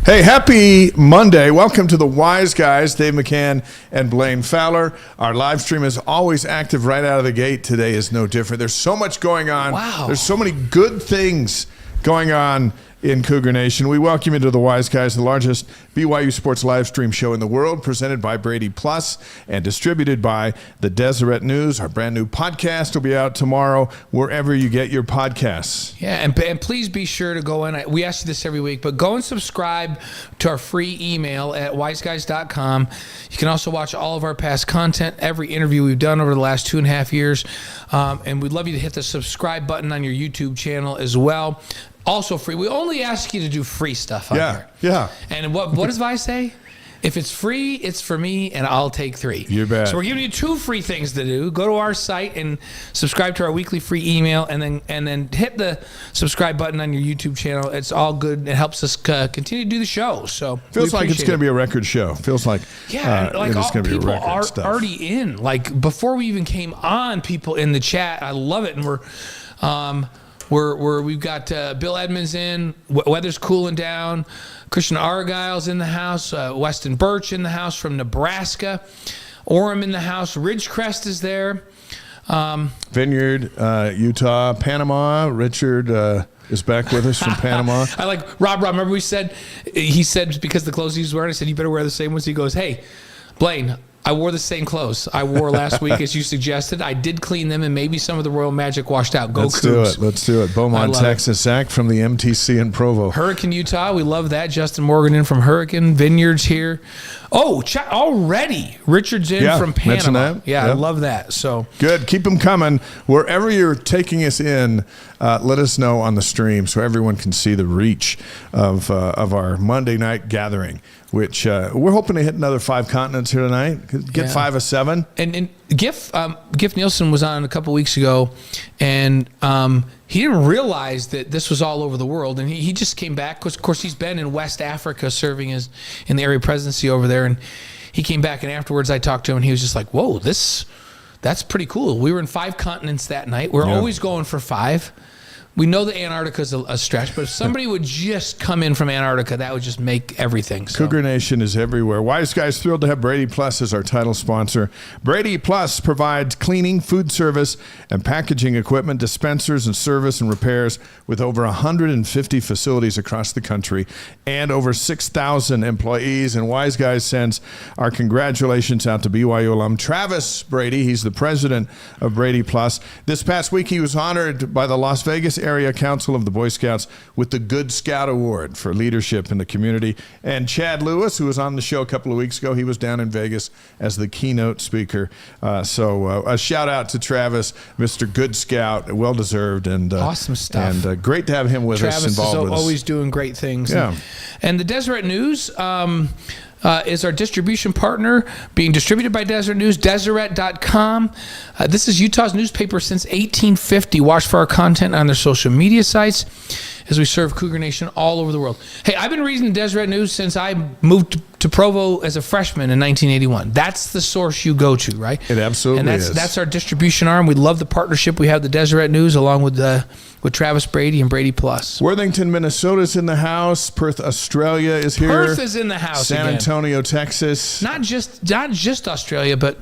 Hey, happy Monday. Welcome to the Wise Guys, Dave McCann and Blaine Fowler. Our live stream is always active right out of the gate. Today is no different. There's so much going on. Wow. There's so many good things going on in Cougar Nation. We welcome you to the Wise Guys, the largest BYU sports live stream show in the world, presented by Brady Plus and distributed by the Deseret News. Our brand new podcast will be out tomorrow wherever you get your podcasts. Yeah, and please be sure to go in. We ask you this every week, but go and subscribe to our free email at wiseguys.com. You can also watch all of our past content, every interview we've done over the last 2.5 years. And we'd love you to hit the subscribe button on your YouTube channel as well. Also free. We only ask you to do free stuff on here. Yeah. And what does Vi say? If it's free, it's for me, and I'll take 3. You bet. So we're giving you 2 free things to do. Go to our site and subscribe to our weekly free email, and then hit the subscribe button on your YouTube channel. It's all good. It helps us continue to do the show. So feels like it's going to be a record show. Feels like like it's going to be people record are stuff. already in. Like before we even came on, people in the chat. I love it, and we've got Bill Edmonds in. Weather's cooling down. Christian Argyle's in the house. Weston Birch in the house from Nebraska. Orem in the house. Ridgecrest is there. Vineyard, Utah, Panama. Richard is back with us from Panama. I like Rob. Remember he said because the clothes he was wearing, I said, you better wear the same ones. He goes, hey, Blaine, I wore the same clothes I wore last week as you suggested. I did clean them, and maybe some of the Royal Magic washed out. Go Cougs. Let's do it. Beaumont, Texas, Zach from the MTC in Provo. Hurricane, Utah. We love that. Justin Morgan in from Hurricane. Vineyards here. Oh, already. Richard's in from Panama. Yeah, I love that. So good. Keep them coming. Wherever you're taking us in, let us know on the stream so everyone can see the reach of our Monday night gathering, which we're hoping to hit another 5 continents here tonight. Get 5 of 7. And Giff Nielsen was on a couple weeks ago, and he didn't realize that this was all over the world. And he just came back. Of course, he's been in West Africa serving in the area presidency over there. And he came back, and afterwards I talked to him, and he was just like, whoa, that's pretty cool. We were in 5 continents that night. We're always going for 5. We know that Antarctica's a stretch, but if somebody would just come in from Antarctica, that would just make everything. So. Cougar Nation is everywhere. Wise Guys thrilled to have Brady Plus as our title sponsor. Brady Plus provides cleaning, food service, and packaging equipment, dispensers, and service and repairs with over 150 facilities across the country and over 6,000 employees. And Wise Guys sends our congratulations out to BYU alum Travis Brady. He's the president of Brady Plus. This past week, he was honored by the Las Vegas Area Council of the Boy Scouts with the Good Scout Award for leadership in the community. And Chad Lewis, who was on the show a couple of weeks ago, he was down in Vegas as the keynote speaker. So a shout out to Travis, Mr. Good Scout, well deserved, and awesome stuff. And great to have him with Travis us. Involved is with us. Always doing great things. Yeah. And the Deseret News. Is our distribution partner, being distributed by Deseret News, Deseret.com. This is Utah's newspaper since 1850. Watch for our content on their social media sites as we serve Cougar Nation all over the world. Hey, I've been reading the Deseret News since I moved to Provo as a freshman in 1981. That's the source you go to, right? It absolutely is. That's our distribution arm. We love the partnership we have, the Deseret News, along with Travis Brady and Brady Plus. Worthington, Minnesota's in the house. Perth, Australia is here. Perth is in the house San again. Antonio, Texas. Not just Australia, but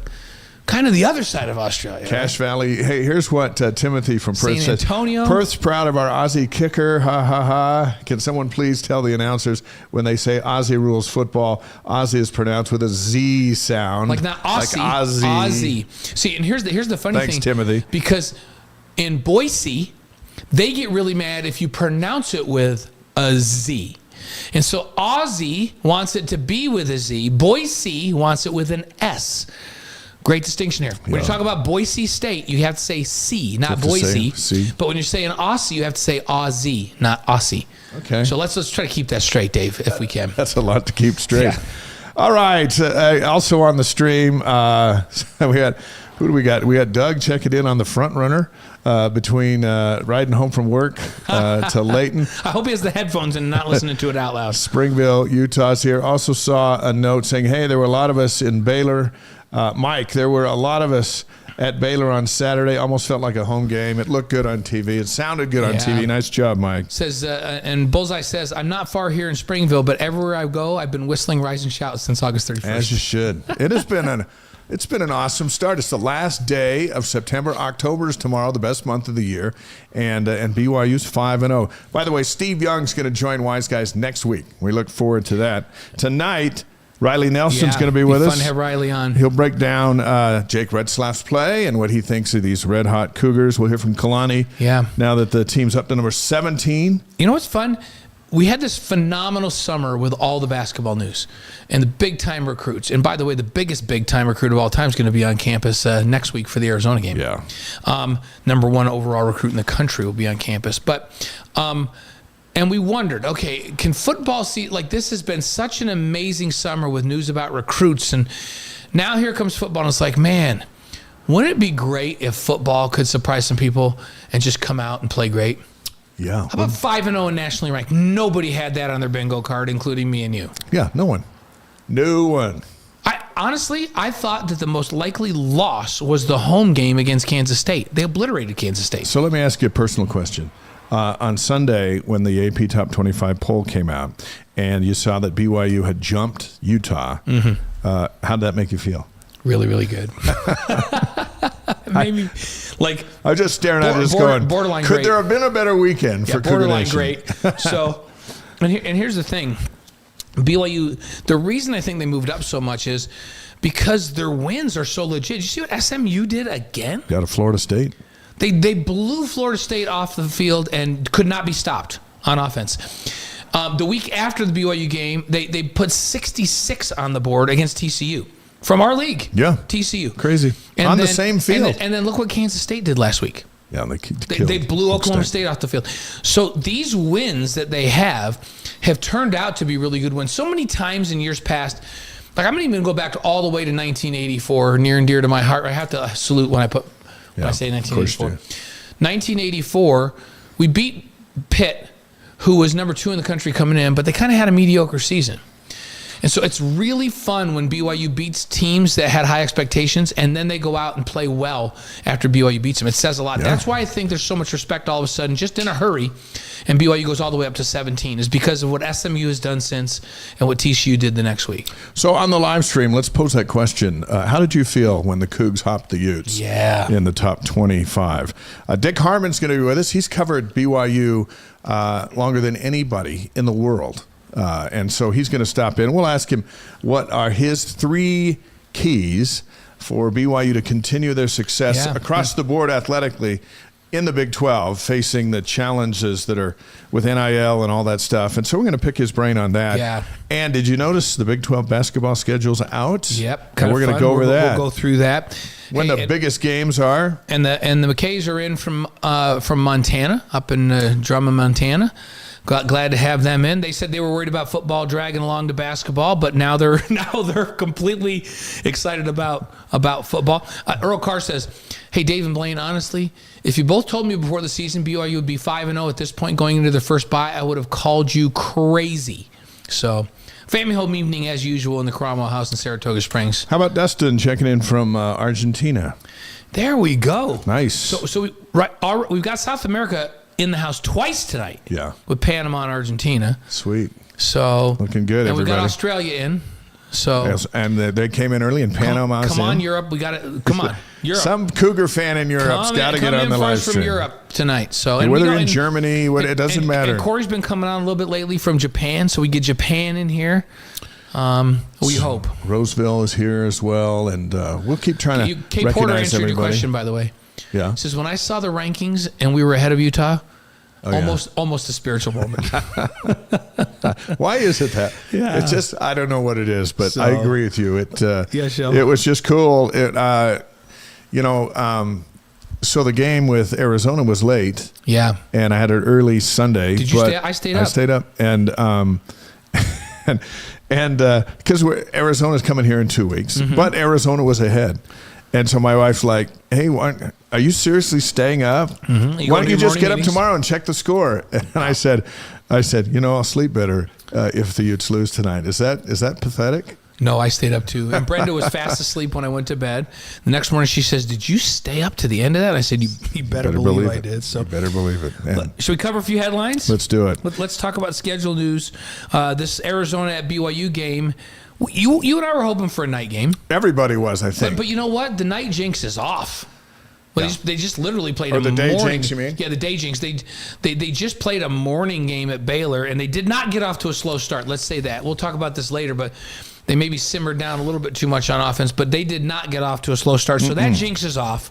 kind of the other side of Australia. Cache Valley. Hey, here's what Timothy from Perth San Antonio. said. Perth's proud of our Aussie kicker. Ha, ha, ha. Can someone please tell the announcers when they say Aussie rules football, Aussie is pronounced with a Z sound. Like not Aussie. Like Aussie. See, and here's the funny thing. Thanks, Timothy. Because in Boise, they get really mad if you pronounce it with a Z. And so Aussie wants it to be with a Z. Boise wants it with an S. Great distinction here. When you talk about Boise State, you have to say C, not Boise. C. But when you're saying Aussie, you have to say Aussie, not Aussie. Okay. So let's try to keep that straight, Dave, if we can. That's a lot to keep straight. Yeah. All right. Also on the stream, we had, who do we got? We had Doug checking in on the front runner between riding home from work to Layton. I hope he has the headphones and not listening to it out loud. Springville, Utah's here. Also saw a note saying, hey, there were a lot of us in Baylor Mike, there were a lot of us at Baylor on Saturday. Almost felt like a home game. It looked good on TV. It sounded good on TV. Nice job, Mike. Says and Bullseye says, I'm not far here in Springville, but everywhere I go, I've been whistling Rise and Shout since August 31st. As you should. It's been an awesome start. It's the last day of September. October is tomorrow, the best month of the year, and BYU's 5-0. By the way, Steve Young's going to join Wise Guys next week. We look forward to that. Tonight, Riley Nelson's going to be with us. Fun to have Riley on. He'll break down Jake Retzlaff's play and what he thinks of these red-hot Cougars. We'll hear from Kalani. Yeah. Now that the team's up to number 17. You know what's fun? We had this phenomenal summer with all the basketball news and the big-time recruits. And by the way, the biggest big-time recruit of all time is going to be on campus next week for the Arizona game. Yeah. Number 1 overall recruit in the country will be on campus. But and we wondered, okay, can football see, like, this has been such an amazing summer with news about recruits, and now here comes football, and it's like, man, wouldn't it be great if football could surprise some people and just come out and play great? Yeah. How about 5-0 and nationally ranked? Nobody had that on their bingo card, including me and you. Yeah, no one. No one. I thought that the most likely loss was the home game against Kansas State. They obliterated Kansas State. So let me ask you a personal question. On Sunday, when the AP Top 25 poll came out, and you saw that BYU had jumped Utah, how did that make you feel? Really, really good. Maybe like I was just staring at it, just going, borderline could great. there have been a better weekend for Cougar borderline Nation? Great. So, and here's the thing, BYU. The reason I think they moved up so much is because their wins are so legit. Did you see what SMU did again? Got a Florida State. They blew Florida State off the field and could not be stopped on offense. The week after the BYU game, they put 66 on the board against TCU from our league. Yeah. TCU. Crazy. On the same field. And then look what Kansas State did last week. Yeah, They blew Oklahoma State off the field. So these wins that they have turned out to be really good wins. So many times in years past, like I'm not even going to go back to all the way to 1984, near and dear to my heart. I have to salute when I say 1984. 1984, we beat Pitt, who was number 2 in the country coming in, but they kind of had a mediocre season. And so it's really fun when BYU beats teams that had high expectations, and then they go out and play well after BYU beats them. It says a lot. Yeah. That's why I think there's so much respect all of a sudden, just in a hurry, and BYU goes all the way up to 17, is because of what SMU has done since and what TCU did the next week. So on the live stream, let's pose that question. How did you feel when the Cougs hopped the Utes in the top 25? Dick Harmon's going to be with us. He's covered BYU longer than anybody in the world. And so he's going to stop in. We'll ask him what are his 3 keys for BYU to continue their success across the board athletically in the Big 12, facing the challenges that are with NIL and all that stuff. And so we're going to pick his brain on that. Yeah. And did you notice the Big 12 basketball schedule's out? Yep. And we're going to go over that. We'll go through that. When the biggest games are. And the McKays are in from Montana, up in Drummond, Montana. Glad to have them in. They said they were worried about football dragging along to basketball, but now they're completely excited about football. Earl Carr says, "Hey, Dave and Blaine, honestly, if you both told me before the season BYU would be 5-0 at this point going into their first bye, I would have called you crazy." So, family home evening as usual in the Cromwell House in Saratoga Springs. How about Dustin checking in from Argentina? There we go. Nice. So we've got South America in the house twice tonight. Yeah. With Panama and Argentina. Sweet. So looking good, and everybody. We got Australia in. So yes, and they came in early, and Panama's come on, in. Europe. We got it. Come on, Europe. Some Cougar fan in Europe's got to get on the live stream. From Europe tonight. So and whether in Germany, it doesn't matter. And Corey's been coming on a little bit lately from Japan, so we get Japan in here. We hope. Roseville is here as well, and we'll keep trying to Kate recognize Porter answered everybody. your question, by the way. Yeah. It says, when I saw the rankings and we were ahead of Utah, almost a spiritual moment. Why is it that? Yeah. It's just, I don't know what it is, but I agree with you. It was just cool. So the game with Arizona was late. Yeah. And I had it early Sunday. Did you stay? I stayed up. I stayed up, and because Arizona's coming here in 2 weeks, but Arizona was ahead. And so my wife's like, "Hey, are you seriously staying up? Why don't you just get up tomorrow and check the score?" And I said, I'll sleep better if the Utes lose tonight. Is that pathetic? No, I stayed up too. And Brenda was fast asleep when I went to bed. The next morning she says, "Did you stay up to the end of that?" I said, you better believe I did. So you better believe it. And should we cover a few headlines? Let's do it. Let's talk about schedule news. This Arizona at BYU game. You and I were hoping for a night game. Everybody was, I think. But you know what? The night jinx is off. Well, yeah. They just literally played or a the day morning. Jinx, you mean? Yeah, the day jinx. They just played a morning game at Baylor, and they did not get off to a slow start. Let's say that. We'll talk about this later, but they maybe simmered down a little bit too much on offense, but they did not get off to a slow start. So that jinx is off.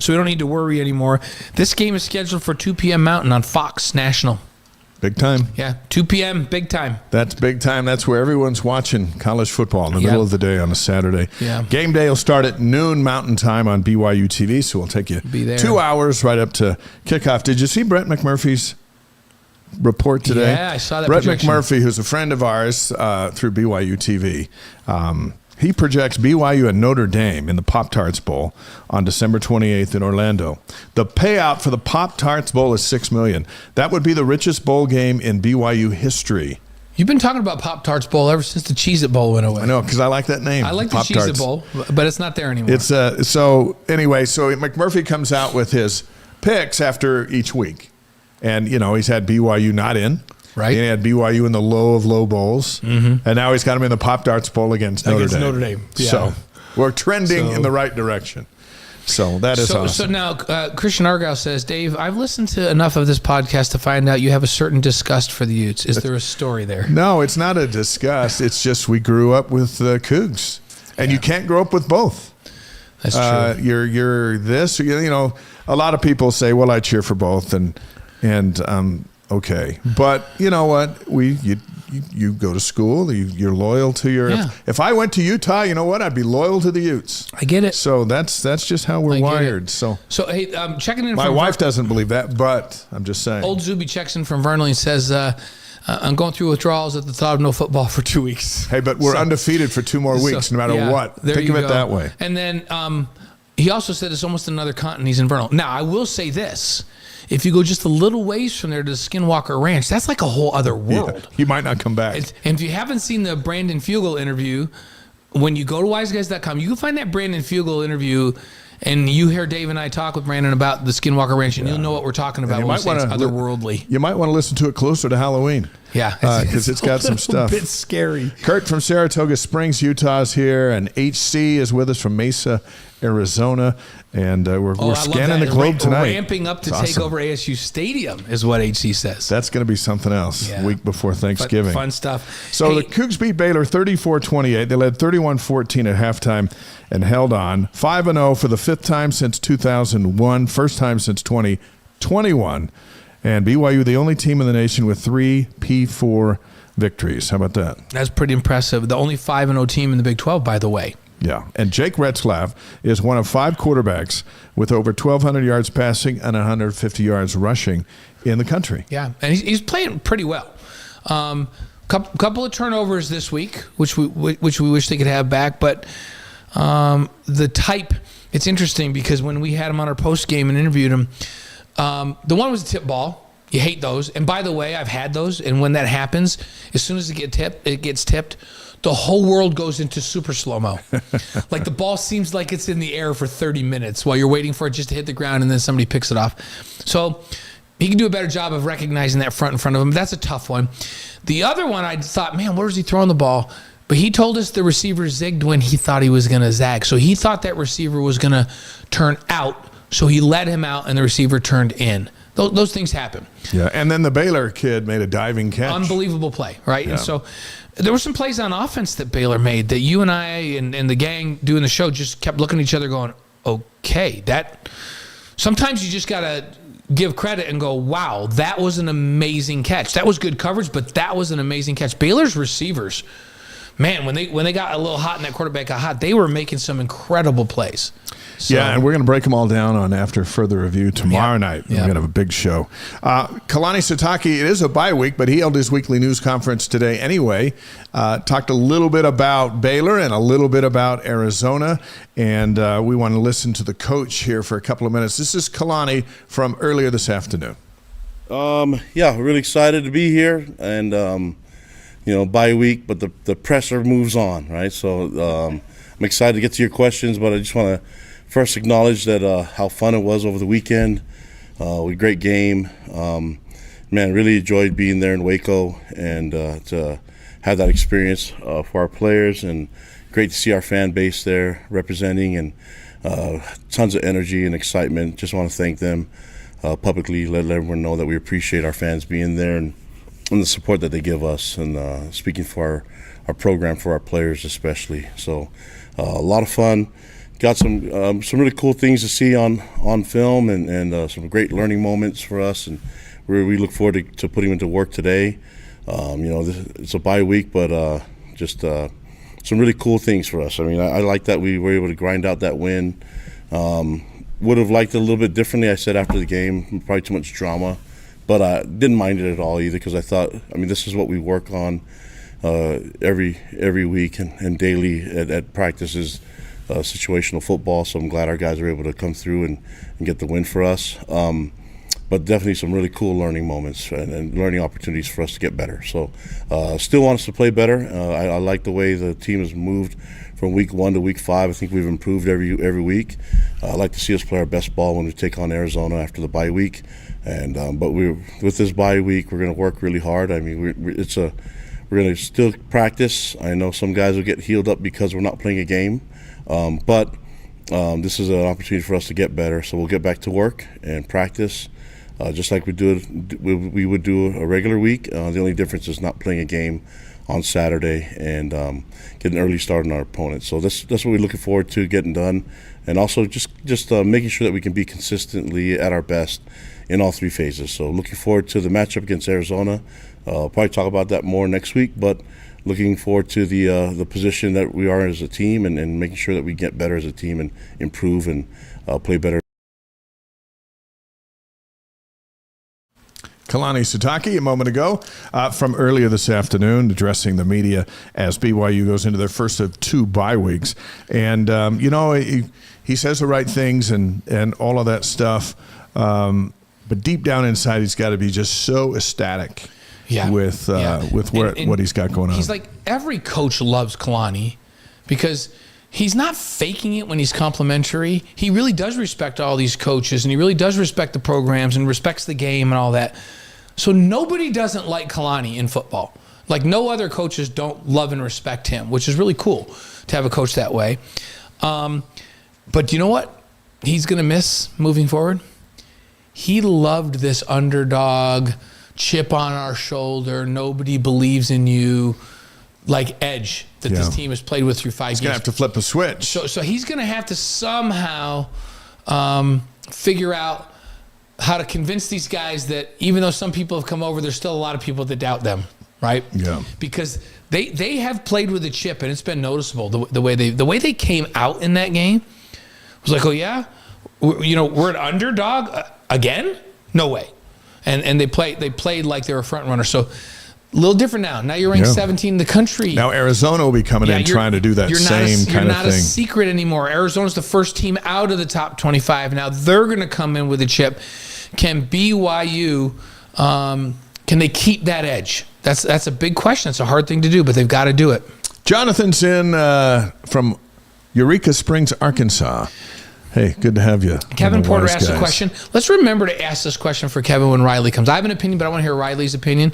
So we don't need to worry anymore. This game is scheduled for 2 p.m. Mountain on Fox National. Big time. Yeah, 2 p.m., big time. That's big time. That's where everyone's watching college football in the middle of the day on a Saturday. Yeah. Game day will start at noon Mountain Time on BYU TV, so we'll take you 2 hours right up to kickoff. Did you see Brett McMurphy's report today? Yeah, I saw that Brett projection. McMurphy, who's a friend of ours through BYU TV, he projects BYU and Notre Dame in the Pop-Tarts Bowl on December 28th in Orlando. The payout for the Pop-Tarts Bowl is $6 million. That would be the richest bowl game in BYU history. You've been talking about Pop-Tarts Bowl ever since the Cheez-It Bowl went away. I know, because I like that name. I like the Cheez-It Bowl, but it's not there anymore. It's so McMurphy comes out with his picks after each week. And, he's had BYU not in. Right. He had BYU in the low of low bowls. Mm-hmm. And now he's got him in the Pop-Tarts Bowl against Notre Dame. Yeah. So we're trending in the right direction. So that is awesome. So now Christian Argyle says, Dave, I've listened to enough of this podcast to find out you have a certain disgust for the Utes. Is there a story there? No, it's not a disgust. It's just we grew up with Cougs. And you can't grow up with both. That's true. You're this, a lot of people say, well, I cheer for both. And okay, but you know what? You go to school. You're loyal to your. Yeah. If I went to Utah, you know what? I'd be loyal to the Utes. I get it. So that's just how we're wired. So hey, checking in. My wife doesn't believe that, but I'm just saying. Old Zuby checks in from Vernal and says, "I'm going through withdrawals at the thought of no football for 2 weeks." Hey, but we're undefeated for 2 more weeks, no matter what. Think of it that way. And then he also said it's almost another continent. He's in Vernal. Now I will say this. If you go just a little ways from there to the Skinwalker Ranch, that's like a whole other world. Yeah, he might not come back. And if you haven't seen the Brandon Fugel interview, when you go to wiseguys.com, you can find that Brandon Fugel interview, and you hear Dave and I talk with Brandon about the Skinwalker Ranch, and you'll know what we're talking about when we say it's otherworldly. You might want to listen to it closer to Halloween. Yeah. Because it's got some stuff. It's a bit scary. Kurt from Saratoga Springs, Utah is here, and HC is with us from Mesa, Arizona. And we're scanning the globe tonight. Ramping up to take over ASU Stadium is what HC says. That's going to be something else week before Thanksgiving. Fun stuff. So the Cougs beat Baylor 34-28. They led 31-14 at halftime and held on. 5-0 for the 5th time since 2001, first time since 2021. And BYU, the only team in the nation with 3 P4 victories. How about that? That's pretty impressive. The only 5-0 team in the Big 12, by the way. Yeah, and Jake Retzlaff is one of 5 quarterbacks with over 1,200 yards passing and 150 yards rushing in the country. Yeah, and he's playing pretty well. Couple of turnovers this week, which we wish they could have back. But the type, it's interesting because when we had him on our post game and interviewed him, the one was a tip ball. You hate those. And by the way, I've had those. And when that happens, as soon as it gets tipped, the whole world goes into super slow-mo. Like the ball seems like it's in the air for 30 minutes while you're waiting for it just to hit the ground and then somebody picks it off. So he can do a better job of recognizing that front in front of him. That's a tough one. The other one, I thought, man, where was he throwing the ball? But he told us the receiver zigged when he thought he was going to zag. So he thought that receiver was going to turn out. So he let him out and the receiver turned in. Those things happen. Yeah, and then the Baylor kid made a diving catch. Unbelievable play, right? Yeah. And so there were some plays on offense that Baylor made that you and I and the gang doing the show just kept looking at each other going, okay, that sometimes you just got to give credit and go, wow, that was an amazing catch. That was good coverage, but that was an amazing catch. Baylor's receivers, man, when they got a little hot and that quarterback got hot, they were making some incredible plays. So, yeah, and we're going to break them all down on After Further Review tomorrow night. We're going to have a big show. Kalani Sitake, it is a bye week, but he held his weekly news conference today anyway. Talked a little bit about Baylor and a little bit about Arizona, and we want to listen to the coach here for a couple of minutes. This is Kalani from earlier this afternoon. Yeah, really excited to be here, and bye week, but the pressure moves on, right? So I'm excited to get to your questions, but I just want to first acknowledge that how fun it was over the weekend. Great game. Really enjoyed being there in Waco and to have that experience for our players, and great to see our fan base there representing, and tons of energy and excitement. Just want to thank them publicly, let everyone know that we appreciate our fans being there and the support that they give us, and speaking for our program, for our players especially. So a lot of fun. Got some really cool things to see on film, and some great learning moments for us, and we look forward to putting them to work today. It's a bye week, but just some really cool things for us. I like that we were able to grind out that win. Would have liked it a little bit differently. I said after the game, probably too much drama, but I didn't mind it at all either, because I thought, this is what we work on every week and daily at practices. Situational football, so I'm glad our guys are able to come through and get the win for us. But definitely some really cool learning moments and learning opportunities for us to get better. So still want us to play better. I like the way the team has moved from week 1 to week 5. I think we've improved every week. I like to see us play our best ball when we take on Arizona after the bye week. And but with this bye week, we're going to work really hard. We're going to still practice. I know some guys will get healed up because we're not playing a game. But this is an opportunity for us to get better, so we'll get back to work and practice just like we would do a regular week. The only difference is not playing a game on Saturday and get an early start on our opponent. So that's what we're looking forward to getting done, and also just making sure that we can be consistently at our best in all 3 phases. So looking forward to the matchup against Arizona. Probably talk about that more next week, but looking forward to the position that we are as a team, and making sure that we get better as a team and improve and play better. Kalani Sitake a moment ago from earlier this afternoon, addressing the media as BYU goes into their first of 2 bye weeks. And, he says the right things and all of that stuff. But deep down inside, he's got to be just so ecstatic with what he's got going on. He's like, every coach loves Kalani because he's not faking it when he's complimentary. He really does respect all these coaches, and he really does respect the programs and respects the game and all that. So nobody doesn't like Kalani in football. Like, no other coaches don't love and respect him, which is really cool to have a coach that way. But you know what he's going to miss moving forward? He loved this underdog, chip on our shoulder, nobody believes in you, like edge that this team has played with through 5 games. He's going to have to flip a switch. So he's going to have to somehow figure out how to convince these guys that even though some people have come over, there's still a lot of people that doubt them, right? Yeah. Because they have played with a chip, and it's been noticeable the way they came out in that game. It was like, oh yeah, we're an underdog again? No way. And they played like they were a front runner. So a little different now. Now you're ranked 17 in the country. Now Arizona will be coming in trying to do that same kind of thing. You're not a secret anymore. Arizona's the first team out of the top 25. Now they're going to come in with a chip. Can BYU, can they keep that edge? That's a big question. It's a hard thing to do, but they've got to do it. Jonathan's in from Eureka Springs, Arkansas. Hey, good to have you. Kevin Porter asked a question. Let's remember to ask this question for Kevin when Riley comes. I have an opinion, but I want to hear Riley's opinion.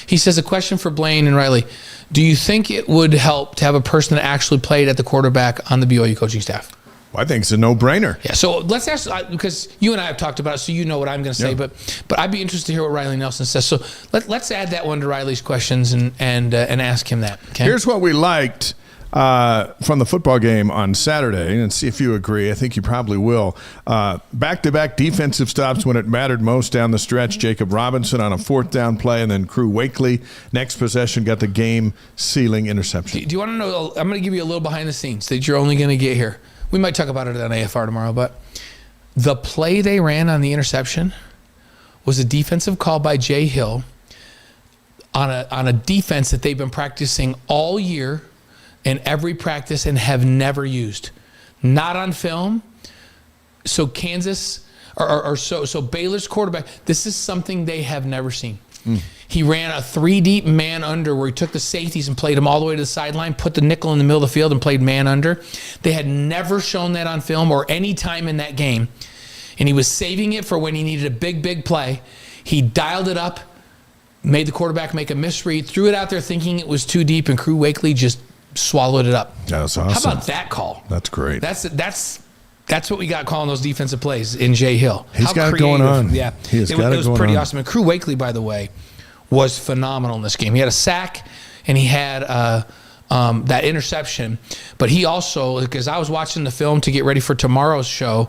He says, a question for Blaine and Riley. Do you think it would help to have a person that actually played at the quarterback on the BYU coaching staff? Well, I think it's a no-brainer. Yeah, so let's ask, because you and I have talked about it, so you know what I'm going to say, but I'd be interested to hear what Riley Nelson says. So let's add that one to Riley's questions and ask him that. Okay? Here's what we liked from the football game on Saturday, and see if you agree. I think you probably will. Back-to-back defensive stops when it mattered most down the stretch. Jakob Robinson on a 4th down play, and then Crew Wakley, next possession, got the game-sealing interception. Do you want to know? I'm going to give you a little behind the scenes that you're only going to get here. We might talk about it on AFR tomorrow, but the play they ran on the interception was a defensive call by Jay Hill on a defense that they've been practicing all year in every practice and have never used. Not on film. So Kansas, so Baylor's quarterback, this is something they have never seen. He ran a 3-deep man under where he took the safeties and played them all the way to the sideline, put the nickel in the middle of the field and played man under. They had never shown that on film or any time in that game. And he was saving it for when he needed a big play. He dialed it up, made the quarterback make a misread, threw it out there thinking it was too deep, and Crew Wakley just swallowed it up. That's awesome. How about that call? That's great. That's what we got calling those defensive plays in Jay Hill. He's got it going on. Yeah, it was pretty awesome. And Crew Wakley, by the way, was phenomenal in this game. He had a sack and he had that interception. But he also, because I was watching the film to get ready for tomorrow's show,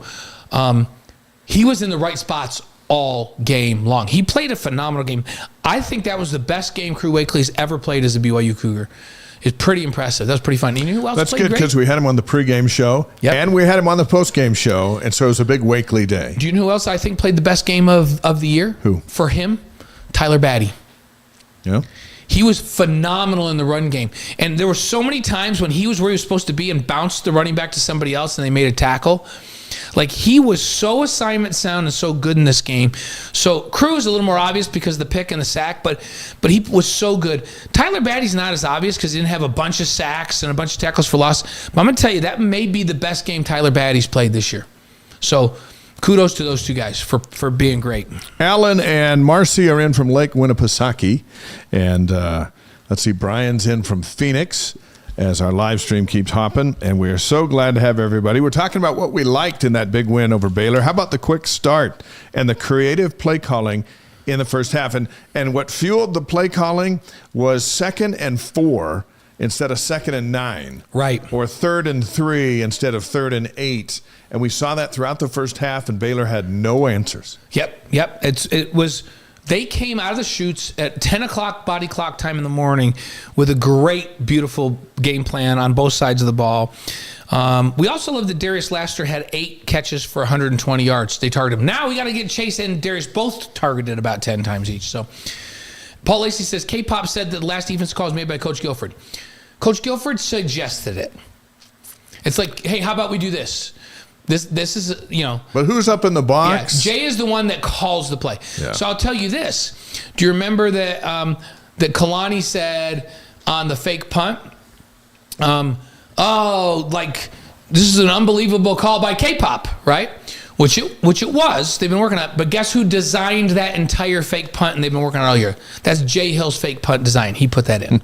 he was in the right spots all game long. He played a phenomenal game. I think that was the best game Crew Wakley's ever played as a BYU Cougar. It's pretty impressive. That was pretty fun. You know who else That's played good because we had him on the pregame show and we had him on the postgame show, and so it was a big Wakley day. Do you know who else I think played the best game of the year? Who? For him? Tyler Batty. Yeah. He was phenomenal in the run game. And there were so many times when he was where he was supposed to be and bounced the running back to somebody else and they made a tackle. Like, he was so assignment sound and so good in this game. So Crew is a little more obvious because of the pick and the sack, but he was so good. Tyler Batty's not as obvious because he didn't have a bunch of sacks and a bunch of tackles for loss. But I'm going to tell you, that may be the best game Tyler Batty's played this year. So kudos to those two guys for being great. Alan and Marcy are in from Lake Winnipesaukee. And let's see, Brian's in from Phoenix as our live stream keeps hopping, and we are so glad to have everybody. We're talking about what we liked in that big win over Baylor. How about the quick start and the creative play calling in the first half? And what fueled the play calling was 2nd and 4 instead of 2nd and 9. Right. Or 3rd and 3 instead of 3rd and 8. And we saw that throughout the first half, and Baylor had no answers. Yep. They came out of the chutes at 10 o'clock body clock time in the morning with a great, beautiful game plan on both sides of the ball. We also love that Darius Lassiter had 8 catches for 120 yards. They targeted him. Now we got to get Chase and Darius both targeted about 10 times each. So Paul Lacey says, K-Pop said that the last defense call was made by Coach Guilford. Coach Guilford suggested it. It's like, hey, how about we do this? This is, you know. But who's up in the box? Yeah, Jay is the one that calls the play. Yeah. So I'll tell you this. Do you remember that that Kalani said on the fake punt, this is an unbelievable call by K-Pop, right? Which it was. They've been working on it. But guess who designed that entire fake punt, and they've been working on it all year? That's Jay Hill's fake punt design. He put that in.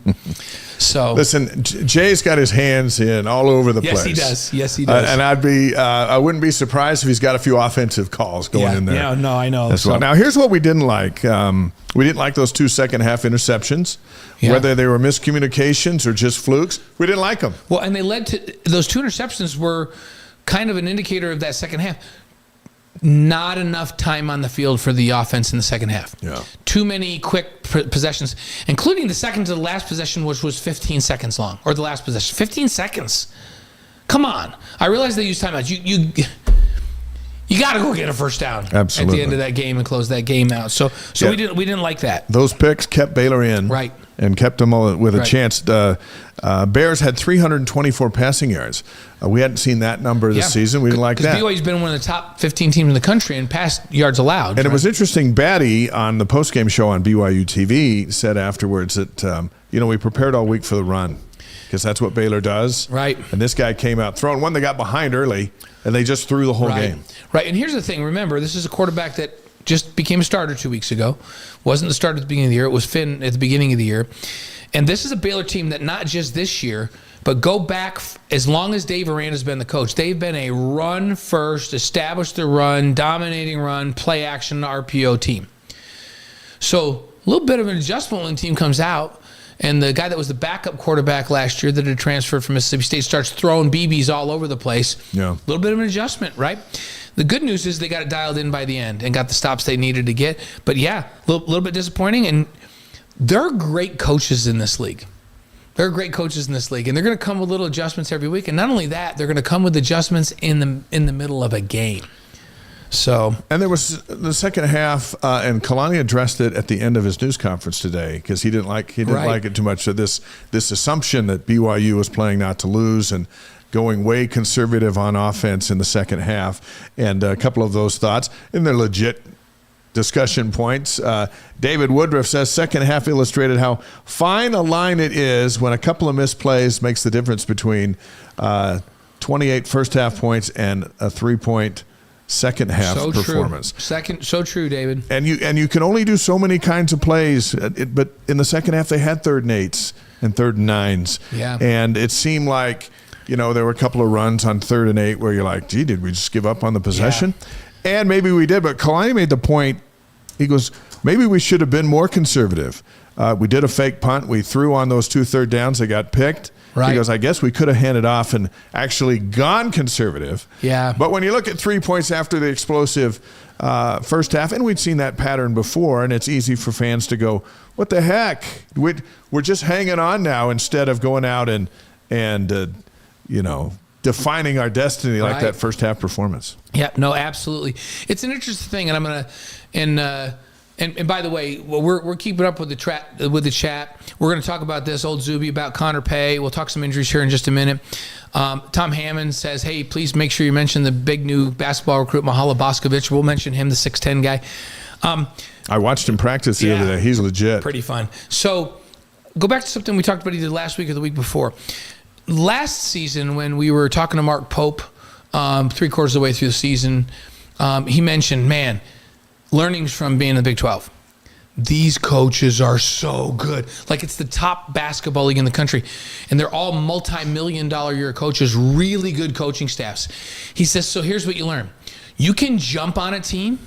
So listen, Jay's got his hands in all over the place. Yes, he does. And I wouldn't be surprised if he's got a few offensive calls going in there. Yeah, no, I know. As well. Now, here's what we didn't like. We didn't like those 2 second-half interceptions, whether they were miscommunications or just flukes. We didn't like them. Well, and they led to those 2 interceptions were kind of an indicator of that second half. Not enough time on the field for the offense in the second half. Yeah. Too many quick possessions, including the second to the last possession, which was 15 seconds long, or the last possession. 15 seconds. Come on. I realize they use timeouts. You got to go get a first down. Absolutely. At the end of that game and close that game out. So yeah. we didn't like that. Those picks kept Baylor in. Right. And kept them all with a chance. Bears had 324 passing yards. We hadn't seen that number this season. We didn't like that. BYU's been one of the top 15 teams in the country in pass yards allowed. And it was interesting. Batty on the postgame show on BYU TV said afterwards that, we prepared all week for the run because that's what Baylor does. Right. And this guy came out throwing one. They got behind early, and they just threw the whole game. Right. And here's the thing. Remember, this is a quarterback that just became a starter 2 weeks ago. Wasn't the starter at the beginning of the year. It was Finn at the beginning of the year. And this is a Baylor team that not just this year, but go back as long as Dave Aranda's been the coach. They've been a run first, establish the run, dominating run, play action RPO team. So a little bit of an adjustment when the team comes out, and the guy that was the backup quarterback last year that had transferred from Mississippi State starts throwing BBs all over the place. Yeah. A little bit of an adjustment, right? The good news is they got it dialed in by the end and got the stops they needed to get. But yeah, a little bit disappointing. And they're great coaches in this league. They're great coaches in this league, and they're going to come with little adjustments every week. And not only that, they're going to come with adjustments in the middle of a game. So, and there was the second half, and Kalani addressed it at the end of his news conference today because he didn't like it too much. So this assumption that BYU was playing not to lose and going way conservative on offense in the second half, and a couple of those thoughts, and they're legit discussion points. David Woodruff says second half illustrated how fine a line it is when a couple of missed plays makes the difference between 28 first half points and a 3-point second half performance. So true, David. And you can only do so many kinds of plays, but in the second half they had 3rd and 8s and 3rd and 9s. Yeah. And it seemed like, there were a couple of runs on 3rd and 8 where you're like, gee, did we just give up on the possession? Yeah. And maybe we did, but Kalani made the point. He goes, maybe we should have been more conservative. We did a fake punt. We threw on those 2 third downs that got picked. Right. He goes, I guess we could have handed off and actually gone conservative. Yeah. But when you look at 3 points after the explosive first half, and we'd seen that pattern before, and it's easy for fans to go, what the heck? We're just hanging on now instead of going out and defining our destiny like that first half performance. Yeah, no, absolutely. It's an interesting thing, and I'm gonna and by the way, we're keeping up with the chat. We're gonna talk about this old Zuby about Connor Pay. We'll talk some injuries here in just a minute. Tom Hammond says, "Hey, please make sure you mention the big new basketball recruit Mahala Boskovic." We'll mention him, the 6'10" guy. I watched him practice the other day. He's legit. Pretty fun. So, go back to something we talked about either last week or the week before. Last season, when we were talking to Mark Pope, 3/4 of the way through the season, he mentioned, learnings from being in the Big 12. These coaches are so good. Like, it's the top basketball league in the country. And they're all multi-million-dollar year coaches, really good coaching staffs. He says, so here's what you learn. You can jump on a team,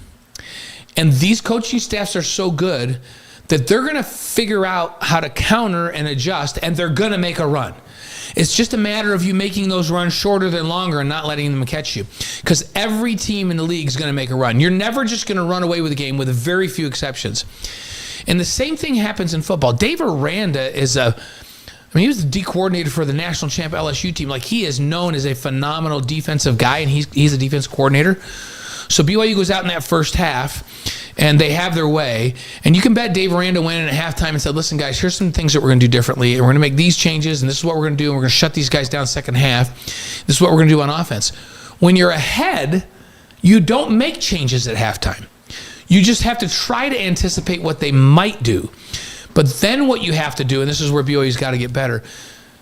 and these coaching staffs are so good that they're going to figure out how to counter and adjust, and they're going to make a run. It's just a matter of you making those runs shorter than longer and not letting them catch you. Because every team in the league is going to make a run. You're never just going to run away with a game, with very few exceptions. And the same thing happens in football. Dave Aranda is he was the D coordinator for the national champ LSU team. Like, he is known as a phenomenal defensive guy, and he's a defense coordinator. So BYU goes out in that first half, and they have their way. And you can bet Dave Aranda went in at halftime and said, listen, guys, here's some things that we're going to do differently. And we're going to make these changes, and this is what we're going to do, and we're going to shut these guys down second half. This is what we're going to do on offense. When you're ahead, you don't make changes at halftime. You just have to try to anticipate what they might do. But then what you have to do, and this is where BYU's got to get better,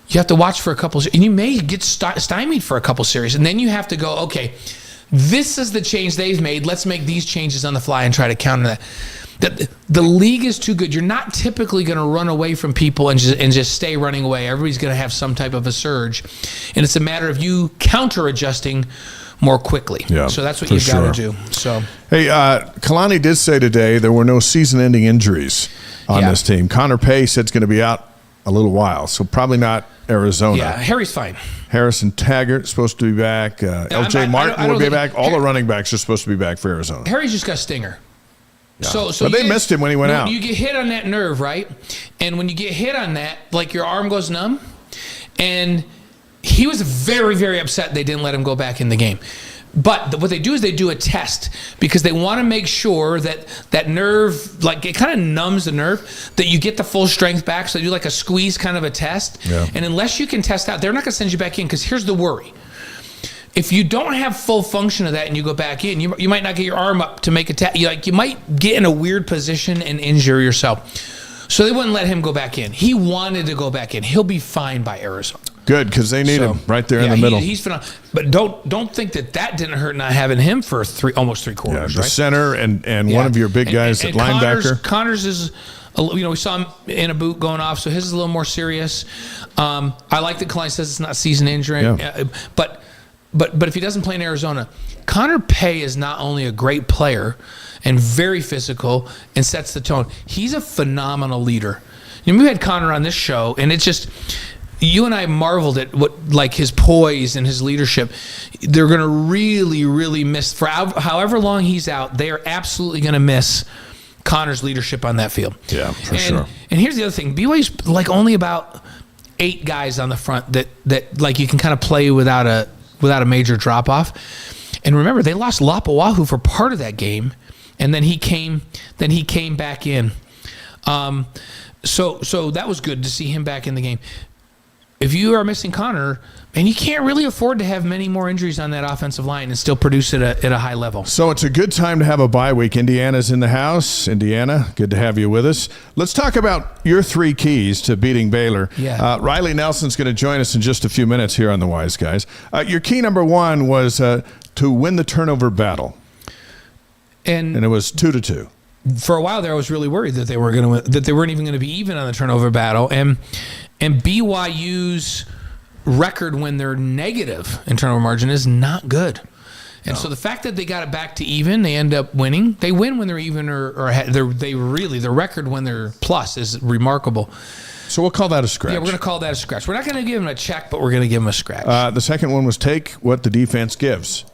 you have to watch for a couple, and you may get stymied for a couple series, and then you have to go, okay, this is the change they've made. Let's make these changes on the fly and try to counter that. The league is too good. You're not typically going to run away from people and just stay running away. Everybody's going to have some type of a surge, and it's a matter of you counter-adjusting more quickly. Yeah, so that's what you've got to do. So, hey, Kalani did say today there were no season-ending injuries on this team. Connor Pay said it's going to be out a little while, so probably not Arizona. Yeah, Harry's fine. Harrison Taggart is supposed to be back. LJ Martin will be back. All the running backs are supposed to be back for Arizona. Harry's just got a stinger. Yeah. So but they missed him when he went out. You get hit on that nerve, right? And when you get hit on that, like, your arm goes numb. And he was very, very upset they didn't let him go back in the game. But what they do is they do a test, because they want to make sure that that nerve, like, it kind of numbs the nerve, that you get the full strength back. So they do like a squeeze kind of a test. Yeah. And unless you can test out, they're not going to send you back in, because here's the worry. If you don't have full function of that and you go back in, you might not get your arm up to make a test. You might get in a weird position and injure yourself. So they wouldn't let him go back in. He wanted to go back in. He'll be fine by Arizona. Good, because they need him right there in the middle. He's phenomenal. But don't think that didn't hurt not having him for almost 3 quarters. The center and one of your big guys at linebacker. Connors is, we saw him in a boot going off, so his is a little more serious. I like that Kalani says it's not season injury. Yeah. But if he doesn't play in Arizona, Connor Pay is not only a great player and very physical and sets the tone, he's a phenomenal leader. We had Connor on this show, and it's just, you and I marveled at what his poise and his leadership. They're going to really, really miss, for however long he's out, they are absolutely going to miss Connor's leadership on that field. Yeah, for sure. And here's the other thing. BYU's only about 8 guys on the front that you can kind of play without a major drop-off. And remember, they lost Lapawahu for part of that game, and then he came back in. So that was good to see him back in the game. if you are missing Connor, and you can't really afford to have many more injuries on that offensive line and still produce it at a high level. So it's a good time to have a bye week. Indiana's in the house. Indiana, good to have you with us. Let's talk about your 3 keys to beating Baylor. Yeah. Riley Nelson's going to join us in just a few minutes here on the Wise Guys. Your key number 1 was to win the turnover battle, and it was 2-2. For a while there, I was really worried that they weren't even going to be even on the turnover battle, and BYU's record when they're negative in turnover margin is not good. And so the fact that they got it back to even, they end up winning. They win when they're even, or the record when they're plus is remarkable. So we'll call that a scratch. Yeah, we're going to call that a scratch. We're not going to give them a check, but we're going to give them a scratch. The second one was take what the defense gives.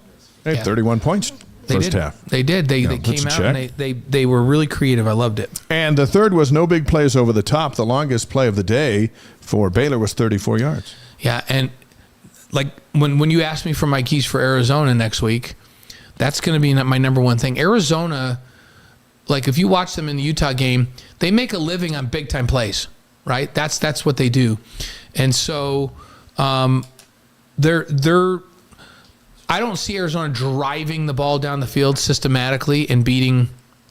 They had 31 points first half. They did. They came out and they were really creative. I loved it. And the third was no big plays over the top. The longest play of the day for Baylor was 34 yards. Yeah, and like when you ask me for my keys for Arizona next week, that's going to be my number one thing. Arizona, like if you watch them in the Utah game, they make a living on big time plays, right? That's what they do, and so they're. I don't see Arizona driving the ball down the field systematically and beating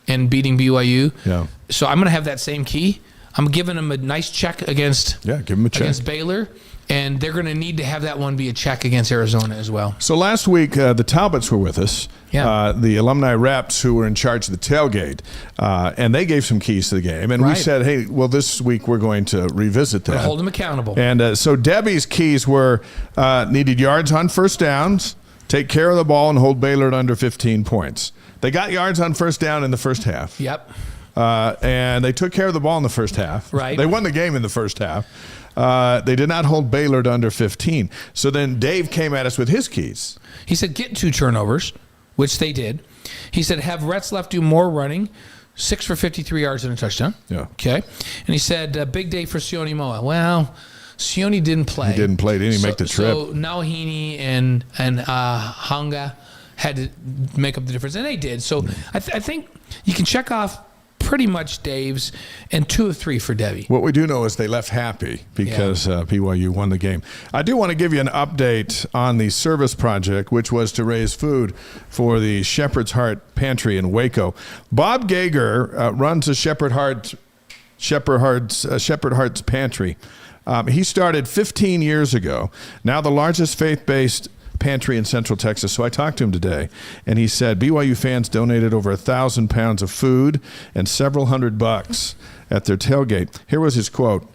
BYU. Yeah. So I'm going to have that same key. I'm giving them a nice check against Baylor. And they're going to need to have that one be a check against Arizona as well. So last week, the Talbots were with us, the alumni reps who were in charge of the tailgate, and they gave some keys to the game. And we said, hey, well, this week we're going to revisit that. But hold them accountable. And so Debbie's keys were needed yards on first downs, take care of the ball, and hold Baylor at under 15 points. They got yards on first down in the first half. Yep. And they took care of the ball in the first half. Right. They won the game in the first half. They did not hold Baylor to under 15. So then Dave came at us with his keys. He said, get 2 turnovers, which they did. He said, have Retzlaff do more running, 6 for 53 yards and a touchdown. Yeah. Okay. And he said, big day for Sione Moa. Well, Sione didn't play. He didn't play. Didn't make the trip. So Nauhini and Hanga had to make up the difference, and they did. So I think you can check off pretty much Dave's and 2 of 3 for Debbie. What we do know is they left happy because BYU won the game. I do want to give you an update on the service project, which was to raise food for the Shepherd's Heart Pantry in Waco. Bob Gager runs the Shepherd Heart's Pantry. He started 15 years ago. Now the largest faith-based pantry in Central Texas. So I talked to him today, and he said BYU fans donated over 1,000 pounds of food and several $100 at their tailgate. Here was his quote: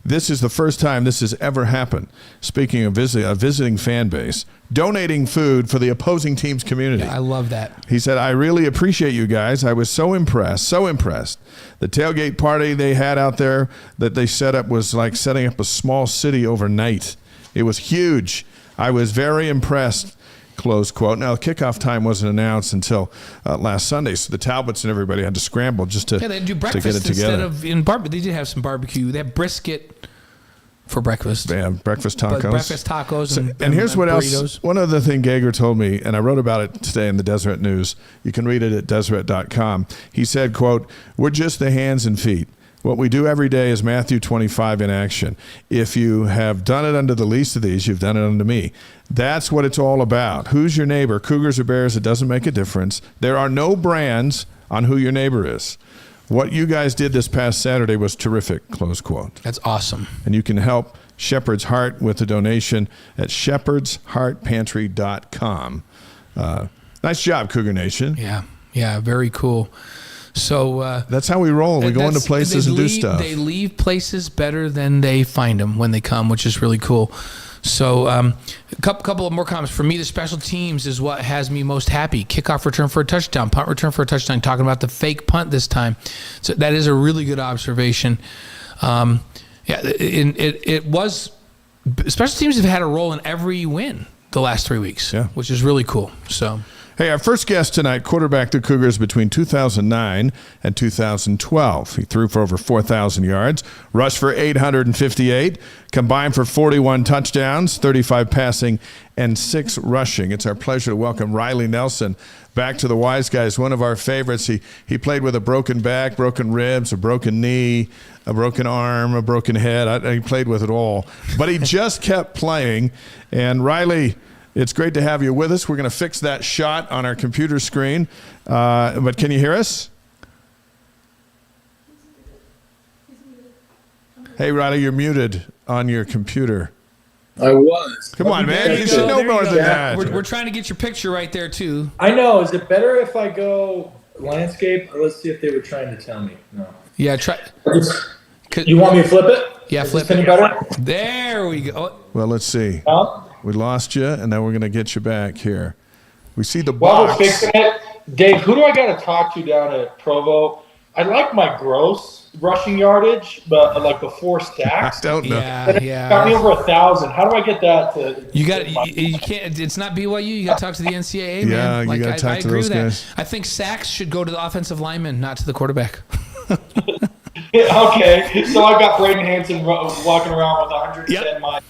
"This is the first time this has ever happened." Speaking of a visiting fan base, donating food for the opposing team's community. Yeah, I love that. He said, "I really appreciate you guys. I was so impressed. The tailgate party they had out there that they set up was like setting up a small city overnight. It was huge. I was very impressed," close quote. Now, the kickoff time wasn't announced until last Sunday, so the Talbots and everybody had to scramble just to, they had to do breakfast to get it together. Instead of in barbecue. They did have some barbecue. They had brisket for breakfast. Yeah, breakfast tacos. Breakfast tacos and here's what burritos. else. One other thing Gager told me, and I wrote about it today in the Deseret News. You can read it at Deseret.com. He said, quote, "We're just the hands and feet. What we do every day is Matthew 25 in action. If you have done it unto the least of these, you've done it unto me." That's what it's all about. Who's your neighbor? Cougars or Bears, it doesn't make a difference. There are no brands on who your neighbor is. What you guys did this past Saturday was terrific, close quote. That's awesome. And you can help Shepherd's Heart with a donation at shepherdsheartpantry.com. Nice job, Cougar Nation. Yeah, very cool. So that's how we roll. We go into places and do stuff. They leave places better than they find them when they come, which is really cool. So a couple of more comments. For me, the special teams is what has me most happy. Kickoff return for a touchdown, punt return for a touchdown. Talking about the fake punt this time. So that is a really good observation. It was – special teams have had a role in every win the last 3 weeks, which is really cool. So – hey, our first guest tonight quarterbacked the Cougars between 2009 and 2012. He threw for over 4,000 yards, rushed for 858, combined for 41 touchdowns, 35 passing, and 6 rushing. It's our pleasure to welcome Riley Nelson back to the Wise Guys, one of our favorites. He played with a broken back, broken ribs, a broken knee, a broken arm, a broken head. He played with it all. But he just kept playing. And Riley, it's great to have you with us. We're going to fix that shot on our computer screen. But can you hear us? Hey, Riley, you're muted on your computer. I was. Come on, man. You should know more than that. We're trying to get your picture right there, too. I know. Is it better if I go landscape? Let's see if they were trying to tell me. No. Yeah, try. You want me to flip it? Yeah, flip it. Any better? There we go. Well, let's see. We lost you, and now we're going to get you back here. We see the While box. we're fixing it, Dave, who do I got to talk to down at Provo? I like my gross rushing yardage, but like before stacks. I don't know. Yeah. Got me over 1,000. How do I get that to? You got you can't. It's not BYU. You got to talk to the NCAA, man. Yeah, you gotta talk to agree those with that. guys. I think sacks should go to the offensive lineman, not to the quarterback. Okay, so I've got Braden Hansen walking around with 110 miles.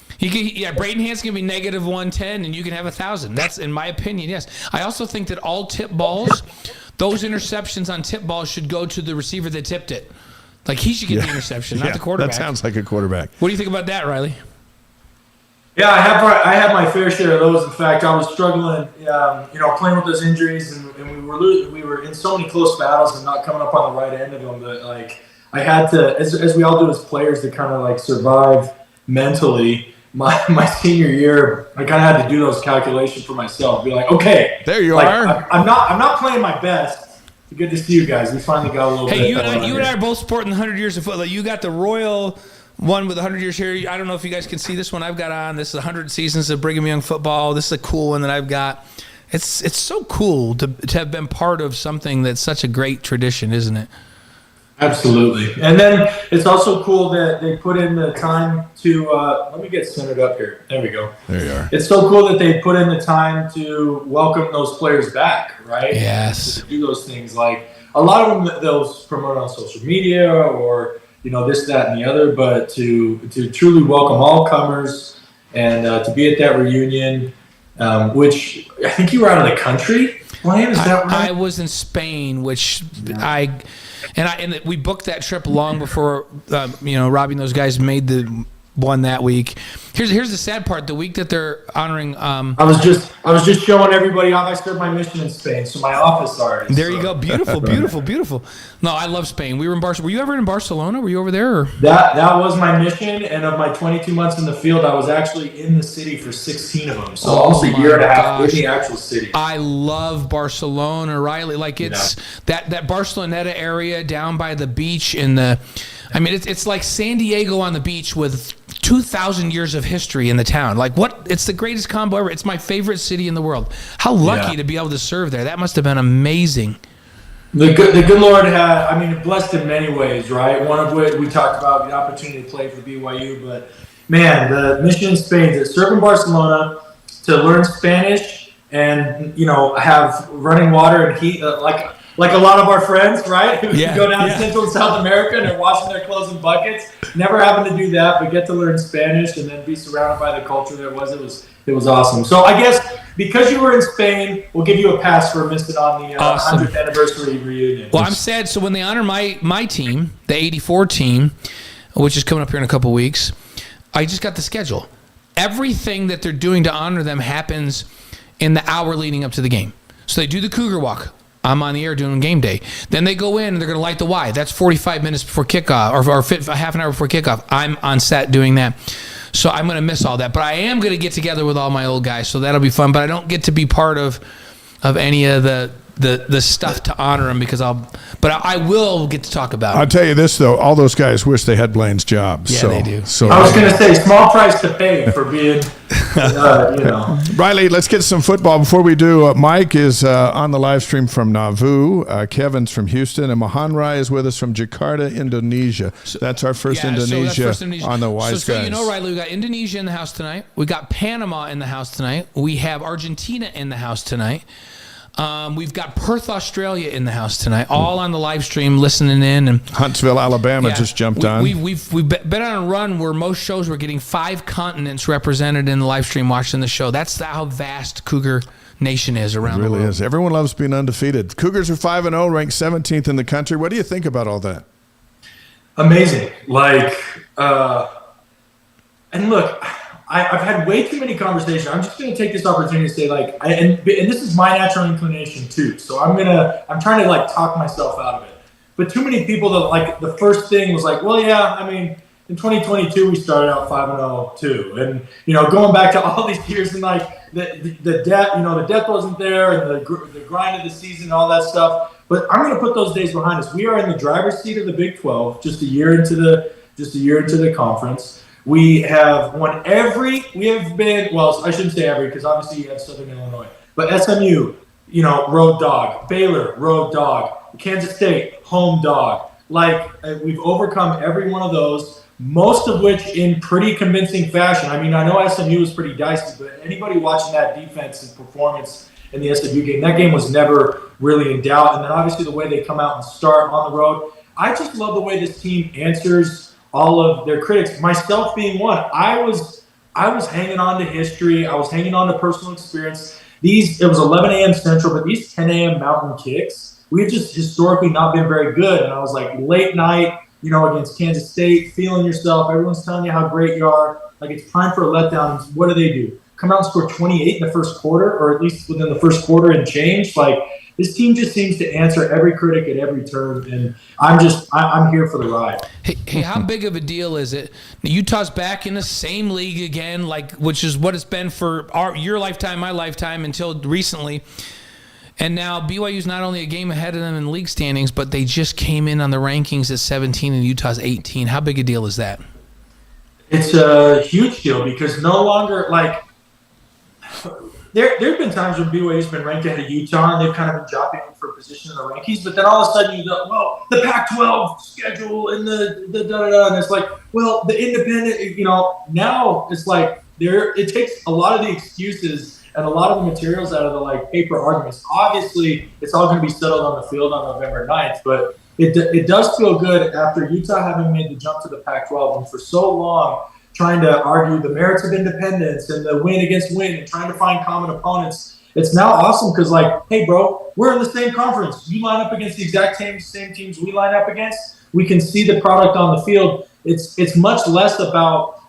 Braden Hansen can be negative 110, and you can have 1,000. That's in my opinion. Yes, I also think that all tip balls, those interceptions on tip balls should go to the receiver that tipped it. Like he should get the interception, not the quarterback. That sounds like a quarterback. What do you think about that, Riley? Yeah, I had my fair share of those. In fact, I was struggling, playing with those injuries, and we were in so many close battles and not coming up on the right end of them. But like I had to, as we all do as players, to kind of like survive mentally. My senior year, I kind of had to do those calculations for myself. Be like, okay, there you are. I'm not playing my best. Good to see you guys. We finally got a little bit. Hey, you and I are both sporting the 100 years of football. You got the Royal one with 100 years here. I don't know if you guys can see this one I've got on. This is 100 seasons of Brigham Young football. This is a cool one that I've got. It's so cool to have been part of something that's such a great tradition, isn't it? Absolutely. And then it's also cool that they put in the time to let me get centered up here. There we go. There you are. It's so cool that they put in the time to welcome those players back, right? Yes. To do those things. Like a lot of them they'll promote on social media or this, that, and the other, but to truly welcome all comers and to be at that reunion, which I think you were out of the country playing, is that right? I was in Spain, which And we booked that trip long before, Robbie and those guys made the one that week. Here's the sad part: the week that they're honoring. I was just showing everybody off. I served my mission in Spain, so my office already. There you go, beautiful, beautiful, beautiful. No, I love Spain. We were in Barcelona. Were you ever in Barcelona? Were you over there? Or? That was my mission, and of my 22 months in the field, I was actually in the city for 16 of them. So almost a year and a half in the actual city. I love Barcelona, Riley. Like it's that Barceloneta area down by the beach it's like San Diego on the beach with 2,000 years of history in the town. Like what? It's the greatest combo ever. It's my favorite city in the world. How lucky to be able to serve there. That must have been amazing. The good Lord had, blessed in many ways, right? One of which we talked about the opportunity to play for BYU, but man, the mission in Spain to serve in Barcelona, to learn Spanish, and have running water and heat, like a lot of our friends, right? Who go down to Central and South America and are washing their clothes in buckets. Never having to do that, but get to learn Spanish and then be surrounded by the culture there was. It was awesome. So I guess because you were in Spain, we'll give you a pass for missing on the 100th anniversary reunion. Well, I'm sad. So when they honor my team, the 84 team, which is coming up here in a couple weeks, I just got the schedule. Everything that they're doing to honor them happens in the hour leading up to the game. So they do the Cougar Walk. I'm on the air doing game day. Then they go in and they're going to light the Y. That's 45 minutes before kickoff or half an hour before kickoff. I'm on set doing that. So I'm going to miss all that. But I am going to get together with all my old guys, so that'll be fun. But I don't get to be part of any of the stuff to honor them but I will get to talk about it. I'll tell you this, though. All those guys wish they had Blaine's job. Yeah, they do. So I was going to say, small price to pay for being, Riley, let's get some football. Before we do, Mike is on the live stream from Nauvoo. Kevin's from Houston. And Mahanrai is with us from Jakarta, Indonesia. That's our first Indonesia on the Wise Guys. So Riley, we got Indonesia in the house tonight. We got Panama in the house tonight. We have Argentina in the house tonight. We've got Perth, Australia in the house tonight, all on the live stream listening in. And Huntsville, Alabama just jumped on. We've been on a run where most shows we're getting 5 continents represented in the live stream watching the show. That's how vast Cougar nation is around the It really world. is. Everyone loves being undefeated. Cougars are 5-0, ranked 17th in the country. What do you think about all that? Amazing. Like, and look, I've had way too many conversations. I'm just going to take this opportunity to say, like, and this is my natural inclination too. So I'm trying to like talk myself out of it. But too many people that like the first thing was like, well, yeah, I mean, in 2022 we started out 5-0 too, and going back to all these years and like the depth, the depth wasn't there, and the grind of the season, and all that stuff. But I'm going to put those days behind us. We are in the driver's seat of the Big 12, just a year into the conference. We have won we have been, well, I shouldn't say every, because obviously you have Southern Illinois, but SMU, road dog, Baylor, road dog, Kansas State, home dog. Like, we've overcome every one of those, most of which in pretty convincing fashion. I mean, I know SMU was pretty dicey, but anybody watching that defense and performance in the SMU game, that game was never really in doubt. And then obviously the way they come out and start on the road. I just love the way this team answers all of their critics, myself being one. I was hanging on to history. I was hanging on to personal experience. It was 11 a.m. Central, but these 10 a.m. Mountain kicks, we've just historically not been very good. And I was like, late night, against Kansas State, feeling yourself. Everyone's telling you how great you are. Like, it's time for a letdown. What do? Come out and score 28 in the first quarter, or at least within the first quarter and change. Like, this team just seems to answer every critic at every turn, and I'm here for the ride. Hey, how big of a deal is it? Utah's back in the same league again, which is what it's been for your lifetime, my lifetime, until recently. And now BYU's not only a game ahead of them in league standings, but they just came in on the rankings at 17 and Utah's 18. How big a deal is that? It's a huge deal because no longer, like, there have been times when BYU's been ranked ahead of Utah and they've kind of been dropping for a position in the rankings, but then all of a sudden you go, well, the Pac-12 schedule and the da-da-da, and it's like, well, the independent, now it's like it takes a lot of the excuses and a lot of the materials out of the like paper arguments. Obviously, it's all going to be settled on the field on November 9th, but it does feel good after Utah having made the jump to the Pac-12 and for so long trying to argue the merits of independence and the win against win and trying to find common opponents. It's now awesome because, like, hey, bro, we're in the same conference. You line up against the exact same teams we line up against. We can see the product on the field. It's much less about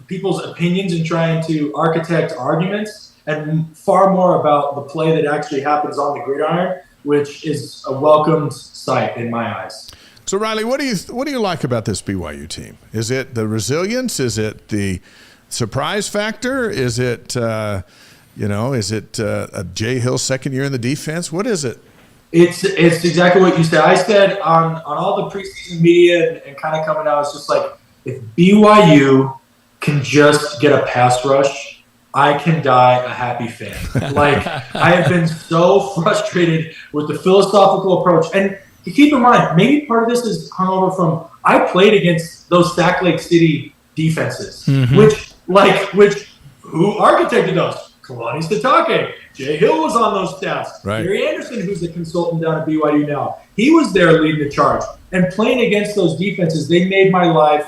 people's opinions and trying to architect arguments, and far more about the play that actually happens on the gridiron, which is a welcomed sight in my eyes. So, Riley, what do you like about this BYU team? Is it the resilience? Is it the surprise factor? Is it a Jay Hill second year in the defense? What is it? It's exactly what you said. I said on all the preseason media and kind of coming out, it's just like, if BYU can just get a pass rush, I can die a happy fan. Like, I have been so frustrated with the philosophical approach. And keep in mind, maybe part of this is hung over from, I played against those Sac Lake City defenses, which who architected those? Kalani Sitake. Jay Hill was on those staffs. Right. Gary Anderson, who's a consultant down at BYU now, he was there leading the charge. And playing against those defenses, they made my life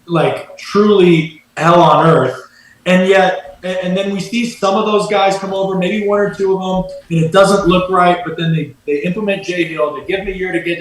like truly hell on earth. And then we see some of those guys come over, maybe one or two of them, and it doesn't look right, but then they implement Jay Hill. They give him a year to get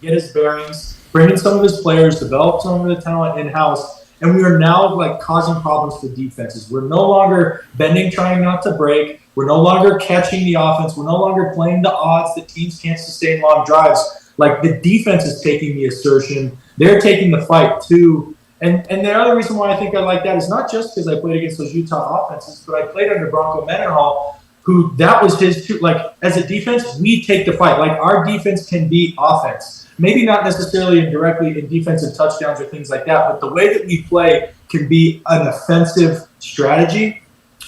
his bearings, bring in some of his players, develop some of the talent in-house, and we are now like causing problems for defenses. We're no longer bending, trying not to break. We're no longer catching the offense. We're no longer playing the odds that teams can't sustain long drives. Like, the defense is taking the assertion. They're taking the fight too. And the other reason why I think I like that is not just because I played against those Utah offenses, but I played under Bronco Mendenhall, who that was his too. Like, as a defense, we take the fight. Like, our defense can be offense. Maybe not necessarily directly in defensive touchdowns or things like that, but the way that we play can be an offensive strategy.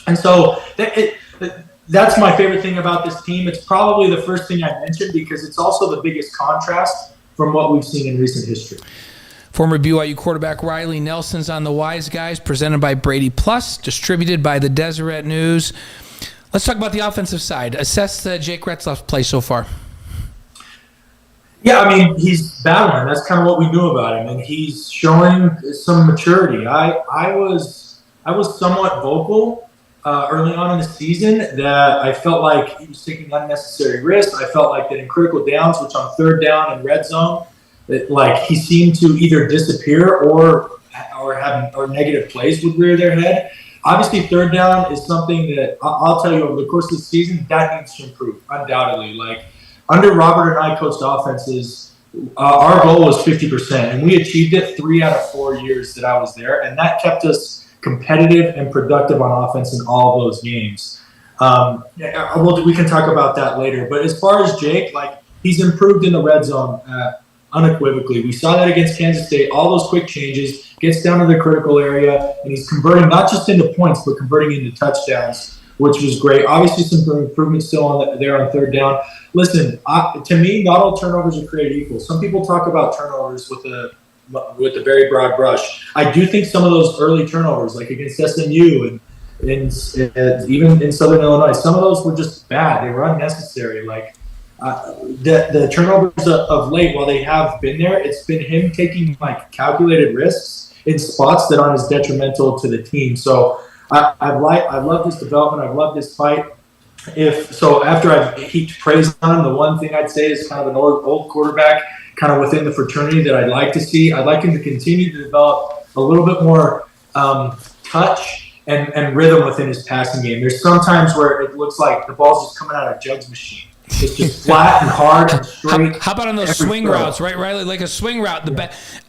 And so that's my favorite thing about this team. It's probably the first thing I mentioned because it's also the biggest contrast from what we've seen in recent history. Former BYU quarterback Riley Nelson's on the Wise Guys, presented by Brady Plus, distributed by the Deseret News. Let's talk about the offensive side. Assess Jake Retzlaff's play so far. Yeah, I mean, he's battling. That's kind of what we knew about him, and he's showing some maturity. I was somewhat vocal early on in the season that I felt like he was taking unnecessary risks. I felt like that in critical downs, which on third down and red zone, that like he seemed to either disappear or negative plays would rear their head. Obviously, third down is something that I'll tell you over the course of the season that needs to improve undoubtedly. Like under Robert and I coached offenses. Our goal was 50%, and we achieved it 3 out of 4 years that I was there, and that kept us competitive and productive on offense in all of those games. We can talk about that later. But as far as Jake, like he's improved in the red zone unequivocally. We saw that against Kansas State. All those quick changes, gets down to the critical area, and he's converting not just into points, but converting into touchdowns, which was great. Obviously, some improvements still there on third down. Listen, to me, not all turnovers are created equal. Some people talk about turnovers with a very broad brush. I do think some of those early turnovers, like against SMU and even in Southern Illinois, some of those were just bad. They were unnecessary. Like the turnovers of late, while they have been there, it's been him taking like calculated risks in spots that aren't as detrimental to the team. So I love this development. I've loved this fight. After I've heaped praise on him, the one thing I'd say is kind of an old quarterback, kind of within the fraternity that I'd like to see. I'd like him to continue to develop a little bit more touch and rhythm within his passing game. There's sometimes where it looks like the ball's just coming out of a jug's machine. It's just flat and hard and straight. How about on those swing routes, right, Riley? Like a swing route.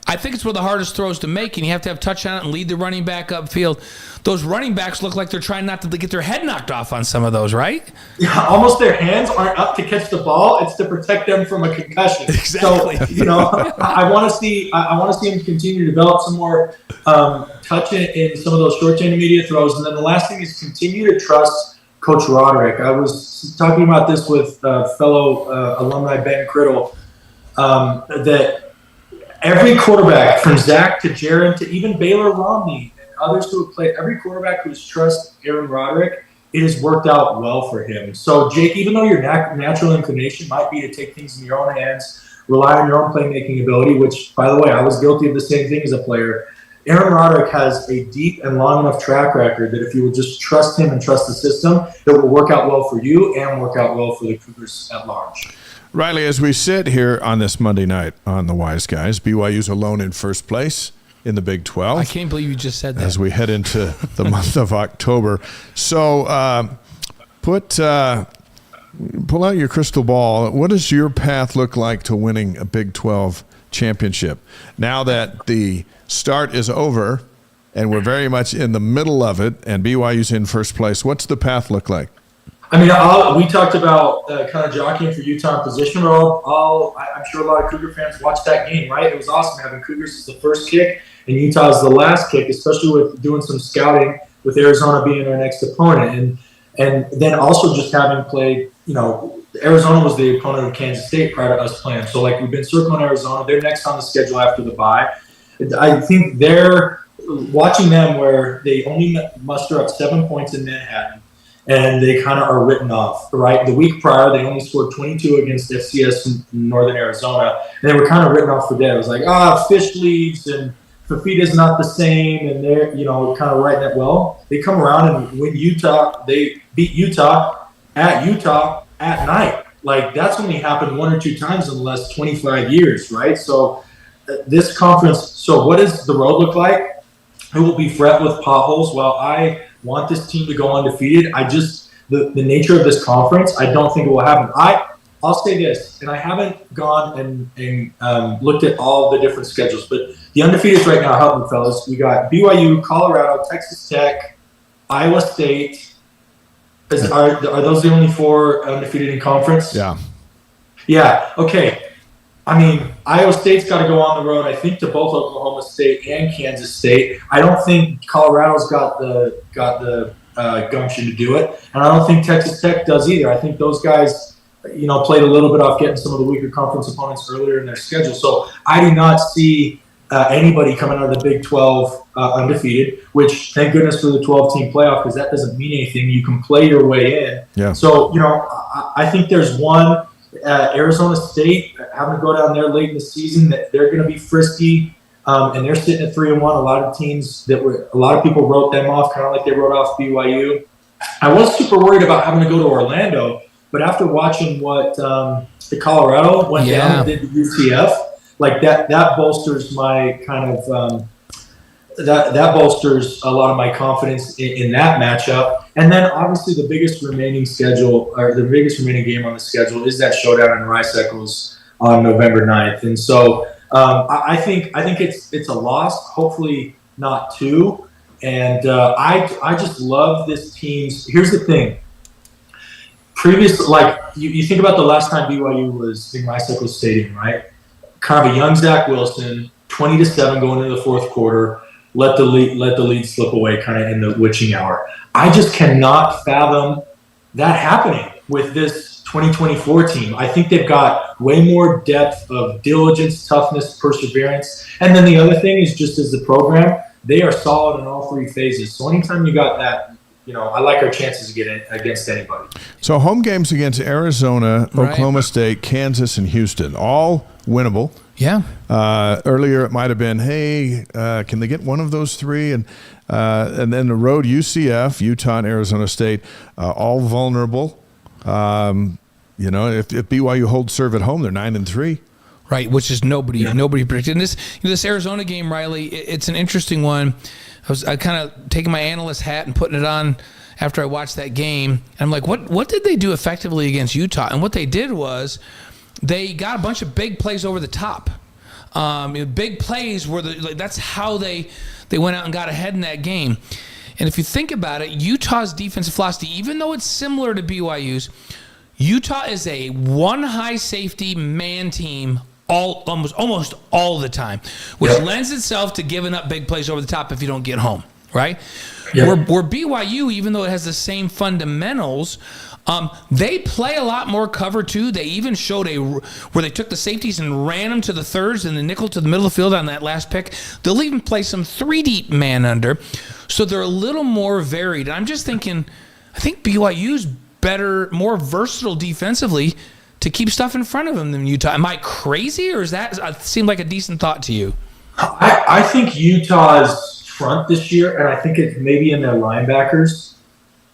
I think it's one of the hardest throws to make, and you have to have touch on it and lead the running back upfield. Those running backs look like they're trying not to get their head knocked off on some of those, right? Yeah, almost their hands aren't up to catch the ball. It's to protect them from a concussion. Exactly. So, I want to see him continue to develop some more touch in some of those short to intermediate throws. And then the last thing is continue to trust Coach Roderick. I was talking about this with fellow alumni Ben Criddle, that every quarterback from Zach to Jaron to even Baylor Romney and others who have played, every quarterback who's trust Aaron Roderick, it has worked out well for him. So Jake, even though your natural inclination might be to take things in your own hands, rely on your own playmaking ability, which, by the way, I was guilty of the same thing as a player, Aaron Roderick has a deep and long enough track record that if you will just trust him and trust the system, it will work out well for you and work out well for the Cougars at large. Riley, as we sit here on this Monday night on the Wise Guys, BYU's alone in first place in the Big 12. I can't believe you just said that. As we head into the month of October. So pull out your crystal ball. What does your path look like to winning a Big 12 championship? Now that the start is over and we're very much in the middle of it and BYU's in first place, what's the path look like? I mean, we talked about kind of jockeying for Utah in position, but I'm sure a lot of Cougar fans watched that game, right? It was awesome having Cougars as the first kick and Utah as the last kick, especially with doing some scouting with Arizona being our next opponent. And then also just having played, Arizona was the opponent of Kansas State prior to us playing. So, like, we've been circling Arizona. They're next on the schedule after the bye. I think they're watching them where they only muster up 7 points in Manhattan, and they kind of are written off, right? The week prior, they only scored 22 against FCS in Northern Arizona, and they were kind of written off for dead. It was like, Fish leaves, and Fafita's not the same, and they're, kind of writing it well. They come around and win Utah. They beat Utah at night. Like, that's only happened 1 or 2 times in the last 25 years, right? So this conference, so what does the road look like? It will be fraught with potholes. While I want this team to go undefeated, the nature of this conference, I don't think it will happen. I'll say this, and I haven't gone and looked at all the different schedules, but the undefeated right now, help me fellas, we got BYU, Colorado, Texas Tech, Iowa State. Are those the only 4 undefeated in conference? Yeah. Yeah, okay. I mean, Iowa State's got to go on the road, I think, to both Oklahoma State and Kansas State. I don't think Colorado's got the gumption to do it, and I don't think Texas Tech does either. I think those guys, played a little bit off getting some of the weaker conference opponents earlier in their schedule. So I do not see anybody coming out of the Big 12 undefeated, which thank goodness for the 12-team playoff, because that doesn't mean anything. You can play your way in. Yeah. So, I think there's one. Arizona State, having to go down there late in the season, that they're going to be frisky, and they're sitting at 3-1. A lot of people wrote them off, kind of like they wrote off BYU. I was super worried about having to go to Orlando, but after watching what the Colorado went down and did to UCF, like that bolsters my kind of that bolsters a lot of my confidence in that matchup. And then obviously the biggest remaining game on the schedule is that showdown in Rice Eccles on November 9th. And so I think it's a loss, hopefully not two. And I just love this team's. Here's the thing. You think about the last time BYU was in Rice Eccles Stadium, right? Kind of a young Zach Wilson, 20-7 going into the fourth quarter. Let the lead slip away kind of in the witching hour. I just cannot fathom that happening with this 2024 team. I think they've got way more depth of diligence, toughness, perseverance. And then the other thing is just as the program, they are solid in all three phases. So anytime you got that, I like our chances to get in against anybody. So home games against Arizona, Oklahoma State, Kansas, and Houston, all winnable. Yeah. Earlier it might have been, hey, can they get one of those three? And then the road, UCF, Utah, and Arizona State, all vulnerable. If BYU holds serve at home, they're 9-3. Right, which is nobody predicted. And this Arizona game, Riley, it's an interesting one. I kind of taking my analyst hat and putting it on after I watched that game. And I'm like, what did they do effectively against Utah? And what they did was they got a bunch of big plays over the top. Big plays were that's how they went out and got ahead in that game. And if you think about it, Utah's defensive philosophy, even though it's similar to BYU's, Utah is a one high safety man team almost all the time, which lends itself to giving up big plays over the top if you don't get home, right? Where BYU, even though it has the same fundamentals, they play a lot more cover too. They even showed where they took the safeties and ran them to the thirds and the nickel to the middle of the field on that last pick. They'll even play some 3-deep man under. So they're a little more varied. I'm just thinking, I think BYU's better, more versatile defensively to keep stuff in front of them than Utah. Am I crazy, or does that seem like a decent thought to you? I think Utah's front this year, and I think it's maybe in their linebackers,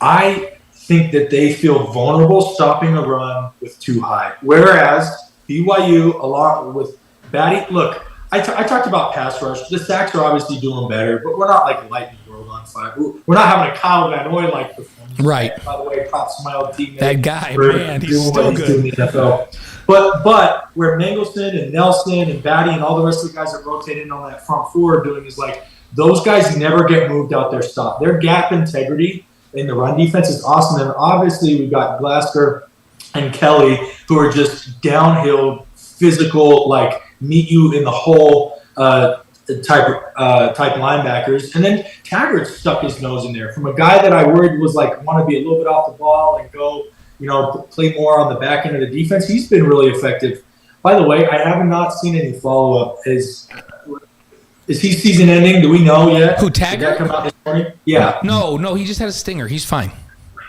I think that they feel vulnerable stopping a run with too high. Whereas BYU, along with Batty, look, I talked about pass rush. The sacks are obviously doing better, but we're not like lighting the world on fire. We're not having a Kyle Van Noy-like performance. Right. By the way, props to my old teammate. That guy, man, he's still good. In the NFL. But where Mangelston and Nelson and Batty and all the rest of the guys that rotate in on that front four are doing is like those guys never get moved out their stop. Their gap integrity in the run defense is awesome. And obviously we've got Glasgow and Kelly who are just downhill, physical, like meet you in the hole type linebackers. And then Taggart stuck his nose in there from a guy that I worried was like want to be a little bit off the ball and go, play more on the back end of the defense. He's been really effective. By the way, I have not seen any follow-up. Is he season ending? Do we know yet? Who, Taggart? Did that come out this morning? Yeah. No, he just had a stinger. He's fine.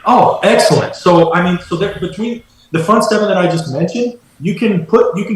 Oh, excellent. So, between the front seven that I just mentioned, you can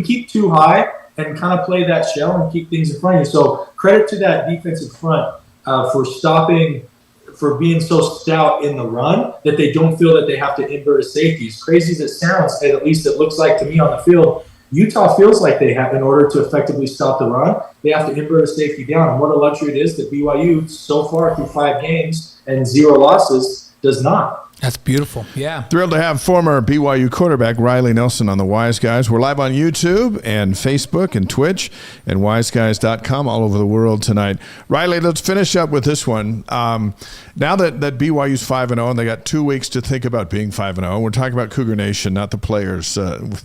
keep too high and kind of play that shell and keep things in front of you. So credit to that defensive front for being so stout in the run that they don't feel that they have to invert a safety. As crazy as it sounds, at least it looks like to me on the field, Utah feels like they have, in order to effectively stop the run, they have to invert a safety down. And what a luxury it is that BYU, so far through 5 games and 0 losses, does not. That's beautiful. Yeah. Thrilled to have former BYU quarterback Riley Nelson on the Wise Guys. We're live on YouTube and Facebook and Twitch and wiseguys.com all over the world tonight. Riley, let's finish up with this one. Now that BYU's 5-0 and they got 2 weeks to think about being 5-0, we're talking about Cougar Nation, not the players.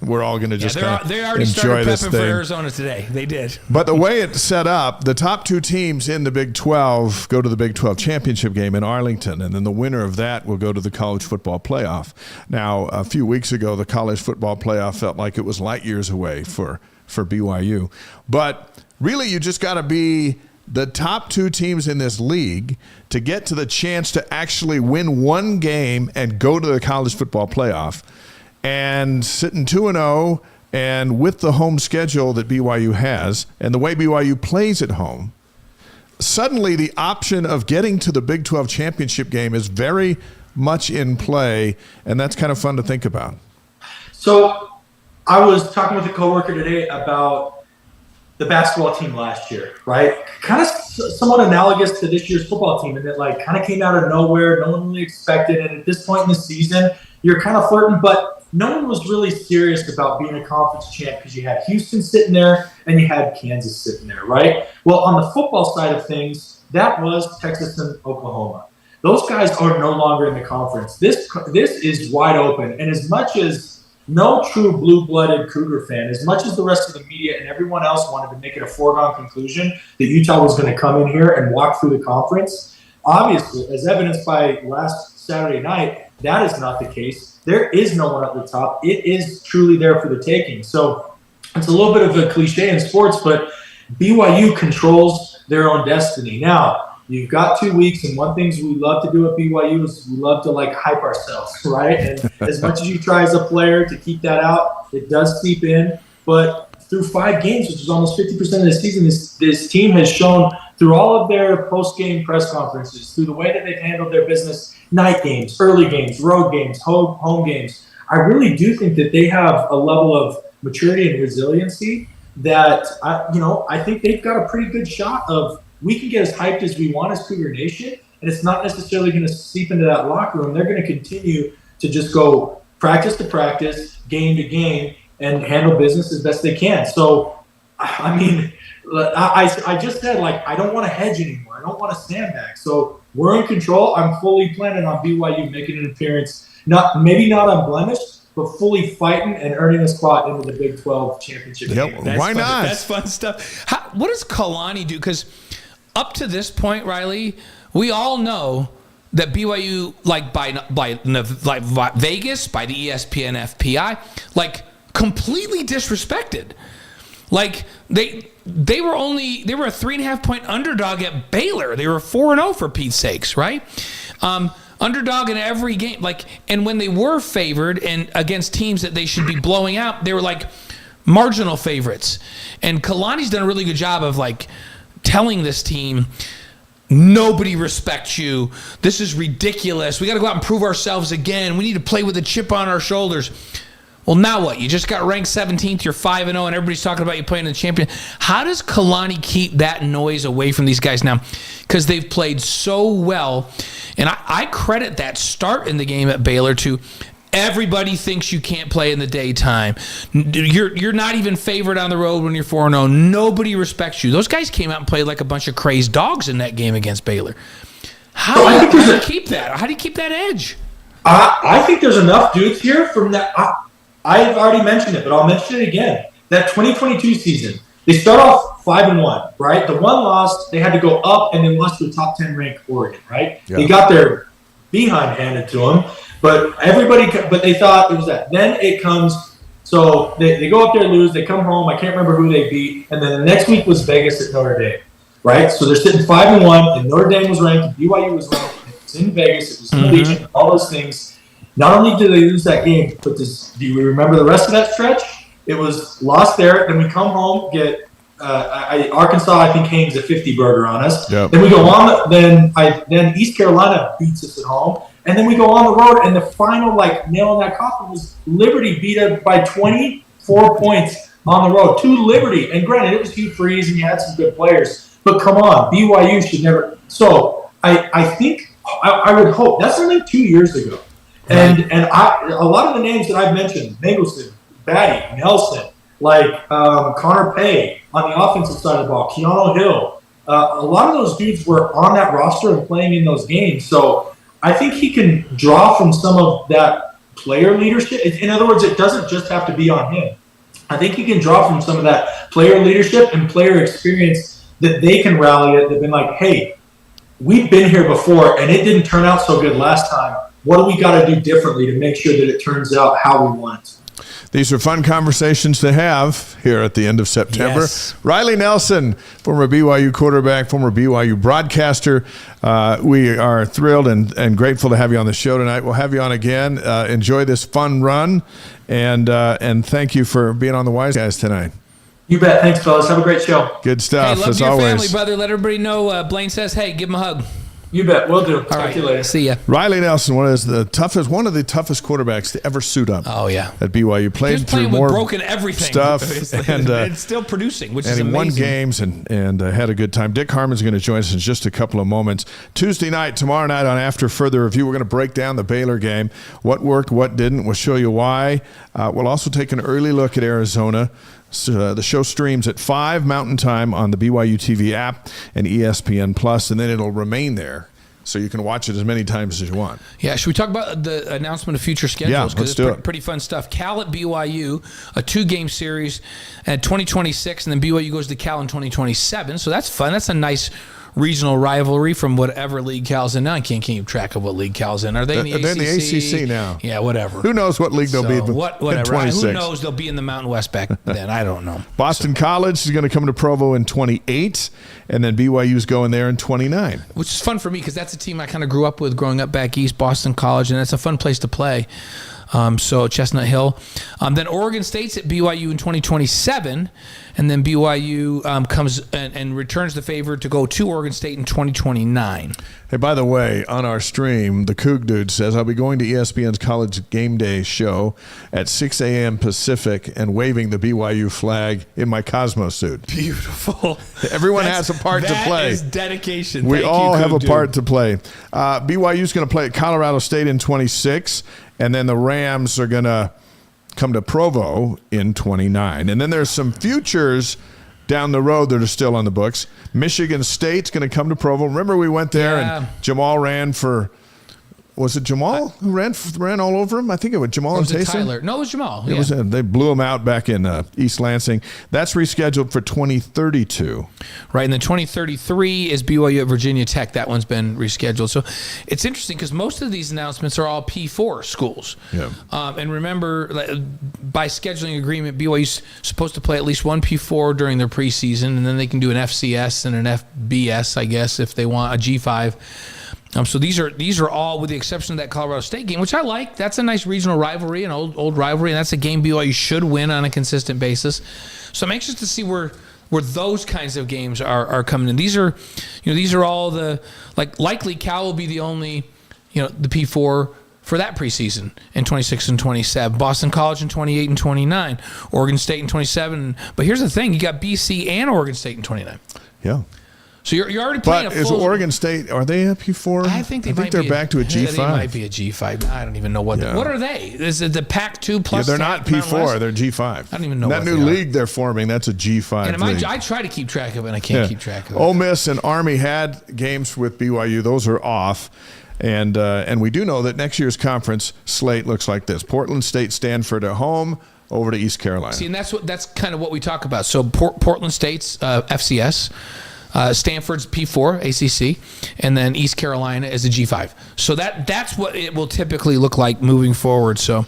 We're all going to just they already enjoy started this prepping thing. for Arizona today. They did. But the way it's set up, the top 2 teams in the Big 12 go to the Big 12 championship game in Arlington, and then the winner of that will go to the college football playoff. Now, a few weeks ago, the college football playoff felt like it was light years away for BYU. But really, you just got to be the top 2 teams in this league to get to the chance to actually win one game and go to the college football playoff. And sitting 2-0 and with the home schedule that BYU has and the way BYU plays at home, suddenly the option of getting to the Big 12 championship game is very much in play, and that's kind of fun to think about. So I was talking with a coworker today about the basketball team last year, right? Kind of somewhat analogous to this year's football team, and it like kind of came out of nowhere. No one really expected it. At this point in the season, you're kind of flirting, but no one was really serious about being a conference champ because you had Houston sitting there and you had Kansas sitting there, right? Well, on the football side of things, that was Texas and Oklahoma. Those guys are no longer in the conference. This is wide open, and as much as no true blue-blooded Cougar fan, as much as the rest of the media and everyone else wanted to make it a foregone conclusion that Utah was going to come in here and walk through the conference, obviously, as evidenced by last Saturday night, that is not the case. There is no one at the top. It is truly there for the taking. So it's a little bit of a cliche in sports, but BYU controls their own destiny. Now, you've got 2 weeks, and one thing we love to do at BYU is we love to like hype ourselves, right? And as much as you try as a player to keep that out, it does seep in. But through 5 games, which is almost 50% of the season, this team has shown through all of their post-game press conferences, through the way that they've handled their business, night games, early games, road games, home games. I really do think that they have a level of maturity and resiliency that I think they've got a pretty good shot of. We can get as hyped as we want as Cougar Nation, and it's not necessarily going to seep into that locker room. They're going to continue to just go practice to practice, game to game, and handle business as best they can. So, I mean, I just said, like, I don't want to hedge anymore. I don't want to sandbag. So we're in control. I'm fully planning on BYU making an appearance, maybe not unblemished, but fully fighting and earning a spot into the Big 12 championship game. Why not? That's fun stuff. What does Kalani do? Because up to this point, Riley, we all know that BYU, like by Vegas, by the ESPN FPI, like completely disrespected. Like they were a 3.5 point underdog at Baylor. They were 4-0 for Pete's sakes, right? Underdog in every game. Like, and when they were favored and against teams that they should be blowing out, they were like marginal favorites. And Kalani's done a really good job of like telling this team, nobody respects you. This is ridiculous. We got to go out and prove ourselves again. We need to play with a chip on our shoulders. Well, now what? You just got ranked 17th. You're 5-0, and everybody's talking about you playing in the champion. How does Kalani keep that noise away from these guys now? Because they've played so well. And I credit that start in the game at Baylor to everybody thinks you can't play in the daytime. You're not even favored on the road when you're 4-0. Nobody respects you. Those guys came out and played like a bunch of crazed dogs in that game against Baylor. How do you keep that? How do you keep that edge? I think there's enough dudes here from that. I've already mentioned it, but I'll mention it again. That 2022 season, they start off 5-1, right? The one loss, they had to go up and then lost to a top 10 ranked Oregon, right? Yeah. They got their behind handed to them. But they thought it was that. Then it comes, so they go up there, lose, they come home. I can't remember who they beat. And then the next week was Vegas at Notre Dame, right? So they're sitting 5-1, and Notre Dame was ranked, BYU was ranked. It was in Vegas, it was in the Legion, all those things. Not only did they lose that game, but do you remember the rest of that stretch? It was lost there. Then we come home, get Arkansas, I think, hangs a 50 burger on us. Yep. Then we go on. Then East Carolina beats us at home. And then we go on the road, and the final nail in that coffin was Liberty beat us by 24 points on the road to Liberty. And granted, it was Hugh Freeze, and you had some good players. But come on, BYU should never. So I think I would hope that's only 2 years ago. And a lot of the names that I've mentioned, Mangelston, Batty, Nelson, Connor Pay on the offensive side of the ball, Keanu Hill, a lot of those dudes were on that roster and playing in those games. So I think he can draw from some of that player leadership. In other words, it doesn't just have to be on him. I think he can draw from some of that player leadership and player experience that they can rally at. They've been like, hey, we've been here before and it didn't turn out so good last time. What do we got to do differently to make sure that it turns out how we want? These are fun conversations to have here at the end of September. Yes. Riley Nelson, former BYU quarterback, former BYU broadcaster. We are thrilled and grateful to have you on the show tonight. We'll have you on again. Enjoy this fun run, and thank you for being on the Wise Guys tonight. You bet. Thanks, fellas. Have a great show. Good stuff, hey, love as your always. family, brother. Let everybody know Blaine says, hey, give him a hug. You bet. We'll do. All Talk right. to you later. See ya. Riley Nelson, one of the toughest quarterbacks to ever suit up. Oh, yeah. At BYU, He played was through playing more with broken everything stuff, and and it's still producing, which is he amazing. won games and had a good time. Dick Harmon's going to join us in just a couple of moments. Tuesday night, tomorrow night on After Further Review, we're going to break down the Baylor game. What worked, what didn't. We'll show you why. We'll also take an early look at Arizona. So, the show streams at 5 Mountain Time on the BYU TV app and ESPN Plus, and then it'll remain there. So you can watch it as many times as you want. Yeah, should we talk about the announcement of future schedules? Yeah, let's do it. Pretty fun stuff. Cal at BYU, a 2-game series at 2026, and then BYU goes to Cal in 2027. So that's fun. That's a nice regional rivalry from whatever league Cal's in. Now I can't keep track of what league Cal's in. Are they in the ACC? They're in the ACC now. Yeah, whatever. Who knows what league they'll be in whatever. 26. Who knows? They'll be in the Mountain West back then. I don't know. Boston College is going to come to Provo in 28, and then BYU's going there in 29. Which is fun for me because that's a team I kind of grew up with growing up back east, Boston College, and it's a fun place to play. So Chestnut Hill. Then Oregon State's at BYU in 2027, and then BYU comes and returns the favor to go to Oregon State in 2029. Hey, by the way, on our stream, the Coug Dude says, I'll be going to ESPN's College Game Day show at 6 a.m. Pacific and waving the BYU flag in my Cosmo suit. Beautiful. Everyone has a part to play. That is dedication. We Thank all you, have a Coug part to play. BYU's going to play at Colorado State in 26, and then the Rams are going to come to Provo in 29. And then there's some futures down the road that are still on the books. Michigan State's going to come to Provo. Remember we went there and Jamal ran for, was it Jamal who ran all over him? I think it was Jamal and Taysom. Tyler? No, it was Jamal. It was, they blew him out back in East Lansing. That's rescheduled for 2032. Right, and then 2033 is BYU at Virginia Tech. That one's been rescheduled. So it's interesting because most of these announcements are all P4 schools. Yeah. And remember, by scheduling agreement, BYU's supposed to play at least one P4 during their preseason, and then they can do an FCS and an FBS, I guess, if they want a G5. So these are all, with the exception of that Colorado State game, which I like. That's a nice regional rivalry, an old rivalry, and that's a game BYU should win on a consistent basis. So I'm anxious to see where those kinds of games are coming in. These are all the, likely Cal will be the only, the P4 for that preseason in 26 and 27. Boston College in 28 and 29. Oregon State in 27. But here's the thing: you got BC and Oregon State in 29. Yeah. So you're already playing but a full... is Oregon State, are they a P4? I think they're back to a G5. They might be a G5. I don't even know what. Yeah. What are they? Is it the Pac-2 plus? Yeah, they're not P4. They're G5. I don't even know that what new they are. league they're forming. That's a G5 league. I try to keep track of it, and I can't keep track of it. Ole Miss and Army had games with BYU. Those are off. And we do know that next year's conference slate looks like this: Portland State, Stanford at home, over to East Carolina. See, and that's kind of what we talk about. So Portland State's FCS. Stanford's P4 ACC, and then East Carolina is a G5. So that's what it will typically look like moving forward. So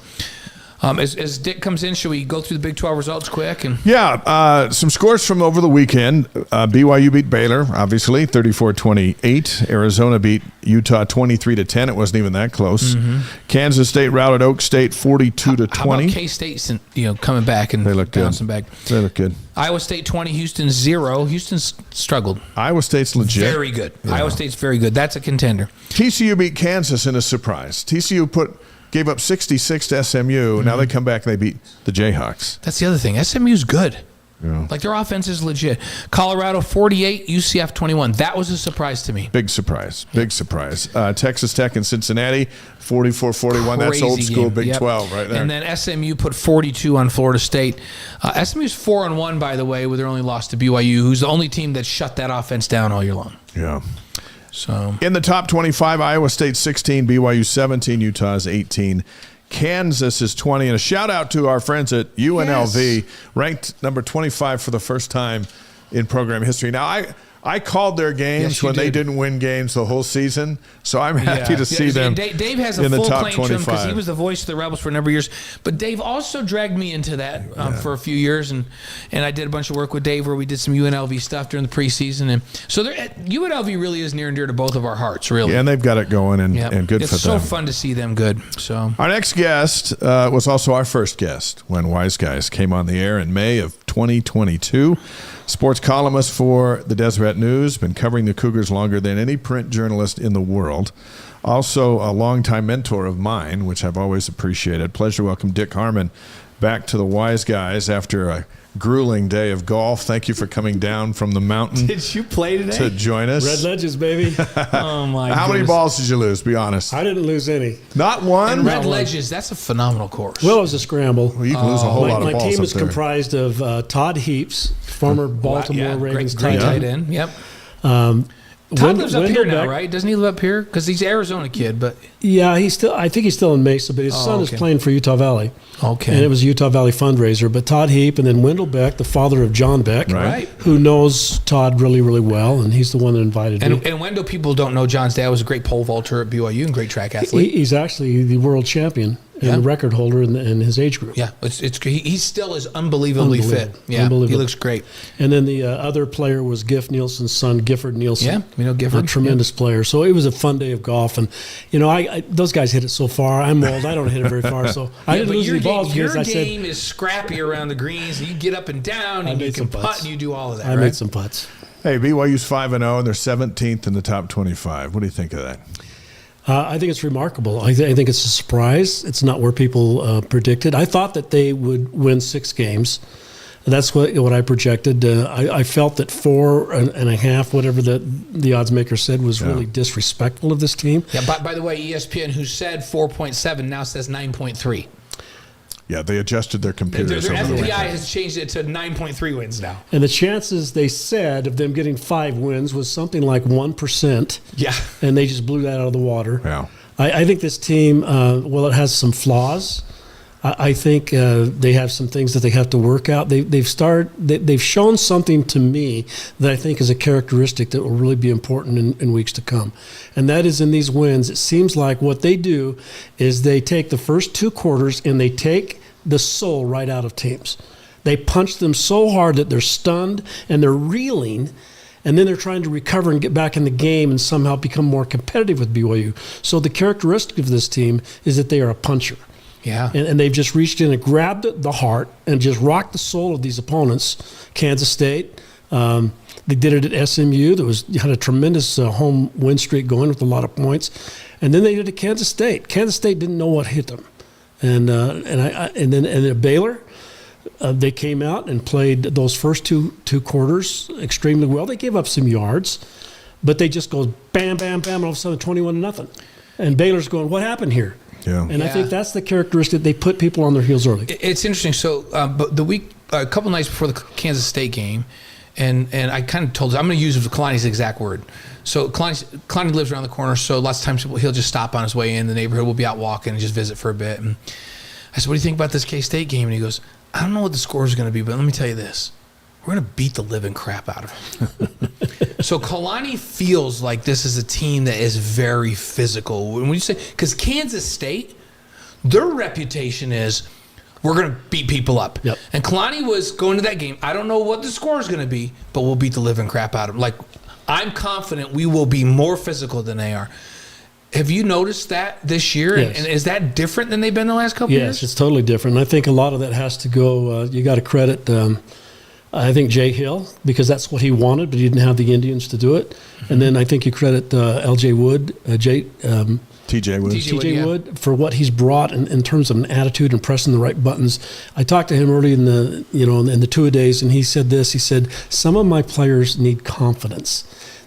as Dick comes in, should we go through the Big 12 results quick? Yeah, some scores from over the weekend. BYU beat Baylor, obviously, 34-28. Arizona beat Utah 23-10. It wasn't even that close. Mm-hmm. Kansas State routed Oak State 42-20. How about K-State, coming back and bouncing back? They look good. Iowa State 20, Houston 0. Houston's struggled. Iowa State's legit. Very good. Yeah. Iowa State's very good. That's a contender. TCU beat Kansas in a surprise. TCU gave up 66 to SMU. Mm-hmm. Now they come back and they beat the Jayhawks. That's the other thing. SMU's good. Yeah. Their offense is legit. Colorado 48, UCF 21. That was a surprise to me. Big surprise. Texas Tech and Cincinnati 44-41. That's old school game. Big 12 right there. And then SMU put 42 on Florida State. SMU's 4-1, by the way, with their only loss to BYU, who's the only team that shut that offense down all year long. Yeah. So in the top 25, Iowa State 16, BYU 17, Utah's 18. Kansas is 20. And a shout out to our friends at UNLV, ranked number 25 for the first time in program history. Now, I called their games when they didn't win games the whole season, so I'm happy to see them. Dave has a full claim to him because he was the voice of the Rebels for a number of years. But Dave also dragged me into that for a few years, and I did a bunch of work with Dave where we did some UNLV stuff during the preseason. And so UNLV really is near and dear to both of our hearts, really. Yeah, and they've got it going, and good for them. It's so fun to see them good. So our next guest was also our first guest when Wise Guys came on the air in May of 2022. Sports columnist for the Deseret News, been covering the Cougars longer than any print journalist in the world. Also a longtime mentor of mine, which I've always appreciated. Pleasure to welcome Dick Harmon back to the Wise Guys after a grueling day of golf. Thank you for coming down from the mountain. Did you play today? To join us. Red Ledges, baby. Oh, my How many balls did you lose? Be honest. I didn't lose any. Not one? And Red Ledges, that's a phenomenal course. Well, it was a scramble. Well, you can lose a whole lot of My balls team up is there. comprised of Todd Heaps, former Baltimore Ravens great tight tight end. end. Yep. Um, Todd lives up here now, Beck- right? Doesn't he live up here? Because he's an Arizona kid, but Yeah, I think he's still in Mesa, but his son is okay. playing for Utah Valley. okay. And it was a Utah Valley fundraiser. But Todd Heap and then Wendell Beck, the father of John Beck, Right. who knows Todd really, really well, and he's the one that invited me. And Wendell, people don't know John's dad was a great pole vaulter at BYU and great track athlete. He's actually the world champion and Yeah. the record holder in his age group. Yeah, he still is unbelievably fit. Yeah, Unbelievable. he looks great. And then the other player was Giff Nielsen's son, Gifford Nielsen. Yeah, we know Gifford. A tremendous player. So it was a fun day of golf. And, I those guys hit it so far. I'm old. I don't hit it very far. So I didn't but lose your any balls your because I said game is scrappy around the greens. You get up and down, and you made can some putt, putts. and you do all of that. I right? made some putts. Hey, BYU's 5-0, and they're 17th in the top 25. What do you think of that? I think it's remarkable. I think it's a surprise. It's not where people predicted. I thought that they would win 6 games. That's what I projected. I felt that 4.5, whatever the odds maker said, was really disrespectful of this team. Yeah. By the way, ESPN, who said 4.7, now says 9.3. Yeah, they adjusted their computers. Their over the FPI weekend. has changed it to 9.3 wins now. And the chances they said of them getting 5 wins was something like 1%. Yeah. And they just blew that out of the water. Yeah. I think this team, well, it has some flaws. I think they have some things that they have to work out. They've shown something to me that I think is a characteristic that will really be important in weeks to come. And that is in these wins, it seems like what they do is they take the first 2 quarters and they take the soul right out of teams. They punch them so hard that they're stunned and they're reeling, and then they're trying to recover and get back in the game and somehow become more competitive with BYU. So the characteristic of this team is that they are a puncher. Yeah. And they've just reached in and grabbed the heart and just rocked the soul of these opponents. Kansas State, they did it at SMU. Had a tremendous home win streak going with a lot of points. And then they did it at Kansas State. Kansas State didn't know what hit them. And then at Baylor, they came out and played those first two quarters extremely well. They gave up some yards, but they just go bam, bam, bam, and all of a sudden 21-0. And Baylor's going, what happened here? Yeah. And I think that's the characteristic. They put people on their heels early. It's interesting. So, but a couple nights before the Kansas State game, and I kind of told, I'm going to use Kalani's exact word. So Kalani lives around the corner, so lots of times he'll just stop on his way in the neighborhood. We'll be out walking and just visit for a bit. And I said, what do you think about this K-State game? And he goes, I don't know what the score is going to be, but let me tell you this. We're going to beat the living crap out of him. So Kalani feels like this is a team that is very physical. When you say, because Kansas State, their reputation is we're going to beat people up. Yep. And Kalani was going to that game. I don't know what the score is going to be, but we'll beat the living crap out of them. Like, I'm confident we will be more physical than they are. Have you noticed that this year? Yes. And is that different than they've been the last couple Yes, years? it's totally different. And I think a lot of that has to go, you got to credit, I think, Jay Hill, because that's what he wanted, but he didn't have the Indians to do it. Mm-hmm. And then I think you credit LJ Wood, TJ Wood. TJ Wood, for what he's brought in terms of an attitude and pressing the right buttons. I talked to him early in the two-a-days, and he said this. He said, some of my players need confidence.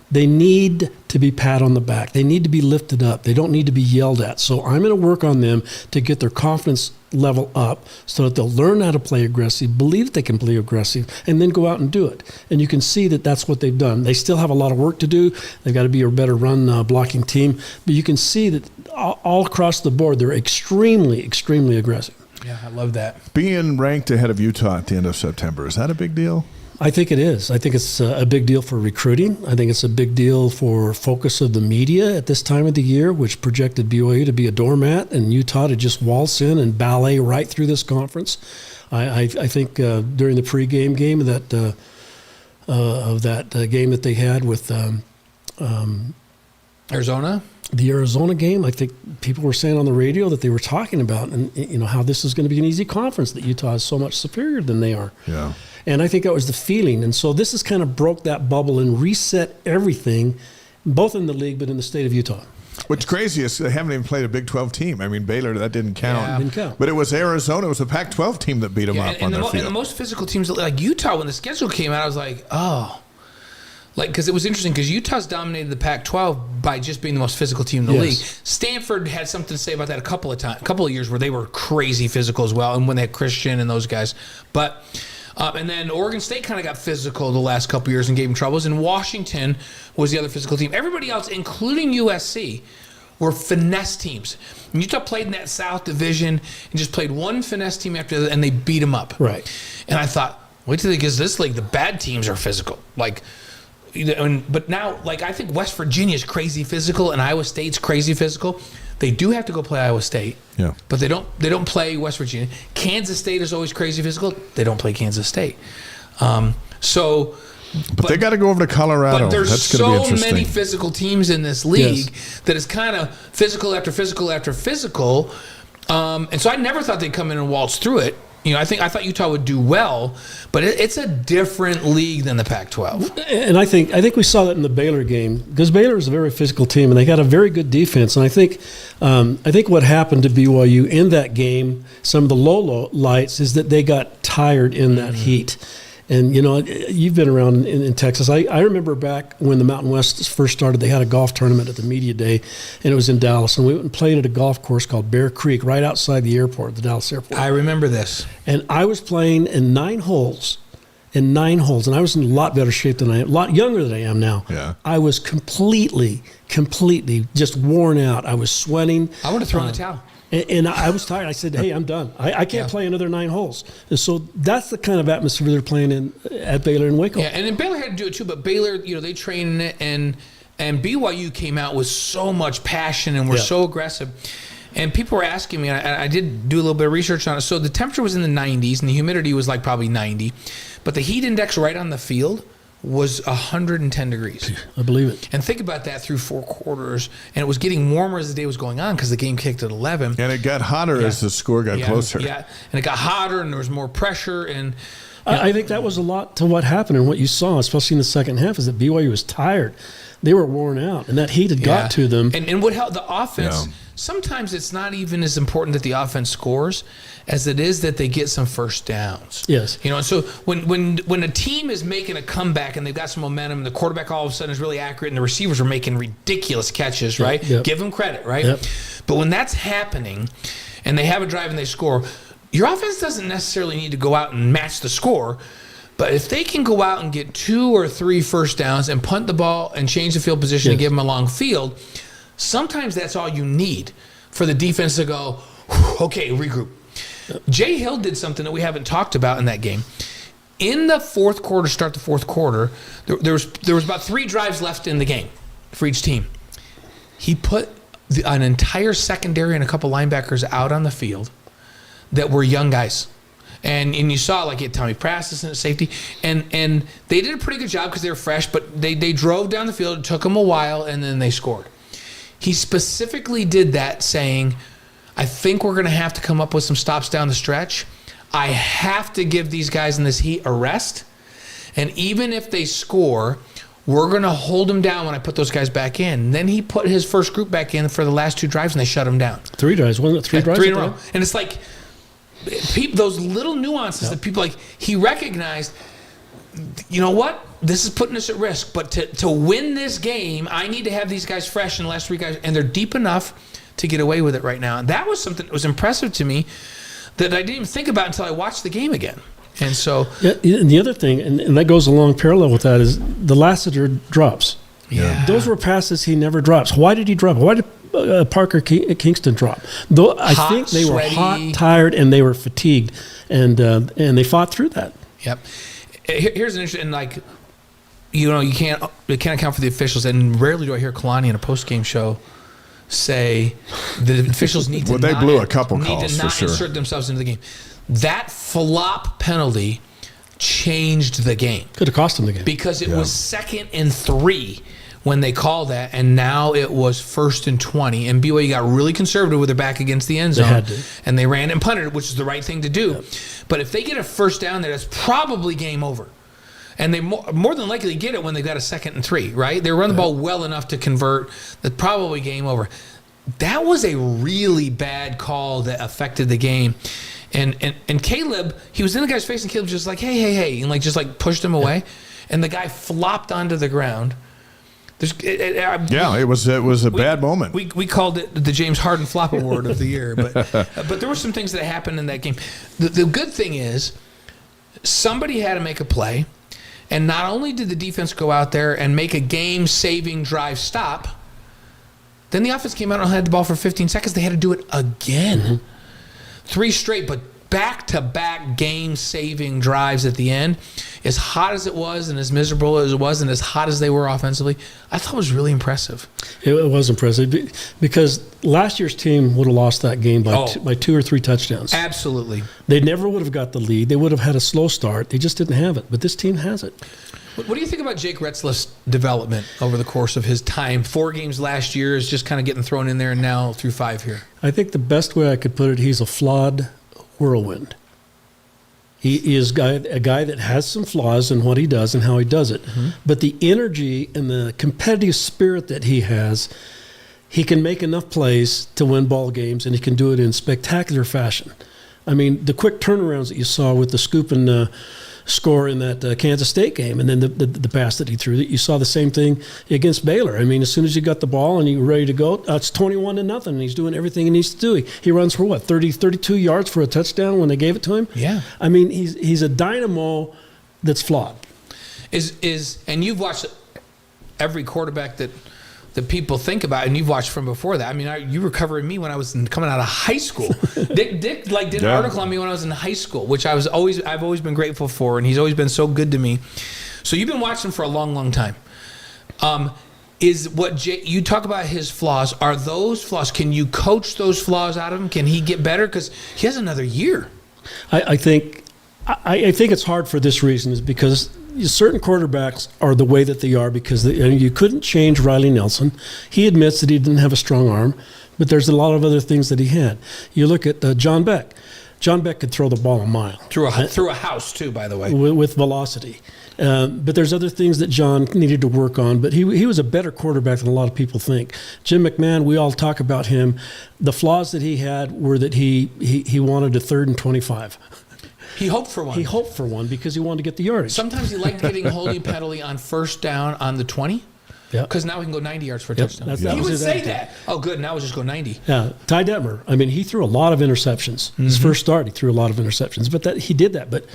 They need to be pat on the back. They need to be lifted up. They don't need to be yelled at. So I'm going to work on them to get their confidence level up so that they'll learn how to play aggressive, believe that they can play aggressive, and then go out and do it. And you can see that that's what they've done. They still have a lot of work to do. They've got to be a better run blocking team. But you can see that all across the board, they're extremely, extremely aggressive. Yeah, I love that. Being ranked ahead of Utah at the end of September, is that a big deal? I think it is. I think it's a big deal for recruiting. I think it's a big deal for focus of the media at this time of the year, which projected BYU to be a doormat and Utah to just waltz in and ballet right through this conference. I think during the pregame game of that game that they had with Arizona? The Arizona game, I think people were saying on the radio that they were talking about, and how this is going to be an easy conference, that Utah is so much superior than they are. Yeah. And I think that was the feeling. And so this has kind of broke that bubble and reset everything, both in the league but in the state of Utah. What's crazy is they haven't even played a Big 12 team. I mean, Baylor, that didn't count. Yeah. Didn't count. But it was Arizona. It was a Pac-12 team that beat them up on their field. And the most physical teams, like Utah, when the schedule came out, I was like, oh. Like, because it was interesting because Utah's dominated the Pac-12 by just being the most physical team in the league. Stanford had something to say about that a couple of years where they were crazy physical as well, and when they had Christian and those guys. But and then Oregon State kind of got physical the last couple of years and gave them troubles. And Washington was the other physical team. Everybody else, including USC, were finesse teams. And Utah played in that South Division and just played one finesse team after the other, and they beat them up. Right. And I thought, wait till they get this league. The bad teams are physical. But now, I think West Virginia is crazy physical and Iowa State's crazy physical. They do have to go play Iowa State, but they don't play West Virginia. Kansas State is always crazy physical. They don't play Kansas State. But they got to go over to Colorado. But there's That's going to be so interesting. many physical teams in this league that is kind of physical after physical after physical. And so I never thought they'd come in and waltz through it. I thought Utah would do well, but it's a different league than the Pac-12. And I think we saw that in the Baylor game because Baylor is a very physical team and they got a very good defense. And I think what happened to BYU in that game, some of the low lights, is that they got tired in that heat. And, you've been around in Texas. I remember back when the Mountain West first started, they had a golf tournament at the Media Day, and it was in Dallas. And we went and played at a golf course called Bear Creek right outside the airport, the Dallas airport. I remember this. And I was playing in 9 holes. And I was in a lot better shape than I am, a lot younger than I am now. Yeah. I was completely just worn out. I was sweating. I would have thrown the towel. And I was tired. I said, hey, I'm done. I can't play another 9 holes. And so that's the kind of atmosphere they're playing in at Baylor and Waco. Yeah, and then Baylor had to do it too, but Baylor, they trained in it, and BYU came out with so much passion and were so aggressive. And people were asking me, and I did do a little bit of research on it. So the temperature was in the 90s, and the humidity was probably 90. But the heat index right on the field was 110 degrees. I believe it. And think about that through 4 quarters. And it was getting warmer as the day was going on because the game kicked at 11. And it got hotter as the score got closer. Yeah, and it got hotter and there was more pressure. And I think that was a lot to what happened and what you saw, especially in the second half, is that BYU was tired. They were worn out, and that heat had got to them. And what helped the offense, sometimes it's not even as important that the offense scores as it is that they get some first downs. Yes. And so when a team is making a comeback and they've got some momentum, and the quarterback all of a sudden is really accurate and the receivers are making ridiculous catches, right? Yep. Give them credit, right? Yep. But when that's happening and they have a drive and they score, your offense doesn't necessarily need to go out and match the score. But if they can go out and get 2 or 3 first downs and punt the ball and change the field position and give them a long field, sometimes that's all you need for the defense to go, okay, regroup. Jay Hill did something that we haven't talked about in that game. In the fourth quarter, start the fourth quarter, there was about 3 drives left in the game for each team. He put an entire secondary and a couple linebackers out on the field that were young guys. And you saw Tommy Prastis at safety, and they did a pretty good job because they were fresh, but they drove down the field. It took them a while, and then they scored. He specifically did that saying, I think we're going to have to come up with some stops down the stretch. I have to give these guys in this heat a rest, and even if they score, we're going to hold them down when I put those guys back in. And then he put his first group back in for the last 2 drives, and they shut them down. 3 drives, wasn't it? 3 drives? 3 in a row. And it's those little nuances that people he recognized, you know what? This is putting us at risk. But to win this game, I need to have these guys fresh in the last 3 guys. And they're deep enough to get away with it right now. And that was something that was impressive to me that I didn't even think about until I watched the game again. And so... Yeah, and the other thing, and that goes along parallel with that, is the Lassiter drops. Yeah. Those were passes he never drops. Why did he drop? Why did Parker Kingston drop? Though I think they were hot, tired, and they were fatigued, and they fought through that. Yep. Here's an interesting, you can't account for the officials, and rarely do I hear Kalani in a post-game show say the officials need to they blew a couple calls for sure. Insert themselves into the game. That flop penalty changed the game. Could have cost them the game because it was 2nd and 3 when they called that, and now it was 1st and 20, and BYU got really conservative with their back against the end zone, had to. and they ran and punted, which is the right thing to do. Yep. But if they get a first down there, that's probably game over. And they more than likely get it when they've got a 2nd and 3, right? They run the ball well enough to convert. That's probably game over. That was a really bad call that affected the game. And Caleb, he was in the guy's face, and Caleb just like, hey, and just pushed him away. And the guy flopped onto the ground. It was a bad moment. We called it the James Harden Flop Award of the year. But there were some things that happened in that game. The good thing is somebody had to make a play. And not only did the defense go out there and make a game-saving drive stop, then the offense came out and had the ball for 15 seconds. They had to do it again. Mm-hmm. 3 straight, but back-to-back game-saving drives at the end. As hot as it was and as miserable as it was and as hot as they were offensively, I thought it was really impressive. It was impressive because last year's team would have lost that game by 2 or 3 touchdowns. Absolutely. They never would have got the lead. They would have had a slow start. They just didn't have it. But this team has it. What do you think about Jake Retzlaff's development over the course of his time? 4 games last year is just kind of getting thrown in there, and now through 5 here. I think the best way I could put it, he's a flawed whirlwind. He is a guy that has some flaws in what he does and how he does it. Mm-hmm. But the energy and the competitive spirit that he has, he can make enough plays to win ball games, and he can do it in spectacular fashion. I mean, the quick turnarounds that you saw with the scoop and score in that Kansas State game, and then the pass that he threw, you saw the same thing against Baylor. I mean, as soon as you got the ball and you were ready to go, it's 21-0, and he's doing everything he needs to do. He runs for 32 yards for a touchdown when they gave it to him? Yeah. I mean, he's a dynamo that's flawed. And you've watched every quarterback that people think about, and you've watched from before that. I mean, you were covering me when I was coming out of high school. Dick did an article on me when I was in high school, which I've always been grateful for, and he's always been so good to me. So you've been watching for a long, long time. Is what you talk about his flaws? Are those flaws? Can you coach those flaws out of him? Can he get better? Because he has another year. I think it's hard for this reason, is because certain quarterbacks are the way that they are because you couldn't change Riley Nelson. He admits that he didn't have a strong arm, but there's a lot of other things that he had. You look at John Beck. John Beck could throw the ball a mile. Through a house, too, by the way. With velocity. But there's other things that John needed to work on, but he was a better quarterback than a lot of people think. Jim McMahon, we all talk about him. The flaws that he had were that he wanted a 3rd and 25. He hoped for one. He hoped for one because he wanted to get the yardage. Sometimes he liked getting holding penalty on 1st down on the 20. Yeah. Because now he can go 90 yards for a touchdown. He would say that. Oh, good. Now we'll just go 90. Yeah. Ty Detmer, I mean, he threw a lot of interceptions. Mm-hmm. His first start, he threw a lot of interceptions. But he did that. But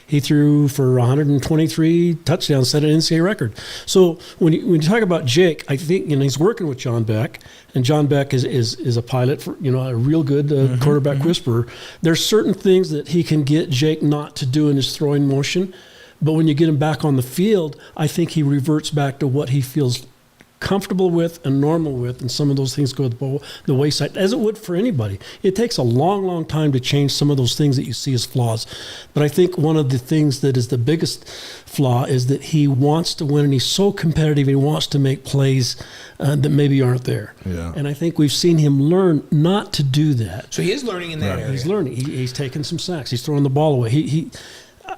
he threw for 123 touchdowns, set an NCAA record. So when you talk about Jake, I think he's working with John Beck, and John Beck is a pilot for a real good quarterback whisperer. There's certain things that he can get Jake not to do in his throwing motion, but when you get him back on the field, I think he reverts back to what he feels comfortable with and normal with, and some of those things go the wayside, as it would for anybody. It takes a long, long time to change some of those things that you see as flaws. But I think one of the things that is the biggest flaw is that he wants to win, and he's so competitive, and he wants to make plays that maybe aren't there. Yeah. And I think we've seen him learn not to do that. So he is learning in that area. He's learning. He's taking some sacks. He's throwing the ball away.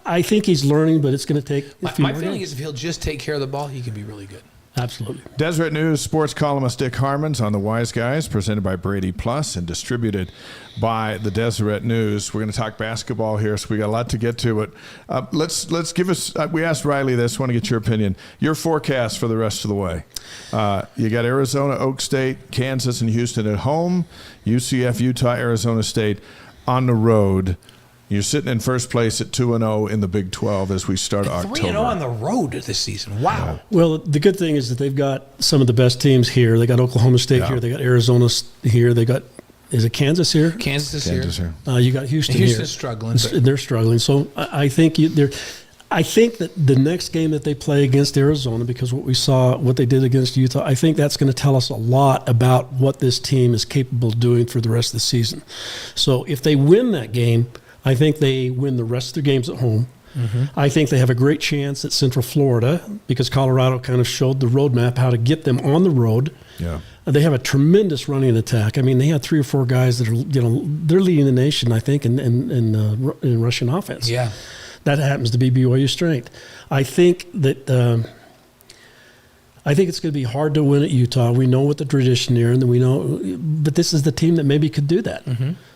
I think he's learning, but it's going to take a few My more feeling games. is if he'll just take care of the ball, he can be really good. Absolutely. Deseret News sports columnist Dick Harmon's on the Wise Guys, presented by Brady Plus and distributed by the Deseret News. We're going to talk basketball here, so we got a lot to get to. But let's give us. We asked Riley this. Want to get your opinion. Your forecast for the rest of the way. You got Arizona, Oak State, Kansas, and Houston at home. UCF, Utah, Arizona State on the road. You're sitting in first place at 2-0 in the Big 12 as we start October. 3-0 on the road this season. Wow. Well, the good thing is that they've got some of the best teams here. They got Oklahoma State here. They got Arizona here. They got, is it Kansas here? Kansas here. You got Houston here. Houston's struggling. They're struggling. So I think I think that the next game that they play against Arizona, because what they did against Utah, I think that's going to tell us a lot about what this team is capable of doing for the rest of the season. So if they win that game, I think they win the rest of their games at home. I think they have a great chance at Central Florida because Colorado kind of showed the roadmap how to get them on the road. Yeah. They have a tremendous running attack. I mean, they had 3 or 4 guys that are, they're leading the nation, I think, in rushing offense. Yeah. That happens to be BYU's strength. I think that I think it's going to be hard to win at Utah. We know what the tradition here, and then we know, but this is the team that maybe could do that.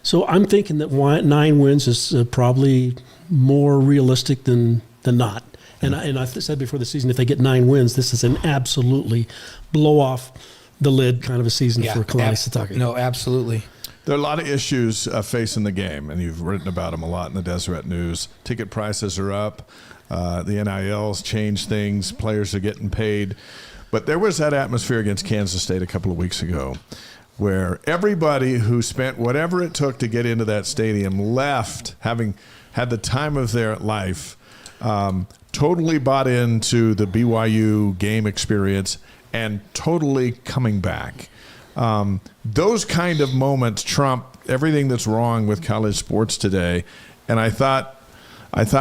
So I'm thinking that 9 wins is probably more realistic than not. And I said before the season, if they get 9 wins, this is an absolutely blow off the lid kind of a season for Kalani Sitake. No, absolutely. There are a lot of issues facing the game, and you've written about them a lot in the Deseret News. Ticket prices are up. The NILs change things. Players are getting paid. But there was that atmosphere against Kansas State a couple of weeks ago where everybody who spent whatever it took to get into that stadium left having had the time of their life, totally bought into the BYU game experience and totally coming back. Those kind of moments trump everything that's wrong with college sports today. And I thought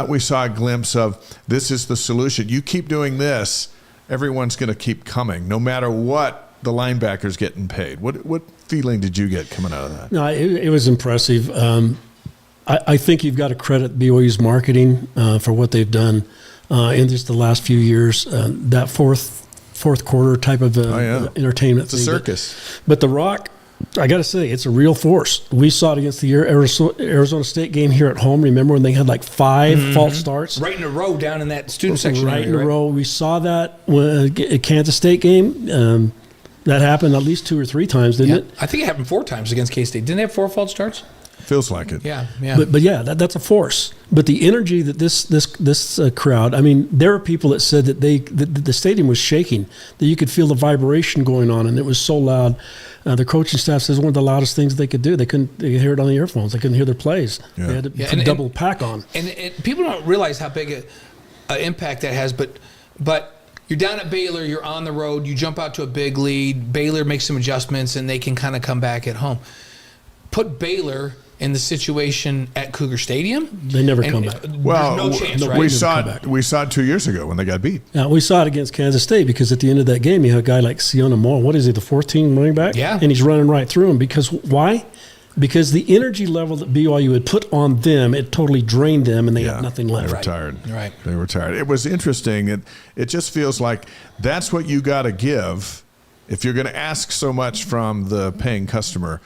we saw a glimpse of this is the solution. You keep doing this, everyone's going to keep coming, no matter what the linebacker's getting paid. What feeling did you get coming out of that? No, it was impressive. I think you've got to credit BYU's marketing for what they've done in just the last few years. That fourth quarter type of entertainment. It's a circus. But the Rock, I got to say, it's a real force. We saw it against the Arizona State game here at home. Remember when they had like 5 false starts? Right in a row down in that student section. Right in a row. We saw that at Kansas State game. That happened at least 2 or 3 times, didn't it? I think it happened 4 times against K-State. Didn't they have 4 false starts? Feels like it. Yeah. But yeah, that's a force. But the energy that this crowd, I mean, there are people that said that the stadium was shaking, that you could feel the vibration going on, and it was so loud. The coaching staff says one of the loudest things they could do. They could hear it on the earphones. They couldn't hear their plays. Yeah. They had to put double pack on. And people don't realize how big an impact that has. But you're down at Baylor. You're on the road. You jump out to a big lead. Baylor makes some adjustments, and they can kind of come back at home. Put Baylor in the situation at Cougar Stadium. They never come back. Well, no chance, right? we saw it 2 years ago when they got beat. Yeah, we saw it against Kansas State because at the end of that game, you had a guy like Siona Moore. What is he, the 14 running back? Yeah. And he's running right through him. Because why? Because the energy level that BYU had put on them, it totally drained them, and they had nothing left. They were tired. Right. They were tired. It was interesting. It just feels like that's what you got to give. If you're going to ask so much from the paying customer,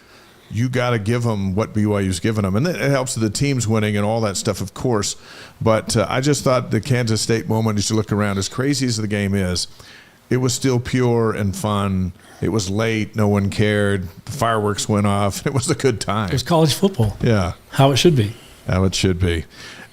you got to give them what BYU's given them. And it helps the teams winning and all that stuff, of course. But I just thought the Kansas State moment, as you look around, as crazy as the game is, it was still pure and fun. It was late. No one cared. The fireworks went off. It was a good time. It was college football. Yeah. How it should be. How it should be.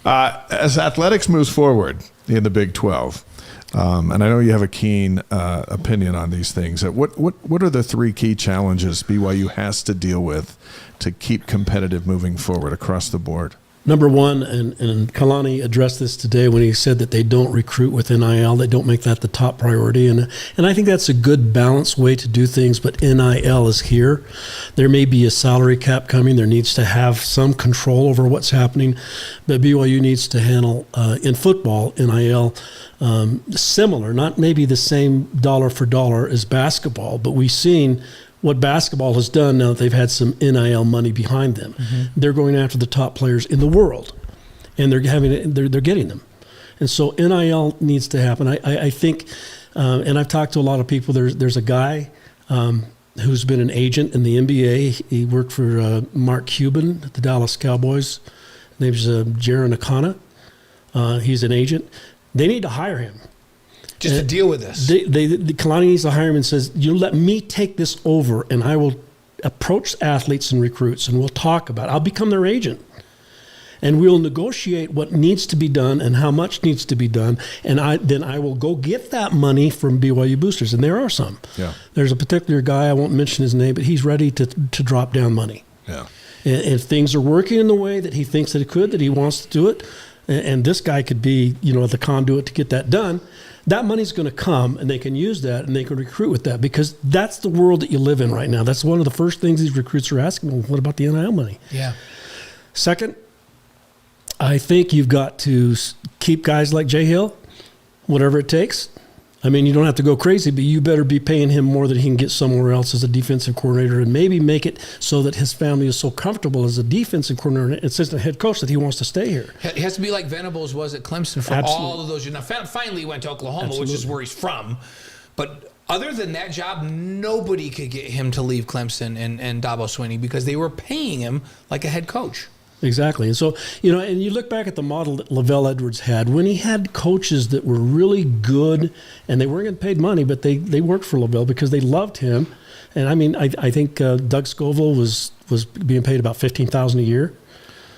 As athletics moves forward in the Big 12, and I know you have a keen opinion on these things. What are the 3 key challenges BYU has to deal with to keep competitive moving forward across the board? Number one, and Kalani addressed this today when he said that they don't recruit with NIL. They don't make that the top priority. And I think that's a good balanced way to do things, but NIL is here. There may be a salary cap coming. There needs to have some control over what's happening. But BYU needs to handle, in football, NIL similar, not maybe the same dollar for dollar as basketball, but we've seen what basketball has done now that they've had some NIL money behind them. They're going after the top players in the world, and they're getting them. And so NIL needs to happen. I think, and I've talked to a lot of people. There's a guy who's been an agent in the NBA. He worked for Mark Cuban at the Dallas Cowboys. His name's Jaron Akana. He's an agent. They need to hire him. Just to deal with this. Kalani needs to hire him and says, you let me take this over, and I will approach athletes and recruits, and we'll talk about it. I'll become their agent. And we'll negotiate what needs to be done and how much needs to be done, and then I will go get that money from BYU boosters, and there are some. Yeah. There's a particular guy, I won't mention his name, but he's ready to drop down money. Yeah. And if things are working in the way that he thinks that it could, that he wants to do it, and this guy could be, the conduit to get that done, that money's going to come, and they can use that, and they can recruit with that, because that's the world that you live in right now. That's one of the first things these recruits are asking. Well, what about the NIL money? Yeah. Second, I think you've got to keep guys like Jay Hill, whatever it takes. I mean, you don't have to go crazy, but you better be paying him more than he can get somewhere else as a defensive coordinator, and maybe make it so that his family is so comfortable as a defensive coordinator and assistant head coach that he wants to stay here. It has to be like Venables was at Clemson for all of those years. Now, finally he went to Oklahoma, which is where he's from. But other than that job, nobody could get him to leave Clemson and Dabo Swinney because they were paying him like a head coach. Exactly. And so, and you look back at the model that Lavelle Edwards had, when he had coaches that were really good and they weren't getting paid money, but they worked for Lavelle because they loved him. And I mean, I think Doug Scoville was being paid about $15,000 a year.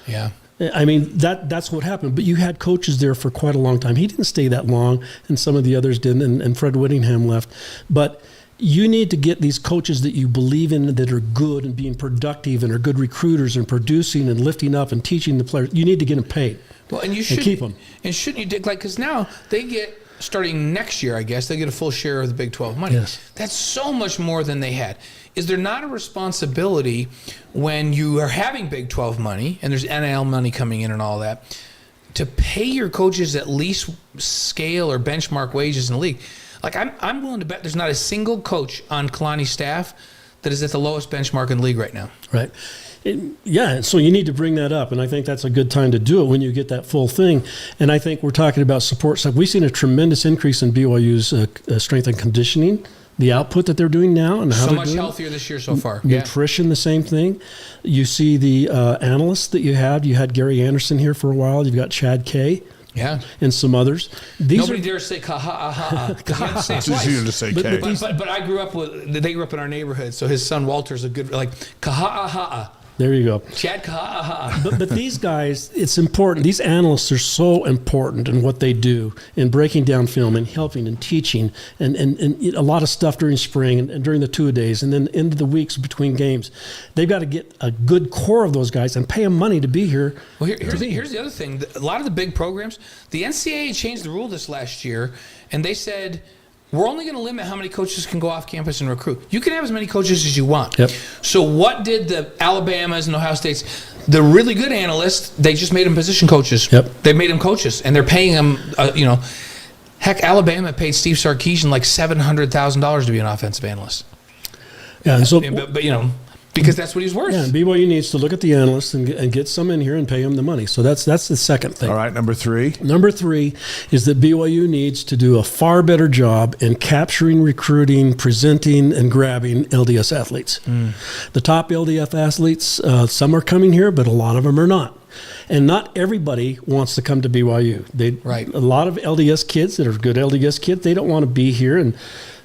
Yeah. I mean, that's what happened. But you had coaches there for quite a long time. He didn't stay that long, and some of the others didn't, and Fred Whittingham left. But you need to get these coaches that you believe in that are good and being productive and are good recruiters and producing and lifting up and teaching the players. You need to get them paid. Well, and you should keep them. And shouldn't you, Dick? Like, because now they get, starting next year, I guess, they get a full share of the Big 12 money. Yes. That's so much more than they had. Is there not a responsibility when you are having Big 12 money and there's NIL money coming in and all that to pay your coaches at least scale or benchmark wages in the league? Like, I'm willing to bet there's not a single coach on Kalani's staff that is at the lowest benchmark in the league right now. Right. Yeah, so you need to bring that up, and I think that's a good time to do it when you get that full thing. And I think we're talking about support stuff. We've seen a tremendous increase in BYU's strength and conditioning, the output that they're doing now, and how so they're much doing healthier this year so far. Nutrition, the same thing. You see the analysts that you had. You had Gary Anderson here for a while. You've got Chad Kay. Yeah, and some others. Nobody dares say ka-ha-ha-ha. It's easier to say K. But I grew up they grew up in our neighborhood, so his son Walter's a good, like, ka-ha-ha-ha. There you go. Chad ka-ha-ha. But these guys, it's important. These analysts are so important in what they do in breaking down film and helping and teaching and a lot of stuff during spring and during the two-a-days and then into the weeks between games. They've got to get a good core of those guys and pay them money to be here. Well, here's the other thing. A lot of the big programs, the NCAA changed the rule this last year, and they said, we're only going to limit how many coaches can go off campus and recruit. You can have as many coaches as you want. Yep. So what did the Alabamas and Ohio States, the really good analysts, they just made them position coaches. Yep. They made them coaches, and they're paying them, heck, Alabama paid Steve Sarkisian like $700,000 to be an offensive analyst. Yeah, and so, but because that's what he's worth. Yeah, BYU needs to look at the analysts and get some in here and pay them the money. So that's the second thing. All right, number 3. Number 3 is that BYU needs to do a far better job in capturing, recruiting, presenting, and grabbing LDS athletes. The top LDS athletes, some are coming here, but a lot of them are not. And not everybody wants to come to BYU. Right. A lot of LDS kids that are good LDS kids, they don't want to be here and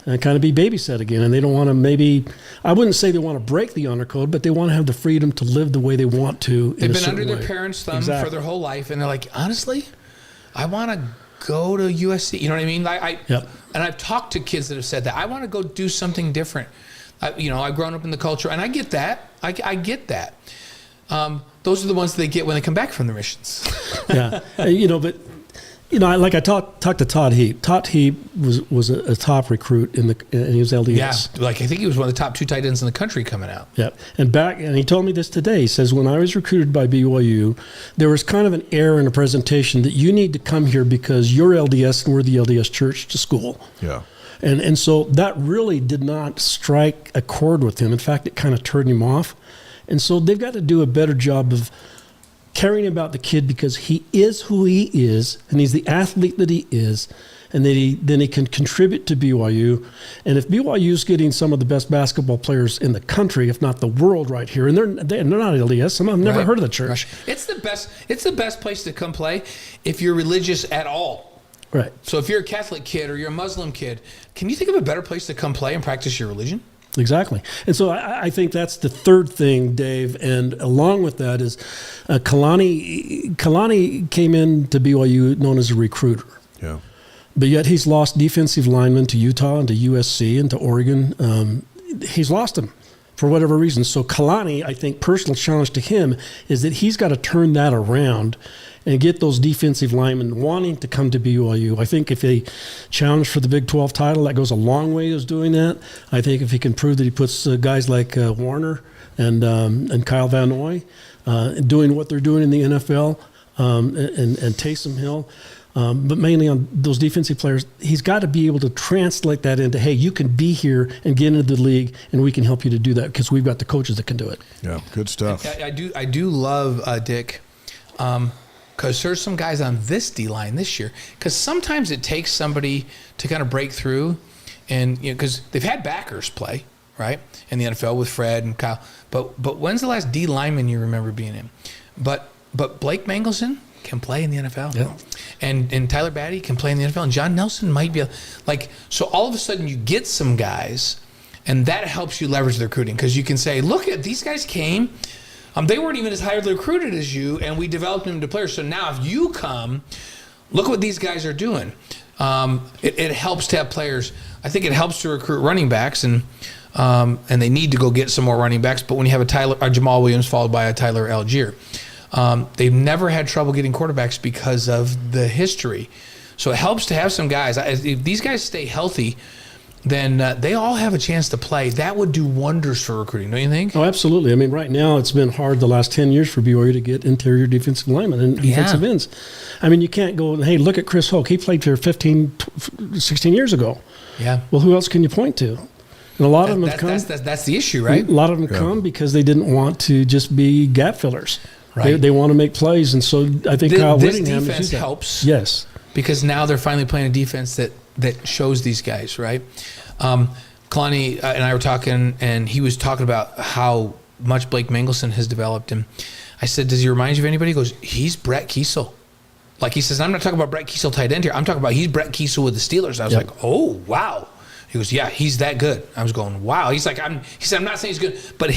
kind of be babysat again. And they don't want to I wouldn't say they want to break the honor code, but they want to have the freedom to live the way they want to. They've been under their parents' thumb for their whole life, and they're like, honestly, I want to go to USC. You know what I mean? Yep. And I've talked to kids that have said that. I want to go do something different. I've grown up in the culture, and I get that. I get that. Those are the ones that they get when they come back from the missions. Yeah. I talked to Todd Heap. Todd Heap was a top recruit and he was LDS. Yeah, I think he was one of the top 2 tight ends in the country coming out. Yeah, and he told me this today. He says, when I was recruited by BYU, there was kind of an error in the presentation that you need to come here because you're LDS and we're the LDS church to school. Yeah. And so that really did not strike a chord with him. In fact, it kind of turned him off. And so they've got to do a better job of caring about the kid because he is who he is, and he's the athlete that he is, and then he can contribute to BYU. And if BYU's getting some of the best basketball players in the country, if not the world, right here, and they're not LDS, some of them never heard of the church. Right. It's the best place to come play if you're religious at all. Right. So if you're a Catholic kid or you're a Muslim kid, can you think of a better place to come play and practice your religion? Exactly. And so I think that's the third thing, Dave. And along with that is Kalani came in to BYU known as a recruiter. Yeah. But yet he's lost defensive linemen to Utah and to USC and to Oregon. He's lost them for whatever reason. So Kalani, I think, personal challenge to him is that he's got to turn that around and get those defensive linemen wanting to come to BYU. I think if they challenge for the Big 12 title, that goes a long way as doing that. I think if he can prove that he puts guys like Warner and Kyle Van Noy doing what they're doing in the NFL, and Taysom Hill. But mainly on those defensive players, he's got to be able to translate that into, hey, you can be here and get into the league, and we can help you to do that because we've got the coaches that can do it. Yeah, good stuff. I do love Dick, because there's some guys on this D-line this year. Because sometimes it takes somebody to kind of break through, and because they've had backers play right in the NFL with Fred and Kyle. But when's the last D lineman you remember being in? But Blake Mangelson can play in the NFL. Yeah. And Tyler Batty can play in the NFL. And John Nelson might be so all of a sudden you get some guys, and that helps you leverage the recruiting because you can say, look at these guys came. They weren't even as highly recruited as you, and we developed them into players. So now if you come, look what these guys are doing. It helps to have players. I think it helps to recruit running backs, and they need to go get some more running backs. But when you have a Jamal Williams followed by a Tyler Algier, they've never had trouble getting quarterbacks because of the history. So it helps to have some guys. If these guys stay healthy, then they all have a chance to play. That would do wonders for recruiting, don't you think? Oh, absolutely. I mean, right now it's been hard the last 10 years for BYU to get interior defensive linemen and defensive ends. I mean, you can't go, hey, look at Chris Hoke. He played here 16 years ago. Yeah. Well, who else can you point to? And a lot of them have come. That's the issue, right? A lot of them come because they didn't want to just be gap fillers. Right. They want to make plays, and so I think Kyle Whittingham defense helps. Yes, because now they're finally playing a defense that shows these guys, right? Kalani and I were talking, and he was talking about how much Blake Mangelson has developed. And I said, does he remind you of anybody? He goes, he's Brett Kiesel. Like he says, I'm not talking about Brett Kiesel tight end here. I'm talking about he's Brett Kiesel with the Steelers. I was like, oh, wow. He goes, yeah, he's that good. I was going, wow. He said, I'm not saying he's good, but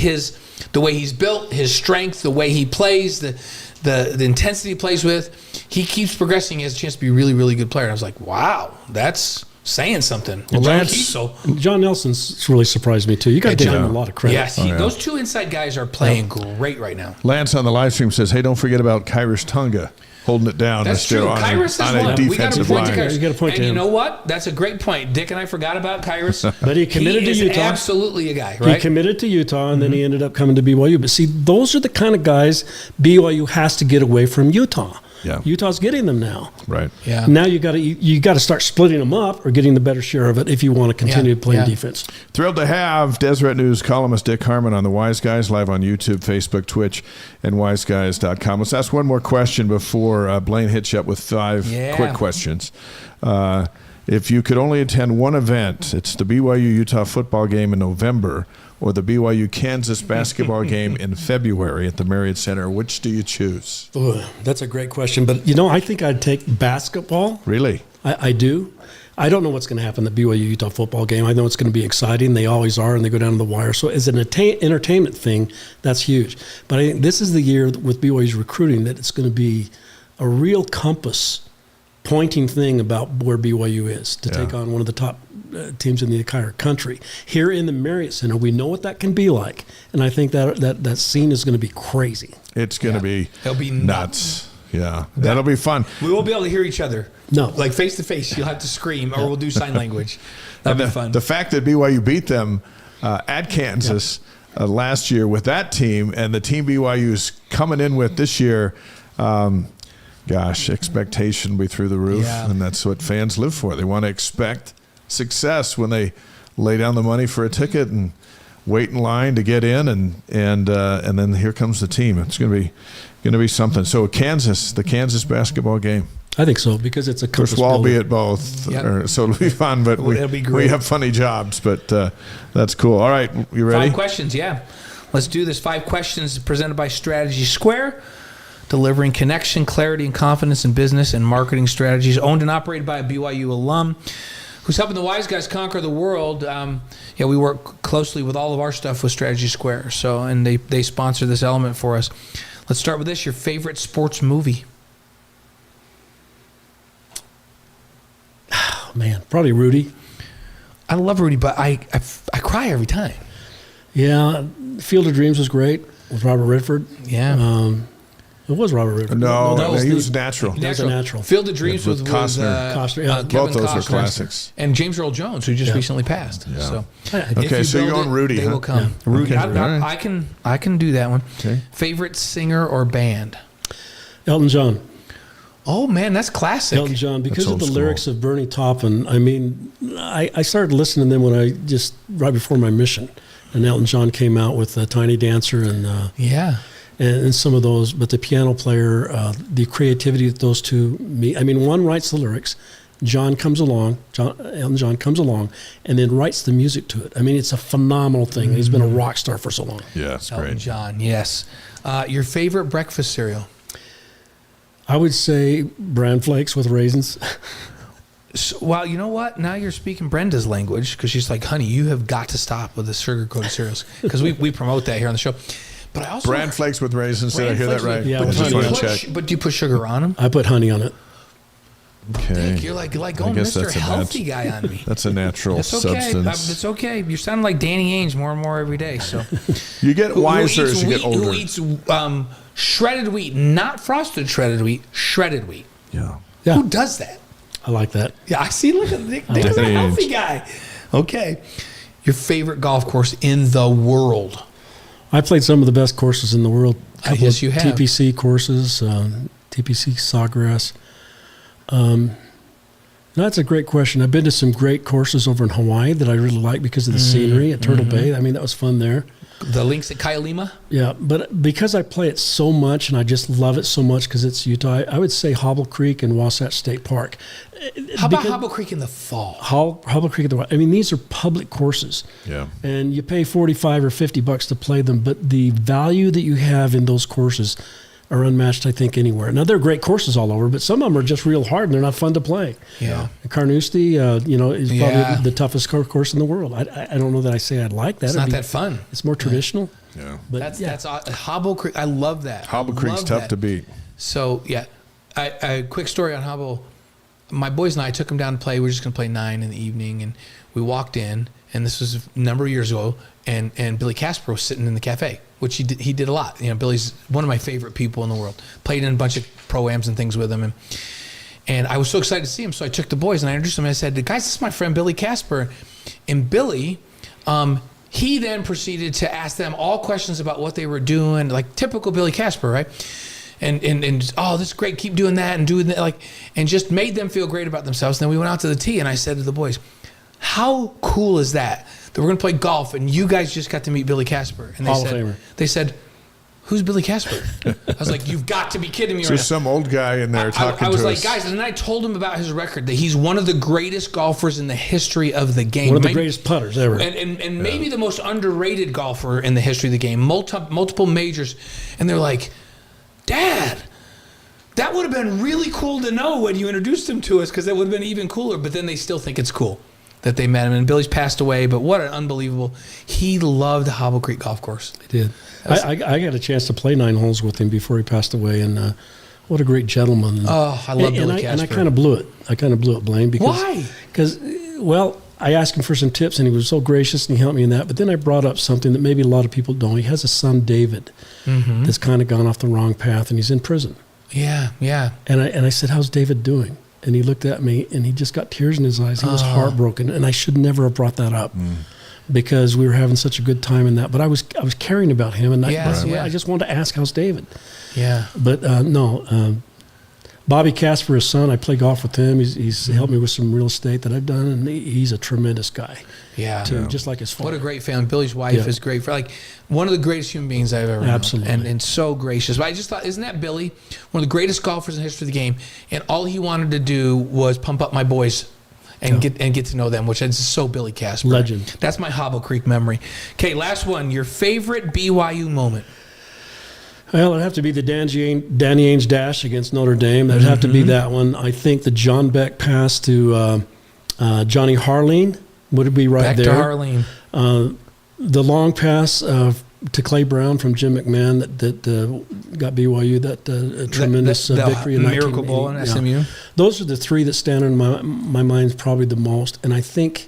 the way he's built, his strength, the way he plays, the intensity he plays with, he keeps progressing. He has a chance to be a really, really good player. And I was like, wow, that's saying something. Well, John John Nelson's really surprised me too. You got to give him a lot of credit. Yes, those two inside guys are playing great right now. Lance on the live stream says, hey, don't forget about Kairos Tunga holding it down. That's true. Kairos is one. We got to point to Kairos. You got to point to him. And you know what? That's a great point. Dick and I forgot about Kairos. But he committed to Utah. He is absolutely a guy, right? He committed to Utah, and then he ended up coming to BYU. But see, those are the kind of guys BYU has to get away from Utah. Yeah. Utah's getting them now. Right. Yeah. Now you got to start splitting them up or getting the better share of it if you want to continue playing defense. Thrilled to have Deseret News columnist Dick Harmon on the Wise Guys live on YouTube, Facebook, Twitch, and wiseguys.com. Let's ask one more question before Blaine hits you up with 5 quick questions. If you could only attend one event, it's the BYU-Utah football game in November or the BYU-Kansas basketball game in February at the Marriott Center, which do you choose? Ooh, that's a great question. But, I think I'd take basketball. Really? I do. I don't know what's going to happen in the BYU-Utah football game. I know it's going to be exciting. They always are, and they go down to the wire. So as an entertainment thing, that's huge. But I think this is the year with BYU's recruiting that it's going to be a real compass pointing thing about where BYU is to take on one of the top teams in the entire country. Here in the Marriott Center, we know what that can be like, and I think that scene is going to be crazy. It's going to be It'll be nuts. Yeah, that'll be fun. We won't be able to hear each other. No. Like face to face, you'll have to scream, or we'll do sign language. That'll be fun. The fact that BYU beat them at Kansas last year with that team, and the team BYU's coming in with this year, expectation will be through the roof, and that's what fans live for. They want to expect success when they lay down the money for a ticket and wait in line to get in, and then here comes the team. It's going to be something. So the Kansas basketball game. I think so, because it's a compass Of course, we'll builder. be at both, so it'll be fun. But It'll be great. we have funny jobs, but that's cool. All right, you ready? 5 questions, Let's do this. 5 questions presented by Strategy Square, delivering connection, clarity, and confidence in business and marketing strategies. Owned and operated by a BYU alum who's helping the Wise Guys conquer the world. We work closely with all of our stuff with Strategy Square, and they sponsor this element for us. Let's start with this. Your favorite sports movie? Oh, man, probably Rudy. I love Rudy, but I cry every time. Yeah, Field of Dreams was great with Robert Redford. Yeah. It was Robert Redford. No, he was natural. That was a natural. Field of Dreams With Costner. Costner, Kevin Both those Costner are classics. and James Earl Jones, who just recently passed. Yeah. So, Okay, so you're going Rudy, They huh? will come. Yeah. Rudy, Okay. All right. I can do that one. Okay. Favorite singer or band? Elton John. Oh man, that's classic. Elton John, because That's of the old school. lyrics of Bernie Taupin. I mean, I started listening to them right before my mission, and Elton John came out with Tiny Dancer Yeah. and some of those. But the piano player, the creativity that those two meet. I mean, one writes the lyrics, Elton John comes along, and then writes the music to it. I mean, it's a phenomenal thing. He's been a rock star for so long. Yeah, it's Elton great. John, yes. Your favorite breakfast cereal? I would say bran flakes with raisins. So, well, you know what? Now you're speaking Brenda's language because she's like, honey, you have got to stop with the sugar-coated cereals because we promote that here on the show. But I also Bran flakes with raisins. Did I hear that right? Yeah, I with just honey. want to check. But do you put sugar on them? I put honey on it. Okay. Dick, you're like going guess Mr. that's a Healthy guy on me. That's a natural It's okay. substance. It's okay. You're sounding like Danny Ainge more and more every day. So You get wiser as you get Who older. eats shredded wheat, not frosted shredded wheat, shredded wheat? Yeah. Yeah, Who does that? I like that. Yeah, I see. Look at Dick. Dick's a Danny Ainge. healthy guy. Okay. Your favorite golf course in the world? I played some of the best courses in the world. Couple Yes, of you have. TPC courses, TPC Sawgrass. That's a great question. I've been to some great courses over in Hawaii that I really like because of the scenery at Turtle Bay. I mean, that was fun there. The links at Kailima? Yeah, but because I play it so much and I just love it so much because it's Utah, I would say Hobble Creek and Wasatch State Park. How about Hobble Creek in the fall? Hobble Creek? I mean, these are public courses. Yeah. And you pay $45 or $50 to play them, but the value that you have in those courses are unmatched, I think, anywhere. Now, they're great courses all over, but some of them are just real hard and they're not fun to play. Yeah. Carnoustie, is probably Yeah. the toughest course in the world. I don't know that I say I'd like that. It's not that fun. It's more traditional. Yeah. But That's Hobble Creek. I love that. Hobble Creek's Love tough that. to beat. So, yeah. A quick story on Hobble. My boys and I took them down to play. We were just going to play 9 in the evening. And we walked in, and this was a number of years ago, and Billy Casper was sitting in the cafe, which he did a lot. You know, Billy's one of my favorite people in the world. Played in a bunch of pro-ams and things with him. And I was so excited to see him, so I took the boys and I introduced them. And I said, guys, this is my friend Billy Casper. And Billy, he then proceeded to ask them all questions about what they were doing, like typical Billy Casper, right? And oh, this is great, keep doing that and doing that, and just made them feel great about themselves. And then we went out to the tee and I said to the boys, how cool is that we're going to play golf and you guys just got to meet Billy Casper? And Hall of Famer. they said, who's Billy Casper? I was like, you've got to be kidding me right now. There's some old guy in there talking to us. I was like, guys, and then I told him about his record, that he's one of the greatest golfers in the history of the game. One of the greatest putters ever. And maybe the most underrated golfer in the history of the game. Multiple majors. And they're like, Dad, that would have been really cool to know when you introduced him to us, because that would have been even cooler. But then they still think it's cool that they met him. And Billy's passed away, but what an unbelievable. He loved Hobble Creek Golf Course. He did. I got a chance to play 9 holes with him before he passed away, and what a great gentleman. Oh, I love Billy Casper. And I kind of blew it, Blaine. Because, Why? Because, well, I asked him for some tips, and he was so gracious, and he helped me in that. But then I brought up something that maybe a lot of people don't. He has a son, David, that's kind of gone off the wrong path, and he's in prison. Yeah, yeah. And I said, how's David doing? And he looked at me, and he just got tears in his eyes. He was heartbroken, and I should never have brought that up because we were having such a good time in that. But I was caring about him, and I just wanted to ask, how's David? Yeah. But no, Bobby Casper, his son, I play golf with him. He's helped me with some real estate that I've done, and he's a tremendous guy. Yeah. Too, just like his father. What a great family. Billy's wife is great. Like one of the greatest human beings I've ever known. Absolutely. And so gracious. But I just thought, isn't that Billy? One of the greatest golfers in the history of the game. And all he wanted to do was pump up my boys and get to know them, which is so Billy Casper. Legend. That's my Hobble Creek memory. Okay, last one. Your favorite BYU moment. Well, it'd have to be the Danny Ainge dash against Notre Dame. That'd have to be that one. I think the John Beck pass to Johnny Harleen would be right Back there. to Harleen. The long pass to Clay Brown from Jim McMahon that got BYU that tremendous victory in Miracle Bowl in SMU. Those are the three that stand in my mind probably the most. And I think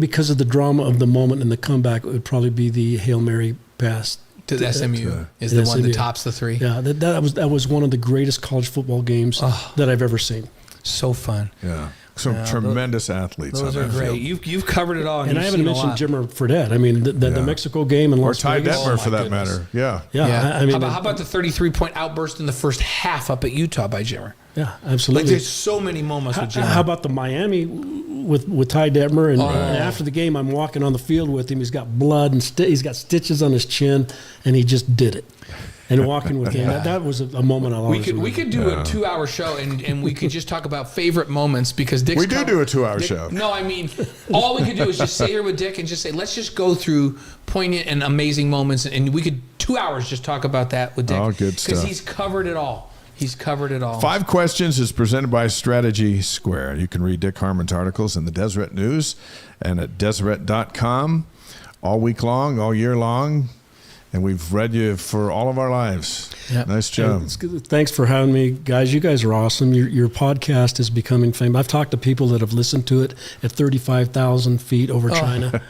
because of the drama of the moment and the comeback, it would probably be the Hail Mary pass To the SMU is to the one SMU. that tops the three. Yeah, that was one of the greatest college football games that I've ever seen. So fun. Yeah. Some tremendous athletes. Those on are that great. field. You've covered it all. And I haven't mentioned Jimmer Fredette. I mean, the Mexico game in Or Las Ty Vegas. Detmer, for that matter. Yeah. Yeah. I mean, how about the 33-point outburst in the first half up at Utah by Jimmer? yeah, absolutely. Like, there's so many moments with Jimmer. How about the Miami with Ty Detmer? And after the game, I'm walking on the field with him. He's got blood and he's got stitches on his chin, and he just did it. And walking with him, that was a moment I'll always remember. We could do a 2-hour show, and we could just talk about favorite moments, because Dick's We do a 2-hour show. No, I mean, all we could do is just sit here with Dick and just say, let's just go through poignant and amazing moments, and we could 2 hours just talk about that with Dick. All good stuff. Because he's covered it all. He's covered it all. 5 Questions is presented by Strategy Square. You can read Dick Harmon's articles in the Deseret News and at Deseret.com all week long, all year long. And we've read you for all of our lives. Yep. Nice job. Thanks for having me, guys. You guys are awesome. Your podcast is becoming famous. I've talked to people that have listened to it at 35,000 feet over China.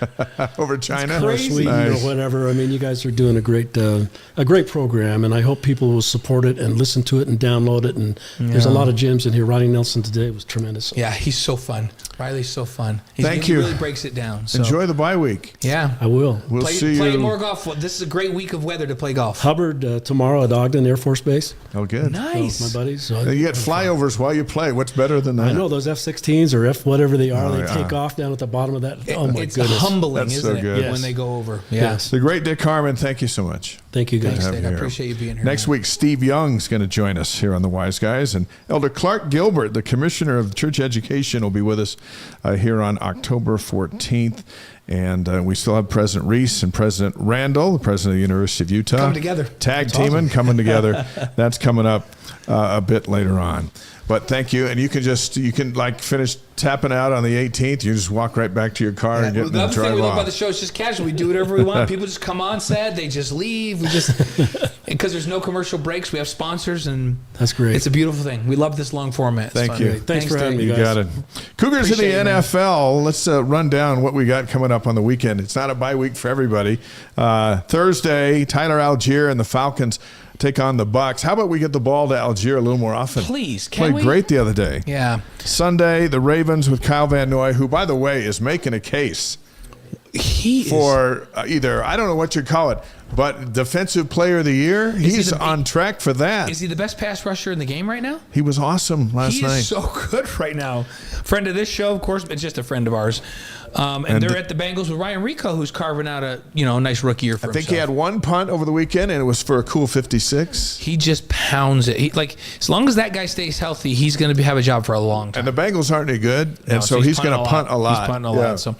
Over China? Or Sweden or whatever. I mean, you guys are doing a great program, and I hope people will support it and listen to it and download it. And there's a lot of gems in here. Ronnie Nelson today was tremendous. Yeah, he's so fun. Riley's so fun. Thank you. He really breaks it down. So. Enjoy the bye week. Yeah. I will. We'll see play you. more golf. This is a great week of weather to play golf. Hubbard tomorrow at Ogden Air Force Base. Oh, good. Nice. My buddies. So You get flyovers while you play. What's better than that? I know those F-16s or F whatever they are. Oh, they take off down at the bottom of that. Oh my it's goodness! humbling, That's isn't so it? good. When they go over. Yes. The great Dick Harmon, thank you so much. Thank you, guys. Thanks, have Dick. you I here. appreciate you being here. Next man. week, Steve Young's going to join us here on the Wise Guys. And Elder Clark Gilbert, the Commissioner of Church Education, will be with us here on October 14th. And we still have President Reese and President Randall, the President of the University of Utah. Coming together. Tag teaming, coming together. That's coming up a bit later on. But thank you. And you can like finish tapping out on the 18th. You just walk right back to your car and get in The the other thing drive we love about off. the show is just casual. We do whatever we want. People just come on sad. They just leave. We just because there's no commercial breaks. We have sponsors, and That's great. it's a beautiful thing. We love this long format. It's Thank fun. you. Thanks for having me, You guys. got it. Cougars in the Appreciate it, man. NFL. Let's run down what we got coming up on the weekend. It's not a bye week for everybody. Thursday, Tyler Algier and the Falcons take on the Bucks. How about we get the ball to Algier a little more often? Please, can Played we? great the other day. Yeah. Sunday, the Ravens with Kyle Van Noy, who, by the way, is making a case He for either, I don't know what you call it, but Defensive Player of the Year. He's on track for that. Is he the best pass rusher in the game right now? He was awesome last He night. is so good right now. Friend of this show, of course, but just a friend of ours. And they're at the Bengals with Ryan Rico, who's carving out a nice rookie year for I think he himself. had one punt over the weekend, and it was for a cool 56. He just pounds it. As long as that guy stays healthy, he's going to have a job for a long time. And the Bengals aren't any good, and No, so he's punting going to punt a lot. He's punting a lot. So,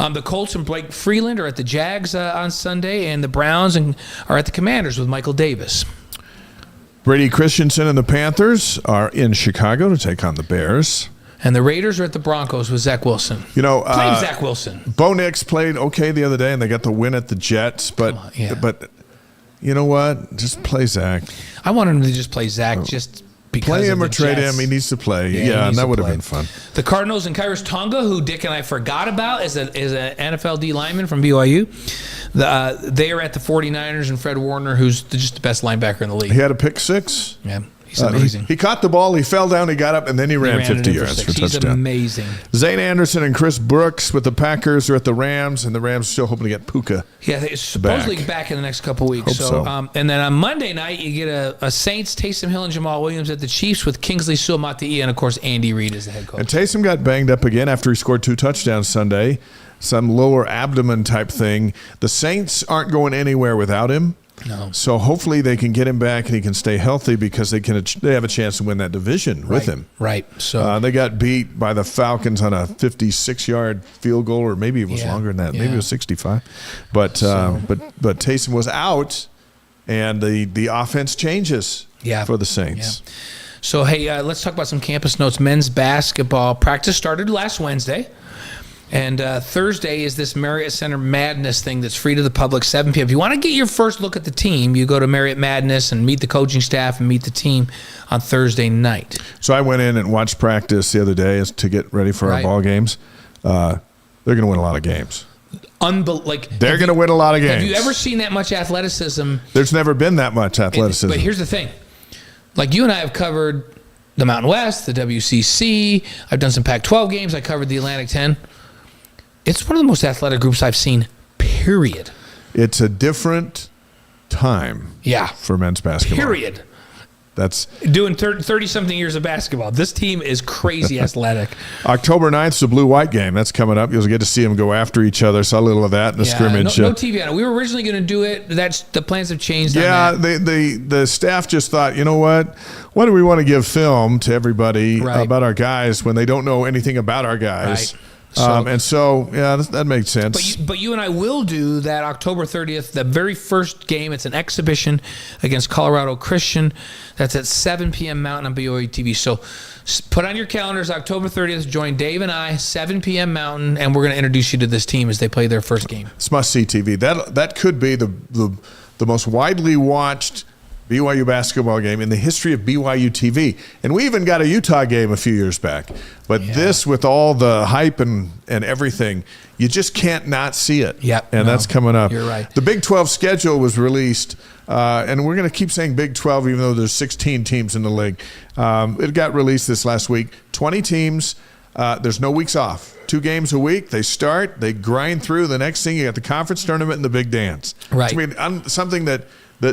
the Colts and Blake Freeland are at the Jags on Sunday, and the Browns are at the Commanders with Michael Davis. Brady Christensen and the Panthers are in Chicago to take on the Bears. And the Raiders are at the Broncos with Zach Wilson. Blame Zach Wilson. Bo Nix played okay the other day, and they got the win at the Jets. But you know what? Just play Zach. I want him to just play Zach just because Play of him the or trade Jets. him. He needs to play. Yeah, he Yeah, needs and that to would have play. been fun. The Cardinals and Kyrus Tonga, who Dick and I forgot about, is an NFL D lineman from BYU. They are at the 49ers and Fred Warner, who's just the best linebacker in the league. He had a pick six. Yeah, he's amazing. He caught the ball, he fell down, he got up, and then he ran 50 yards for a He's touchdown. amazing. Zane Anderson and Chris Brooks with the Packers are at the Rams, and the Rams are still hoping to get Puka. Yeah, it's supposedly back in the next couple weeks. Hope so. And then on Monday night, you get a Saints, Taysom Hill, and Jamal Williams at the Chiefs with Kingsley Suamataia, and of course Andy Reid as the head coach. And Taysom got banged up again after he scored 2 touchdowns Sunday. Some lower abdomen type thing. The Saints aren't going anywhere without him. No. So hopefully they can get him back and he can stay healthy because they have a chance to win that division with him. Right. So They got beat by the Falcons on a 56-yard field goal, or maybe it was longer than that. Maybe it was 65. But Taysom was out, and the offense changes for the Saints. Yeah. So, hey, let's talk about some campus notes. Men's basketball practice started last Wednesday. And Thursday is this Marriott Center Madness thing that's free to the public, 7 p.m. If you want to get your first look at the team, you go to Marriott Madness and meet the coaching staff and meet the team on Thursday night. So I went in and watched practice the other day to get ready for our ball games. They're going to win a lot of games. They're going to win a lot of games. Have you ever seen that much athleticism? There's never been that much athleticism. But here's the thing. Like, you and I have covered the Mountain West, the WCC. I've done some Pac-12 games. I covered the Atlantic 10. It's one of the most athletic groups I've seen, period. It's a different time for men's basketball. Period. That's doing 30-something years of basketball. This team is crazy athletic. October 9th is the blue-white game. That's coming up. You'll get to see them go after each other. Saw a little of that in the scrimmage. No TV on it. We were originally going to do it. The plans have changed. Yeah, on that. the staff just thought, you know what? Why do we want to give film to everybody about our guys when they don't know anything about our guys? Right. That makes sense. But you and I will do that October 30th, the very first game. It's an exhibition against Colorado Christian. That's at 7 p.m. Mountain on BYU TV. So put on your calendars, October 30th, join Dave and I, 7 p.m. Mountain, and we're going to introduce you to this team as they play their first game. It's must-see TV. That could be the most widely watched BYU basketball game in the history of BYU TV. And we even got a Utah game a few years back. But this, with all the hype and everything, you just can't not see it. Yep. And that's coming up. You're right. The Big 12 schedule was released, and we're going to keep saying Big 12 even though there's 16 teams in the league. It got released this last week. 20 teams. There's no weeks off. 2 games a week. They start. They grind through. The next thing, you got the conference tournament and the big dance. Right. I mean, something that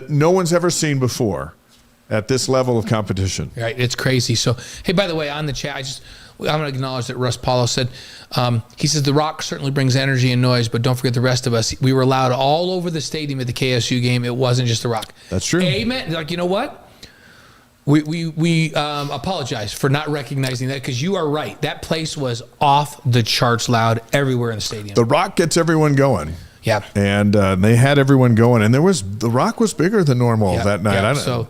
no one's ever seen before at this level of competition. Right, it's crazy. So, hey, by the way, on the chat, I'm going to acknowledge that Russ Paulo said, he says, The Rock certainly brings energy and noise, but don't forget the rest of us. We were loud all over the stadium at the KSU game. It wasn't just The Rock. That's true. Amen. Like, you know what? We apologize for not recognizing that, because you are right. That place was off the charts loud everywhere in the stadium. The Rock gets everyone going. Yeah, and they had everyone going, and the Rock was bigger than normal that night. Yeah.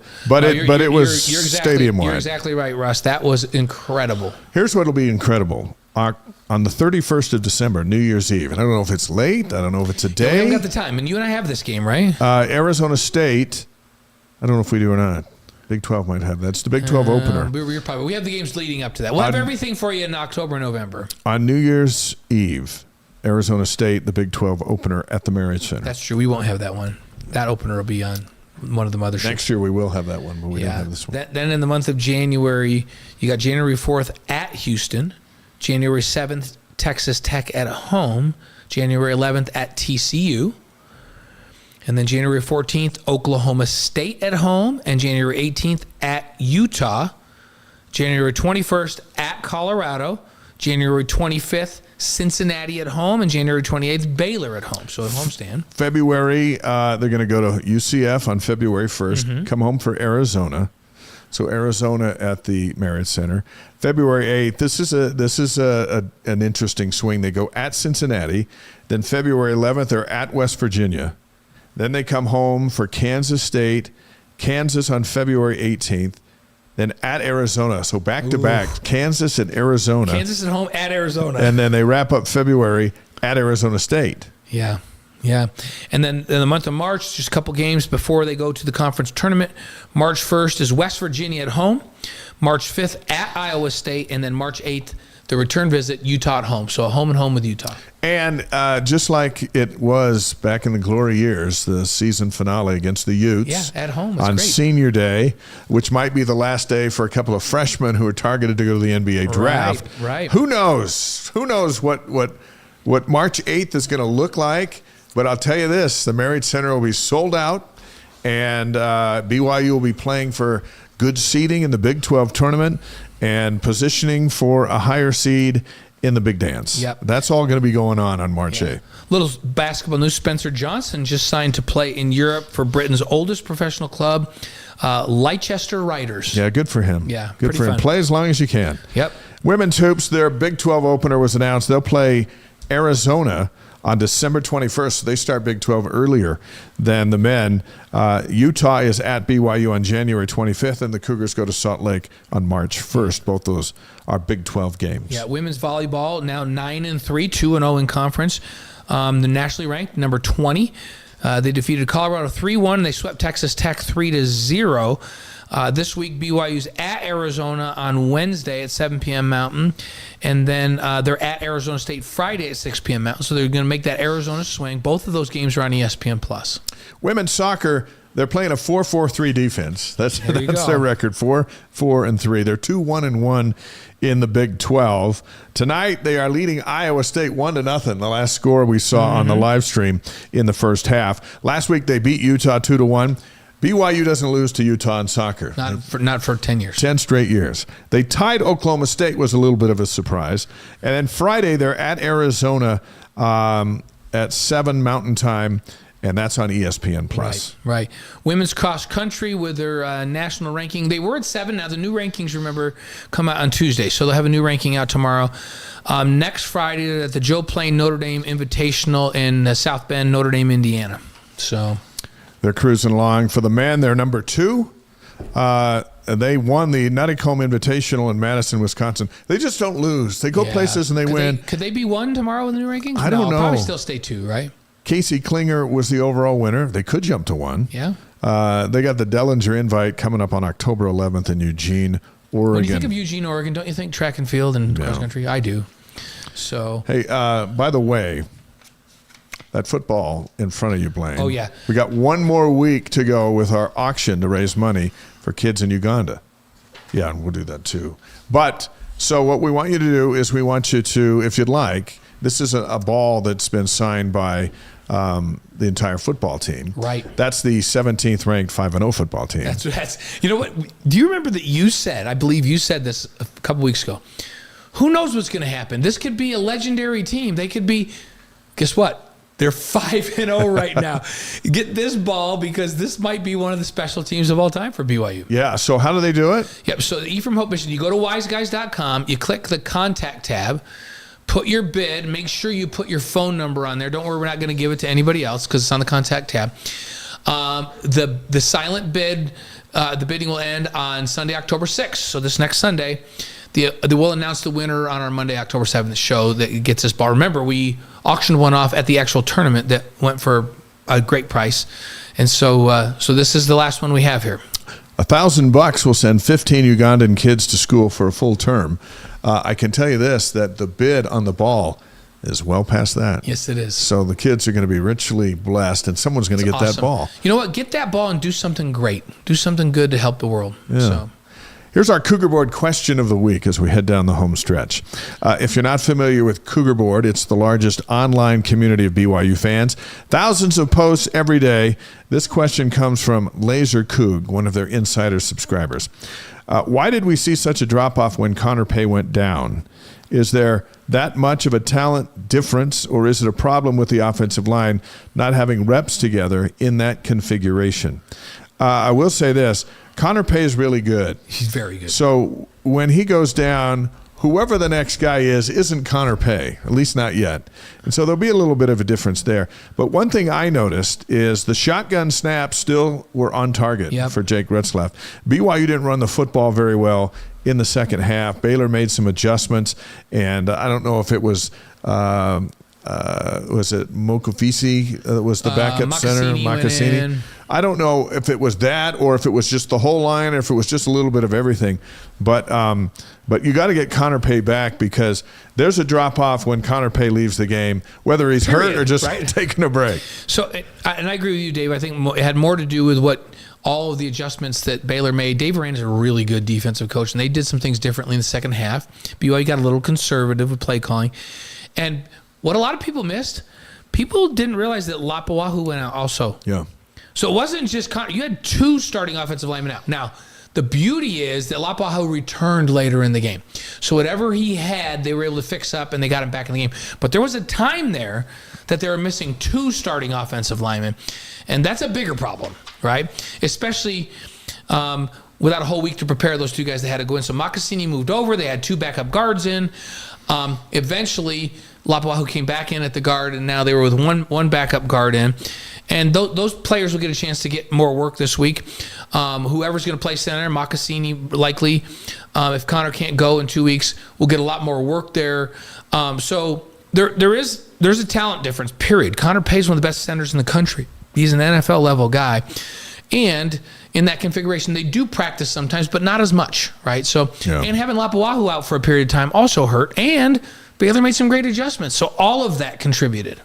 It was stadium wide. You're exactly right, Russ. That was incredible. Here's what'll be incredible: on the 31st of December, New Year's Eve. And I don't know if it's late. I don't know if it's a day. We haven't got the time, and you and I have this game, right? Arizona State. I don't know if we do or not. Big 12 might have that. It's the Big 12 opener. We have the games leading up to that. We'll have everything for you in October and November. On New Year's Eve, Arizona State, the Big 12 opener at the Marriott Center. That's true. We won't have that one. That opener will be on one of the motherships. Next year we will have that one, but we don't have this one. Then in the month of January, you got January 4th at Houston, January 7th, Texas Tech at home, January 11th at TCU, and then January 14th, Oklahoma State at home, and January 18th at Utah, January 21st at Colorado, January 25th, Cincinnati at home, and January 28th, Baylor at home. So a homestand. February, they're going to go to UCF on February 1st, come home for Arizona. So Arizona at the Marriott Center. February 8th, this is an interesting swing. They go at Cincinnati. Then February 11th, they're at West Virginia. Then they come home for Kansas State, Kansas on February 18th. Then at Arizona, so back-to-back, Kansas and Arizona. Kansas at home, at Arizona. And then they wrap up February at Arizona State. Yeah. And then in the month of March, just a couple games before they go to the conference tournament. March 1st is West Virginia at home. March 5th at Iowa State. And then March 8th, the return visit, Utah at home. So a home and home with Utah. And just like it was back in the glory years, the season finale against the Utes. Yeah, at home. On great. senior day, which might be the last day for a couple of freshmen who are targeted to go to the NBA draft. Right. Who knows? Who knows what March 8th is going to look like? But I'll tell you this, the Marriott Center will be sold out, and BYU will be playing for good seeding in the Big 12 tournament and positioning for a higher seed in the big dance. Yep. That's all going to be going on March 8th. Little basketball news. Spencer Johnson just signed to play in Europe for Britain's oldest professional club, Leicester Riders. Yeah, good for him. Yeah, good for him. fun. Play as long as you can. Yep. Women's hoops, their Big 12 opener was announced. They'll play Arizona on December 21st. So they start Big 12 earlier than the men. Utah is at BYU on January 25th, and the Cougars go to Salt Lake on March 1st. Both those are Big 12 games. Yeah, women's volleyball now 9-3, 2-0 in conference. The nationally ranked number 20. They defeated Colorado 3-1. They swept Texas Tech 3-0. This week, BYU's at Arizona on Wednesday at 7 p.m. Mountain. And then they're at Arizona State Friday at 6 p.m. Mountain. So they're going to make that Arizona swing. Both of those games are on ESPN+. Women's soccer, they're playing a 4-4-3 defense. That's their record, 4-4-3. They're 2-1-1 in the Big 12. Tonight, they are leading Iowa State 1-0, the last score we saw on the live stream in the first half. Last week, they beat Utah 2-1. BYU doesn't lose to Utah in soccer. Not for 10 years. 10 straight years. They tied Oklahoma State, was a little bit of a surprise. And then Friday, they're at Arizona at 7 Mountain Time, and that's on ESPN+. Right. Women's cross country with their national ranking. They were at 7. Now the new rankings, remember, come out on Tuesday. So they'll have a new ranking out tomorrow. Next Friday at the Joe Plain Notre Dame Invitational in South Bend, Notre Dame, Indiana. So they're cruising along. For the men, they're number 2. They won the Nuttycombe Invitational in Madison, Wisconsin. They just don't lose. They go places and they win. Could they be 1 tomorrow in the new rankings? I don't know. Probably still stay 2, right? Casey Klinger was the overall winner. They could jump to 1. Yeah. They got the Dellinger Invite coming up on October 11th in Eugene, Oregon. When you think of Eugene, Oregon, don't you think track and field and cross country? I do. So. Hey, by the way, that football in front of you, Blaine. Oh, yeah. We got 1 more week to go with our auction to raise money for kids in Uganda. Yeah, and we'll do that too. But so what we want you to do is we want you to, if you'd like, this is a ball that's been signed by the entire football team. Right. That's the 17th ranked 5-0 football team. That's. You know what? Do you remember that you said? I believe you said this a couple weeks ago. Who knows what's going to happen? This could be a legendary team. They could be. Guess what? They're 5-0 right now. Get this ball because this might be one of the special teams of all time for BYU. Yeah. So how do they do it? Yep. So the E from Hope Mission. You go to wiseguys.com. You click the contact tab. Put your bid. Make sure you put your phone number on there. Don't worry, we're not going to give it to anybody else because it's on the contact tab. The silent bid, the bidding will end on Sunday, October 6th. So this next Sunday, we'll announce the winner on our Monday, October 7th show that gets this ball. Remember, we auctioned one off at the actual tournament that went for a great price. And so this is the last one we have here. $1,000 will send 15 Ugandan kids to school for a full term. I can tell you this, that the bid on the ball is well past that. Yes, it is. So the kids are going to be richly blessed, and someone's going to get awesome. that ball. You know what? Get that ball and do something great. Do something good to help the world. Yeah. So. Here's our Cougarboard question of the week as we head down the home stretch. If you're not familiar with Cougarboard, it's the largest online community of BYU fans. Thousands of posts every day. This question comes from Laser Coug, one of their insider subscribers. Why did we see such a drop-off when Connor Pay went down? Is there that much of a talent difference, or is it a problem with the offensive line not having reps together in that configuration? I will say this. Connor Pay is really good. He's very good. So when he goes down, whoever the next guy is isn't Connor Pay, at least not yet. And so there'll be a little bit of a difference there. But one thing I noticed is the shotgun snaps still were on target for Jake Retzlaff. BYU didn't run the football very well in the second half. Baylor made some adjustments, and I don't know if it was it Mokofisi that was the backup center? Mocassini. I don't know if it was that or if it was just the whole line or if it was just a little bit of everything. But you got to get Connor Pay back because there's a drop-off when Connor Pay leaves the game, whether he's hurt or just taking a break. So, and I agree with you, Dave. I think it had more to do with what all of the adjustments that Baylor made. Dave Aranda is a really good defensive coach, and they did some things differently in the second half. BYU got a little conservative with play calling. And what a lot of people missed, people didn't realize that Lapuahu went out also. Yeah. So it wasn't just Connor. You had 2 starting offensive linemen out. Now, the beauty is that Lapuahu returned later in the game. So whatever he had, they were able to fix up, and they got him back in the game. But there was a time there that they were missing 2 starting offensive linemen, and that's a bigger problem, right? Especially without a whole week to prepare those 2 guys that had to go in. So Mocassini moved over. They had 2 backup guards in. Eventually, Lapuahu came back in at the guard, and now they were with one backup guard in. And those players will get a chance to get more work this week. Whoever's going to play center, Mocassini likely. If Connor can't go in 2 weeks, we'll get a lot more work there. So there's a talent difference, period. Connor Pay's one of the best centers in the country. He's an NFL-level guy. And in that configuration, they do practice sometimes, but not as much, right? So, and having Lapuahu out for a period of time also hurt. And Baylor made some great adjustments. So all of that contributed.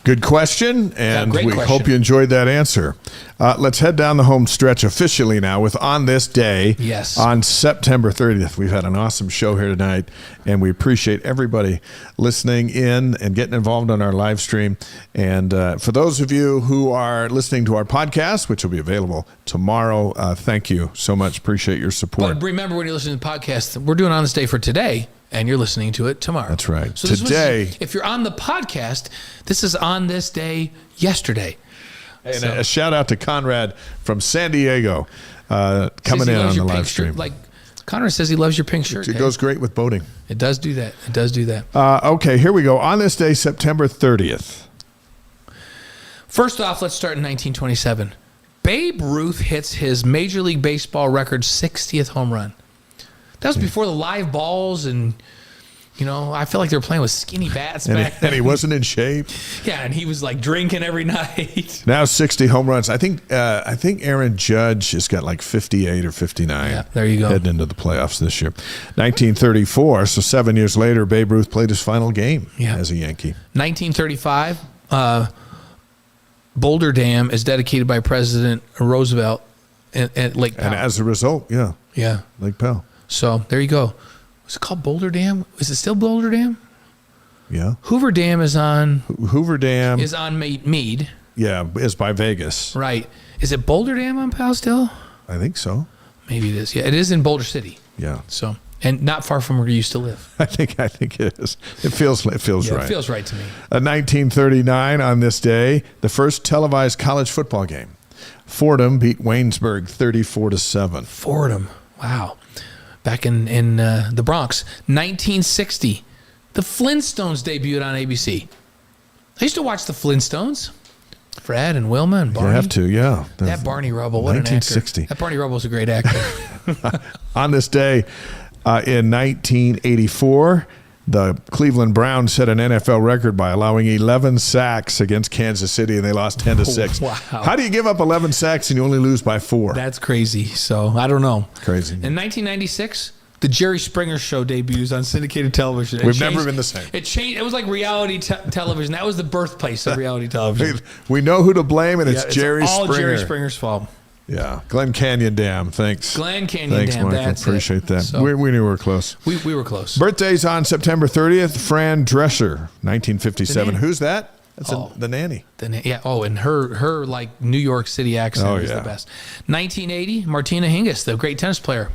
Good question, and great we question. hope you enjoyed that answer. Let's head down the home stretch officially now with On This Day. Yes. On September 30th. We've had an awesome show here tonight, and we appreciate everybody listening in and getting involved on our live stream. And for those of you who are listening to our podcast, which will be available tomorrow, thank you so much. Appreciate your support. But remember, when you listen to the podcast, we're doing On This Day for today, and you're listening to it tomorrow. That's right. So Today, if you're on the podcast, this is On This Day yesterday. and a shout out to Conrad from San Diego coming in on the live stream. Like Conrad says, he loves your pink shirt. It goes great with boating. It does do that. It does do that. Okay, here we go. On this day, September 30th. First off, let's start in 1927. Babe Ruth hits his Major League Baseball record 60th home run. That was before the live balls, and I feel like they were playing with skinny bats back then. And he wasn't in shape. Yeah, and he was like drinking every night. Now 60 home runs. I think Aaron Judge has got like 58 or 59. Yeah, there you go. Heading into the playoffs this year. 1934, so 7 years later, Babe Ruth played his final game as a Yankee. 1935, Boulder Dam is dedicated by President Roosevelt at Lake Powell. And as a result, Lake Powell. So there you go. Was it called Boulder Dam? Is it still Boulder Dam? Yeah. Hoover Dam is on. Hoover Dam is on Meade. Yeah, is by Vegas. Right. Is it Boulder Dam on Powell still? I think so. Maybe it is. Yeah, it is in Boulder City. Yeah. So, and not far from where you used to live. I think it is. It feels right. It feels right to me. 1939 on this day, the first televised college football game. Fordham beat Waynesburg 34-7. Fordham. Wow. Back in the Bronx. 1960, the Flintstones debuted on ABC. I used to watch the Flintstones. Fred and Wilma and Barney. You have to, yeah. That Barney Rubble, what 1960. an actor. That Barney Rubble was a great actor. On this day, in 1984, the Cleveland Browns set an NFL record by allowing 11 sacks against Kansas City, and they lost 10-6. Wow. How do you give up 11 sacks and you only lose by 4? That's crazy. So, I don't know. Crazy. In 1996, the Jerry Springer Show debuts on syndicated television. We've never been the same. It changed. It was like reality television. That was the birthplace of reality television. We know who to blame, and it's Jerry all Springer. Jerry Springer's fault. Yeah. Glen Canyon Dam. Thanks. Glen Canyon Thanks, Dam. Michael. That's Appreciate that. So, we knew we were close. We were close. Birthdays on September 30th. Fran Drescher, 1957. Who's that? That's the nanny. And her like New York City accent is the best. 1980, Martina Hingis, the great tennis player.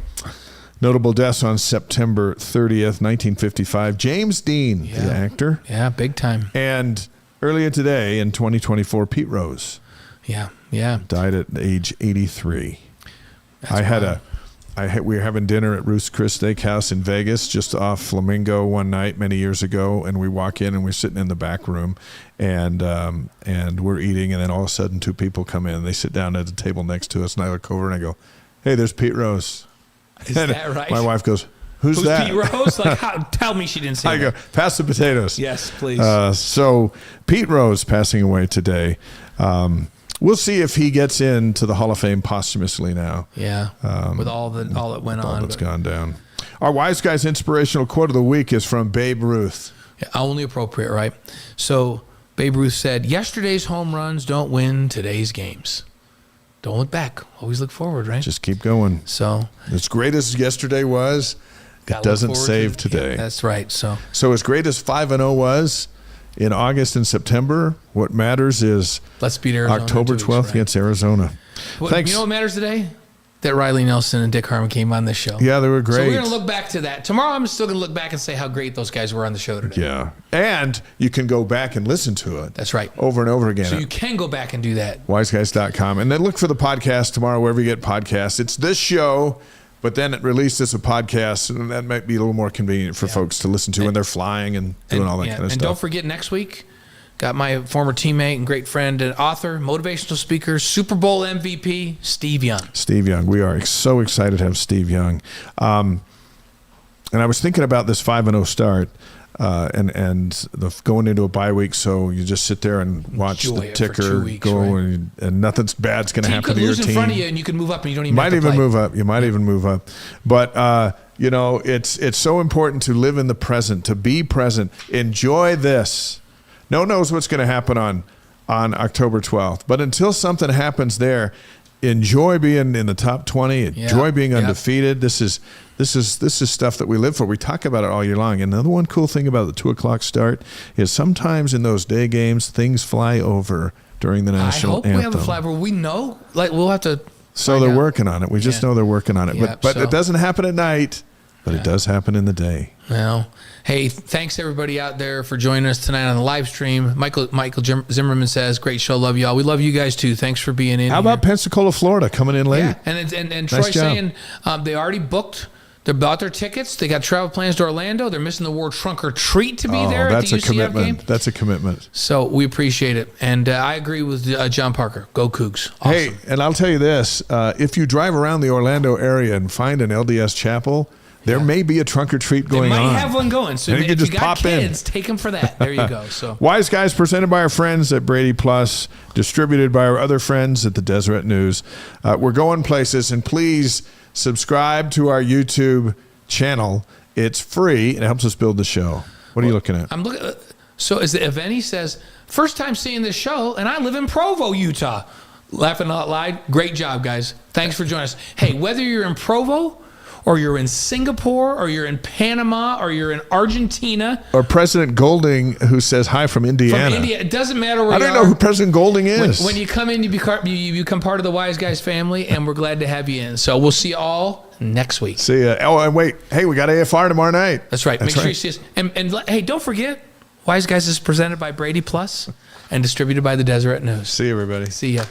Notable deaths on September 30th, 1955. James Dean, the actor. Yeah, big time. And earlier today, in 2024, Pete Rose. Yeah. Died at age 83. We were having dinner at Ruth's Chris Steakhouse in Vegas, just off Flamingo one night many years ago, and we walk in and we're sitting in the back room, and we're eating, and then all of a sudden 2 people come in. They sit down at the table next to us, and I look over and I go, "Hey, there's Pete Rose." Is that right? My wife goes, Who's that? Pete Rose? Tell me she didn't say I that. go, pass the potatoes. Yes, please. So Pete Rose passing away today. We'll see if he gets into the Hall of Fame posthumously now. Yeah, with all that went on. All that's gone down. Our Wise Guys inspirational quote of the week is from Babe Ruth. Yeah, only appropriate, right? So Babe Ruth said, "Yesterday's home runs don't win today's games. Don't look back. Always look forward, right?" Just keep going. So as great as yesterday was, it doesn't save today. Yeah, that's right. So as great as 5-0 was in August and September, what matters is let's beat Arizona October 12th against Arizona. Thanks. You know what matters today? That Riley Nelson and Dick Harmon came on this show. Yeah, they were great. So we're going to look back to that. Tomorrow I'm still going to look back and say how great those guys were on the show today. Yeah. And you can go back and listen to it. That's right. Over and over again. So you can go back and do that. Wiseguys.com. And then look for the podcast tomorrow wherever you get podcasts. It's this show, but then it releases a podcast, and that might be a little more convenient for folks to listen to when they're flying and doing all that kind of stuff. And don't forget, next week, got my former teammate and great friend and author, motivational speaker, Super Bowl MVP, Steve Young. Steve Young. We are so excited to have Steve Young. And I was thinking about this 5-0 start. going into a bye week, so you just sit there and watch Enjoy the it for 2 ticker weeks, go, right? and nothing bad's going to happen to your lose team. in front of you, and you can move up, and you don't even You might have to even play. move up. You might even move up. But it's so important to live in the present, to be present. Enjoy this. No one knows what's going to happen on October 12th. But until something happens there, enjoy being in the top 20. Enjoy being undefeated. This is stuff that we live for. We talk about it all year long. And another one cool thing about the 2:00 start is sometimes in those day games, things fly over during the national anthem. I hope we have a fly, but we know. Like, we'll have to. So they're working on it. We just know they're working on it. Yeah, But it doesn't happen at night, but it does happen in the day. Well, hey, thanks everybody out there for joining us tonight on the live stream. Michael Zimmerman says, "Great show, love y'all." We love you guys too. Thanks for being in. How about Pensacola, Florida, coming in late? Yeah, and Nice Troy job. saying they already booked. They bought their tickets. They got travel plans to Orlando. They're missing the World Trunk or Treat to be there at That's the a UCF commitment. game. That's a commitment. So we appreciate it, and I agree with John Parker. Go Cougs! Awesome. Hey, and I'll tell you this: if you drive around the Orlando area and find an LDS chapel, there may be a trunk or treat going they might on. have one going. So And you if can just you got pop in. kids, take them for that. There you go. So Wise Guys presented by our friends at Brady Plus, distributed by our other friends at the Deseret News. We're going places, and please subscribe to our YouTube channel. It's free. It helps us build the show. What are you looking at? I'm looking. So as if any says, first time seeing this show, and I live in Provo, Utah. Laughing out loud. Great job, guys. Thanks for joining us. Hey, whether you're in Provo, or you're in Singapore, or you're in Panama, or you're in Argentina, Or President Golding, who says hi from Indiana. from India, it doesn't matter where I you don't are. know who President Golding is. When you come in, you become part of the Wise Guys family, and we're glad to have you in. So we'll see you all next week. See ya. Oh, and wait. Hey, we got AFR tomorrow night. That's right. That's Make sure right. you see us. And hey, don't forget, Wise Guys is presented by Brady Plus and distributed by the Deseret News. See you, everybody. See ya.